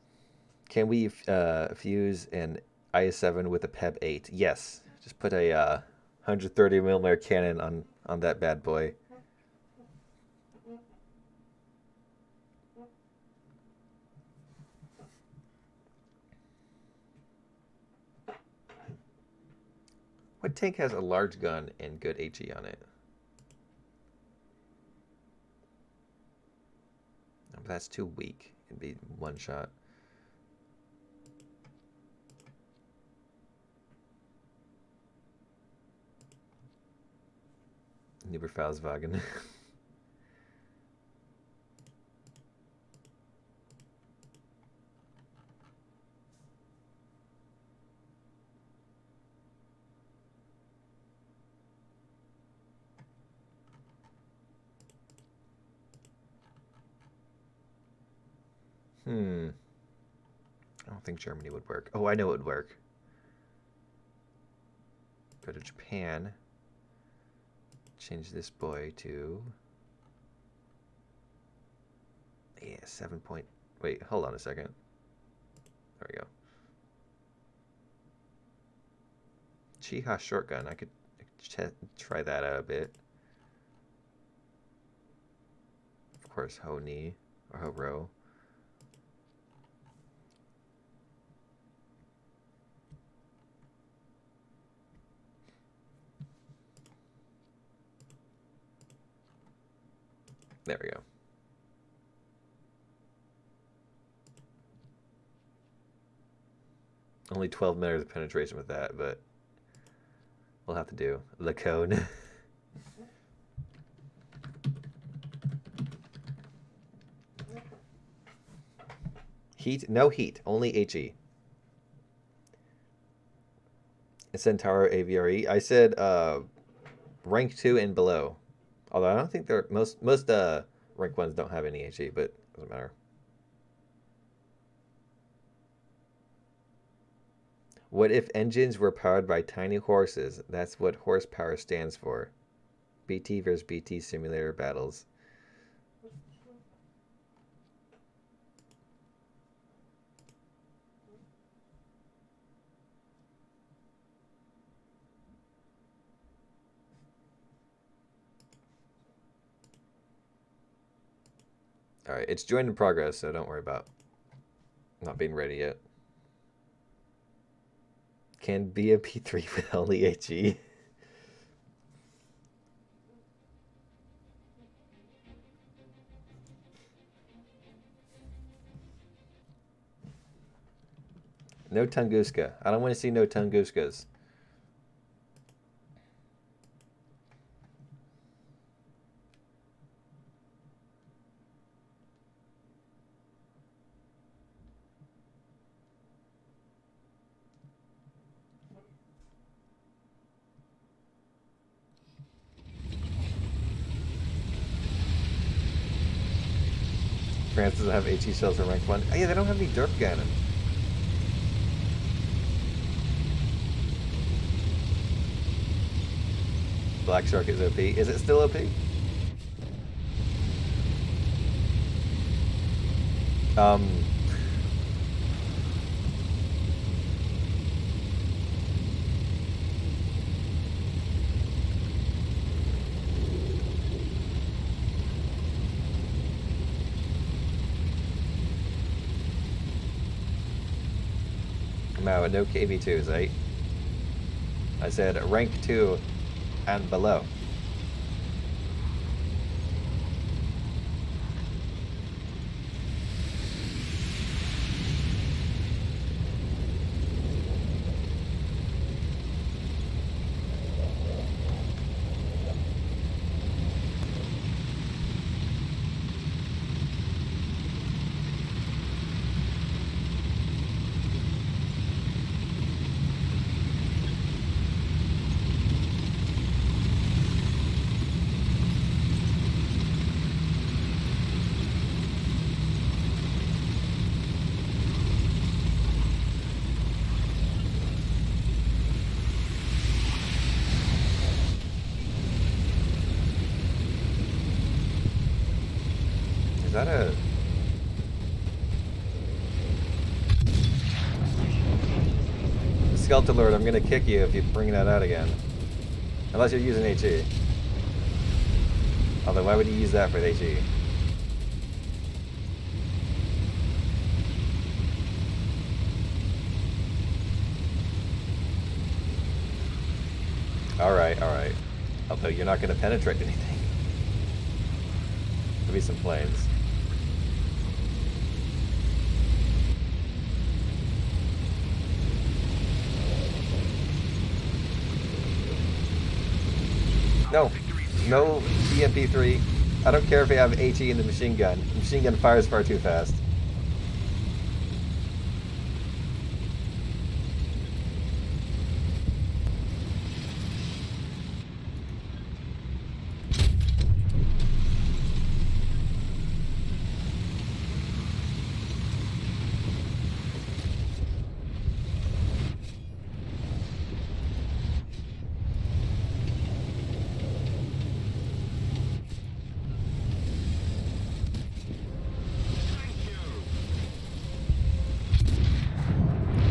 Can we fuse an IS-7 with a PEB-8? Yes. Just put a 130 millimeter cannon on that bad boy. What tank has a large gun and good HE on it? Oh, that's too weak. It'd be one shot. Nieberfauswagen. I don't think Germany would work. Oh, I know it would work. Go to Japan. Change this boy to... Yeah, 7 point... Wait, hold on a second. There we go. Chiha shotgun. I could try that out a bit. Of course, Ho Ni or Ho Ro. There we go. Only 12 meters of penetration with that, but we'll have to do the cone. Heat? No heat, only HE. Centauro AVRE. I said rank 2 and below. Although I don't think they're most rank 1s don't have any HE, but it doesn't matter. What if engines were powered by tiny horses? That's what horsepower stands for. BT versus BT simulator battles. Alright, it's joined in progress, so don't worry about not being ready yet. Can be a P3 with only HE? No Tunguska. I don't want to see no Tunguskas. France doesn't have HE shells for rank 1. Oh, yeah, they don't have any derp cannon. Black Shark is OP. Is it still OP? No, no KV2s, right? I said rank 2 and below. Is that a... Skeleton Lord, I'm gonna kick you if you bring that out again. Unless you're using HE. Although, why would you use that for HE? Alright, alright. Although you're not gonna penetrate anything. There'll be some planes. No, no BMP3. I don't care if you have HE in the machine gun. The machine gun fires far too fast.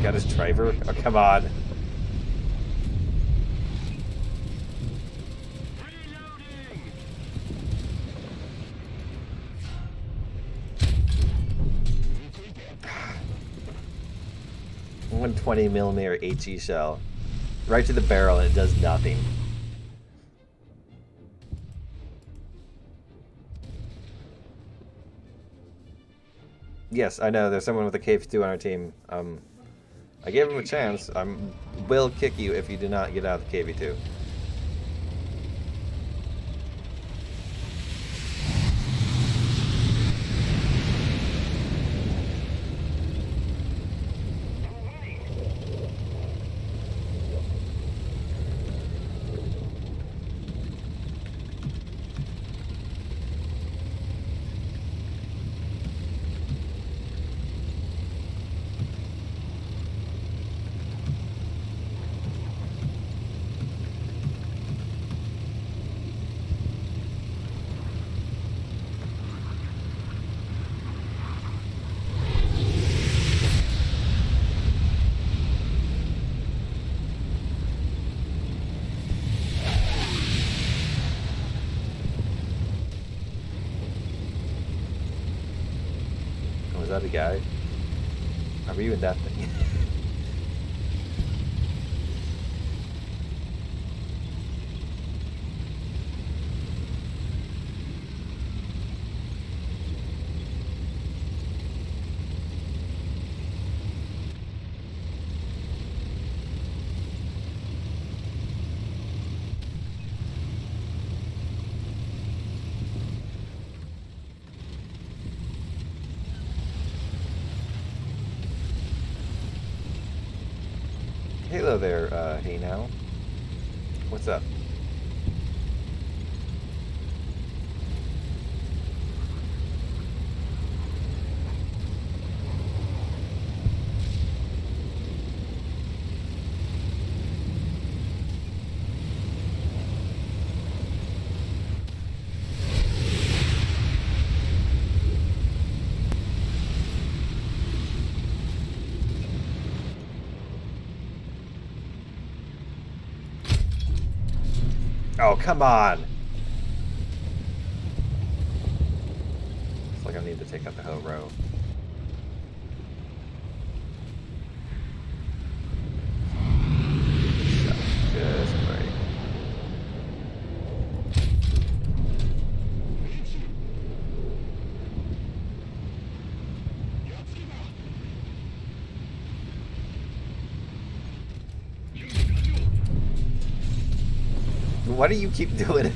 Got his driver? Oh, come on. Reloading! 120mm HE shell. Right to the barrel and it does nothing. Yes, I know, there's someone with a KV2 on our team. I gave him a chance. I will kick you if you do not get out of the KV2. stubby guy. Are we even that thing? Hello there, hey now. What's up? Oh, come on! It's like I need to take out the whole row. Just right. Why do you keep doing it?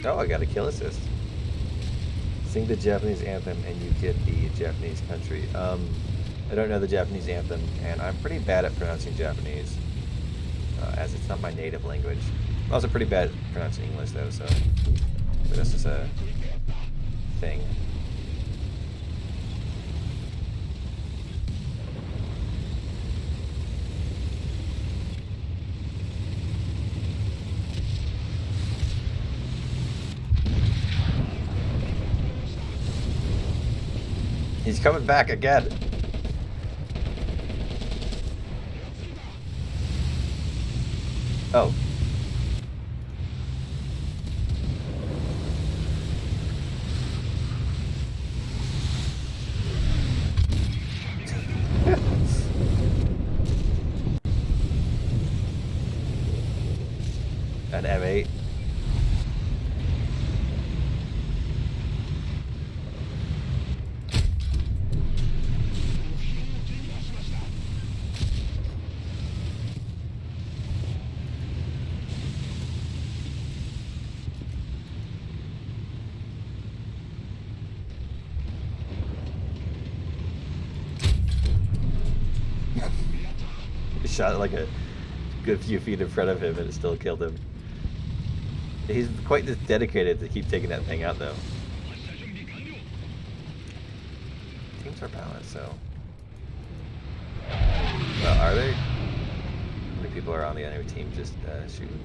Oh, I got a kill assist. Sing the Japanese anthem and you get the Japanese country. I don't know the Japanese anthem, and I'm pretty bad at pronouncing Japanese, as it's not my native language. I'm also pretty bad at pronouncing English, though, so but that's just a thing. He's coming back again. Oh. An M8. Shot like a good few feet in front of him and it still killed him. He's quite dedicated to keep taking that thing out, though. Teams are balanced, so... Well, are they? How many people are on the enemy team just shooting?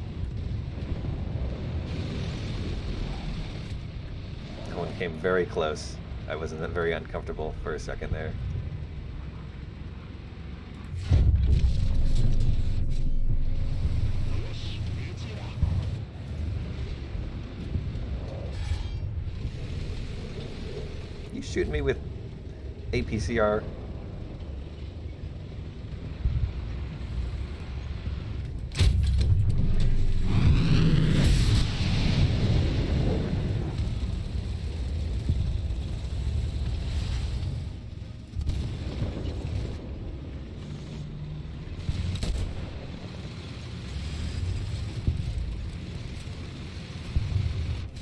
That one came very close. I wasn't very uncomfortable for a second there. Shooting me with APCR.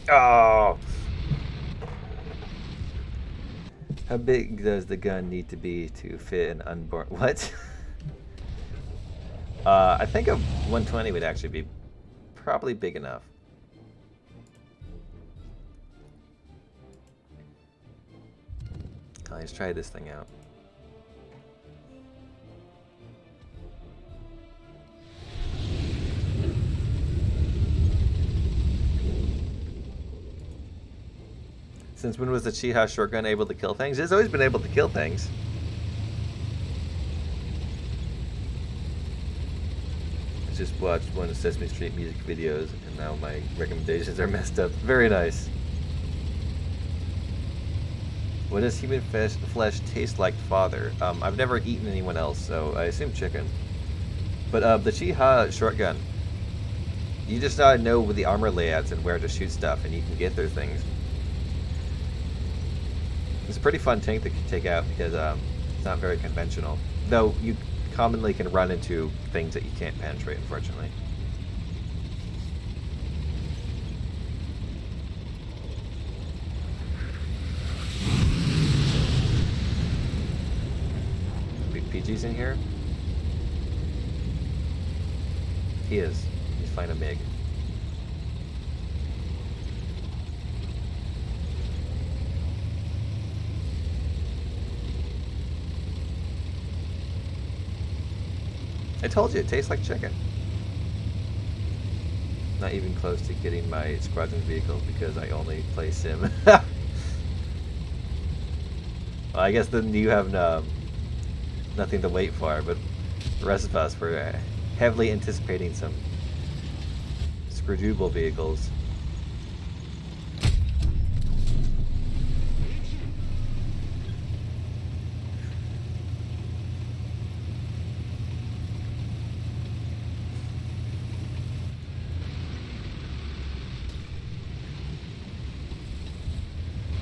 Oh. How big does the gun need to be to fit an unborn... What? I think a 120 would actually be probably big enough. Let's try this thing out. Since when was the Chiha shotgun able to kill things? It's always been able to kill things. Just watched one of Sesame Street music videos, and now my recommendations are messed up. Very nice. What does human flesh taste like, Father? I've never eaten anyone else, so I assume chicken. But the Chi-Ha shotgun, you just know with the armor layouts and where to shoot stuff, and you can get those things. It's a pretty fun tank to take out because it's not very conventional. Though you commonly can run into things that you can't penetrate, unfortunately. Big PG's in here? He is. He's flying a MiG. I told you, it tastes like chicken. Not even close to getting my Squadron vehicle because I only play Sim. Well, I guess then you have nothing to wait for, but the rest of us were heavily anticipating some Squadron vehicles.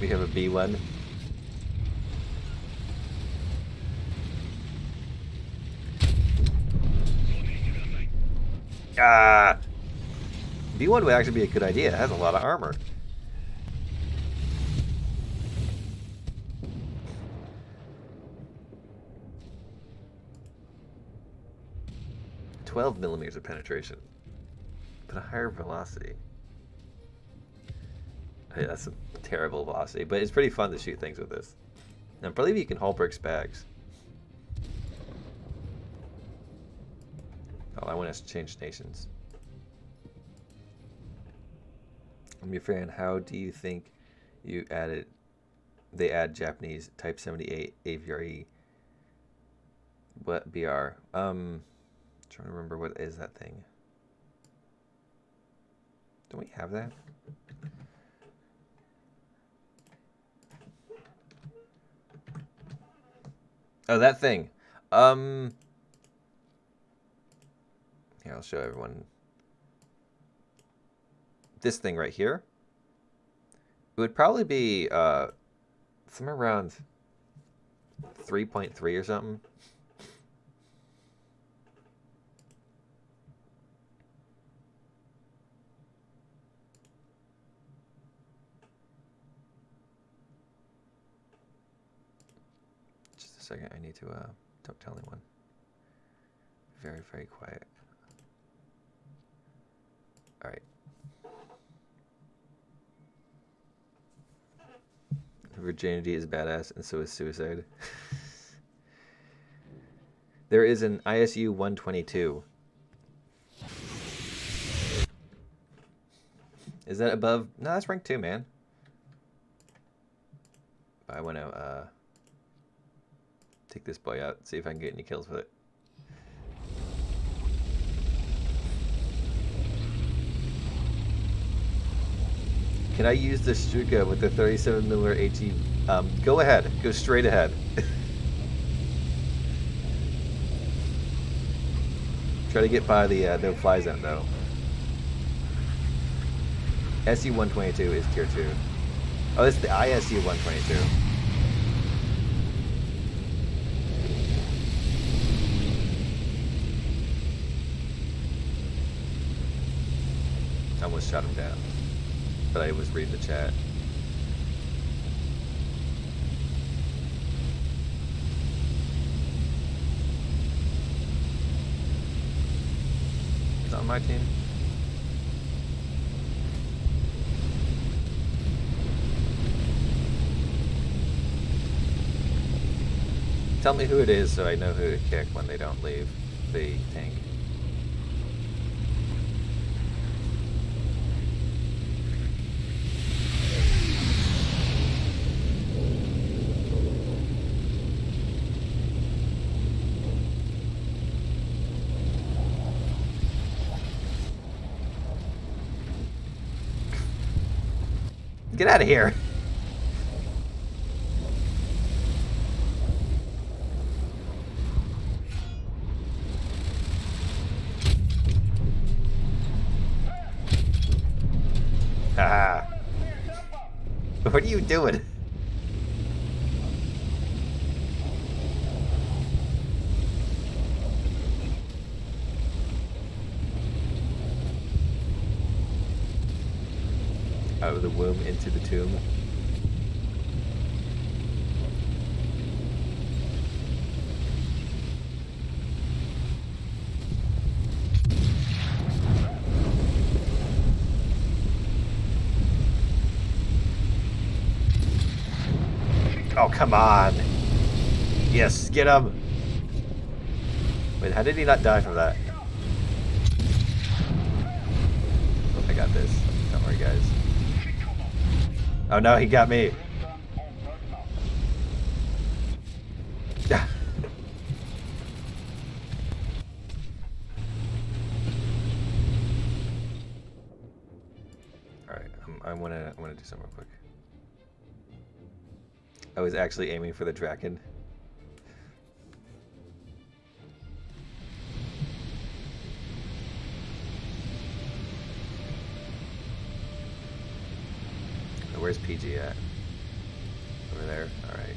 We have a B1. Ah! B1 would actually be a good idea. It has a lot of armor. $12mm of penetration, but a higher velocity. Hey, that's a terrible velocity, but it's pretty fun to shoot things with this. And I believe you can hull break spags. Oh, I want us to change nations. I'm your fan. How do you think they add Japanese Type 78 AVRE? What BR? Trying to remember what is that thing. Don't we have that? Oh, that thing. Here, I'll show everyone. This thing right here. It would probably be somewhere around 3.3 or something. Just a second, I need to don't tell anyone. Very, very quiet. All right. Virginity is badass, and so is suicide. There is an ISU 122. Is that above? No, that's rank 2, man. I want to take this boy out, see if I can get any kills with it. Can I use the Stuka with the 37mm HE? Go ahead. Go straight ahead. Try to get by the no-fly zone, though. SU-122 is tier 2. Oh, this is the ISU-122. I almost shot him down, but I was reading the chat. It's on my team. Tell me who it is so I know who to kick when they don't leave the tank. Get out of here. Haha. What are you doing? Out of the womb into the tomb. Oh, come on. Yes, get him. Wait, how did he not die from that? I got this. Don't worry, guys. Oh no, he got me. Alright, I wanna do something real quick. I was actually aiming for the Draken. Where's PG at? Over there? Alright.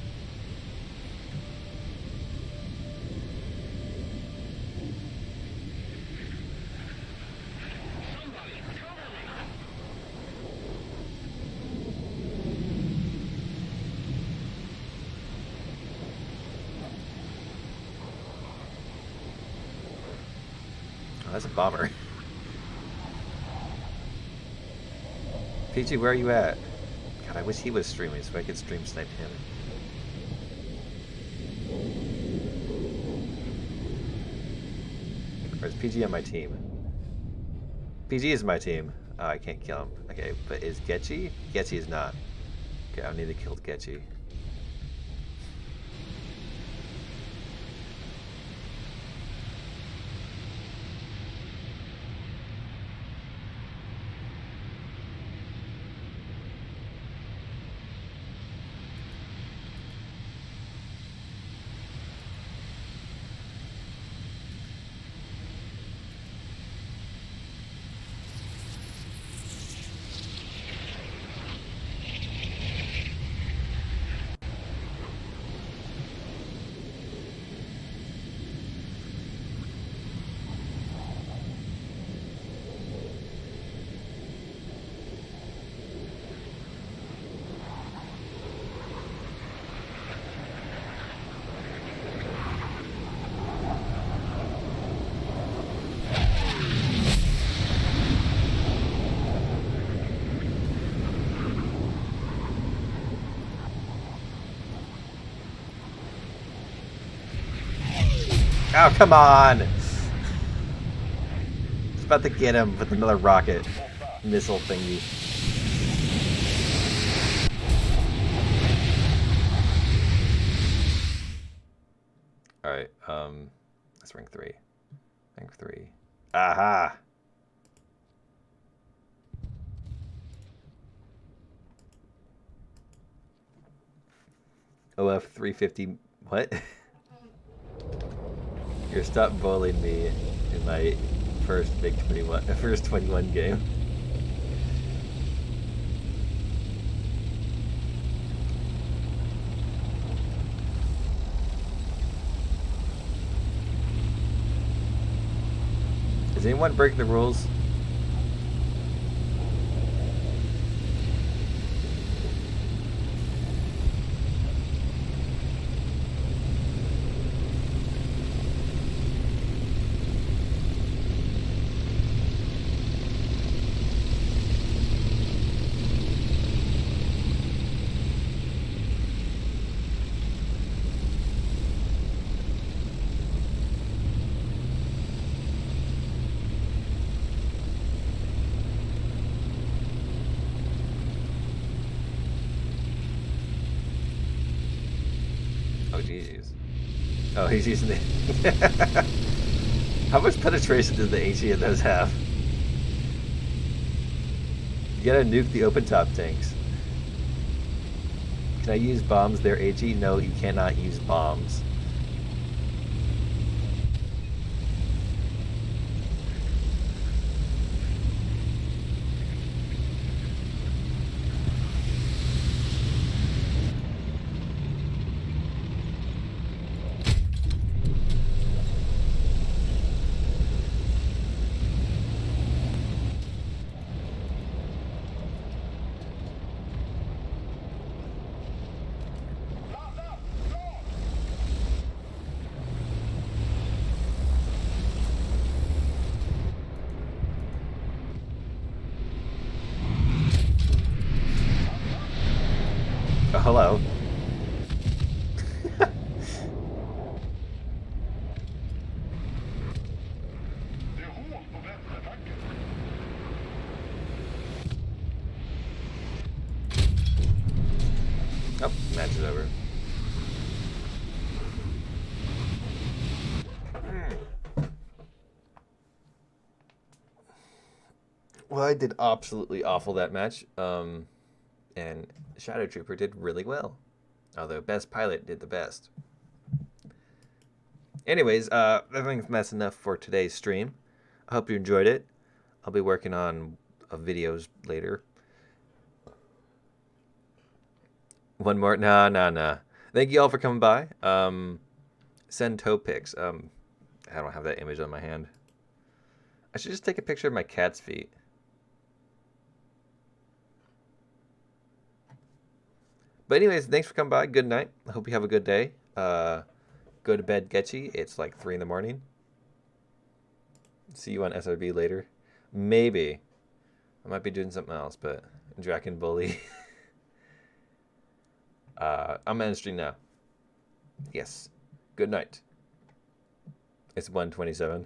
Oh, that's a bomber. PG, where are you at? God, I wish he was streaming so I could stream snipe him. Where's PG on my team? PG is my team. Oh, I can't kill him. Okay, but is Getchy? Getchy is not. Okay, I need to kill Getchy. Oh, come on! It's about to get him with another rocket missile thingy. Alright, that's rank 3. Rank 3. Aha! OF 350. What? Here, stop bullying me in my first 21 game. Does anyone break the rules? Oh, jeez. Oh, he's using it. How much penetration did the HE of those have? You gotta nuke the open top tanks. Can I use bombs there, AG? No, you cannot use bombs. Oh, hello. Oh, match is over. Well, I did absolutely awful that match. And Shadow Trooper did really well. Although Best Pilot did the best. Anyways, I think that's enough for today's stream. I hope you enjoyed it. I'll be working on videos later. One more? Nah. Thank you all for coming by. Send toe pics. I don't have that image on my hand. I should just take a picture of my cat's feet. But anyways, thanks for coming by. Good night. I hope you have a good day. Go to bed, Getchy. It's like 3 in the morning. See you on SRB later. Maybe. I might be doing something else, but Draken Bully. I'm on stream now. Yes. Good night. It's 1:27.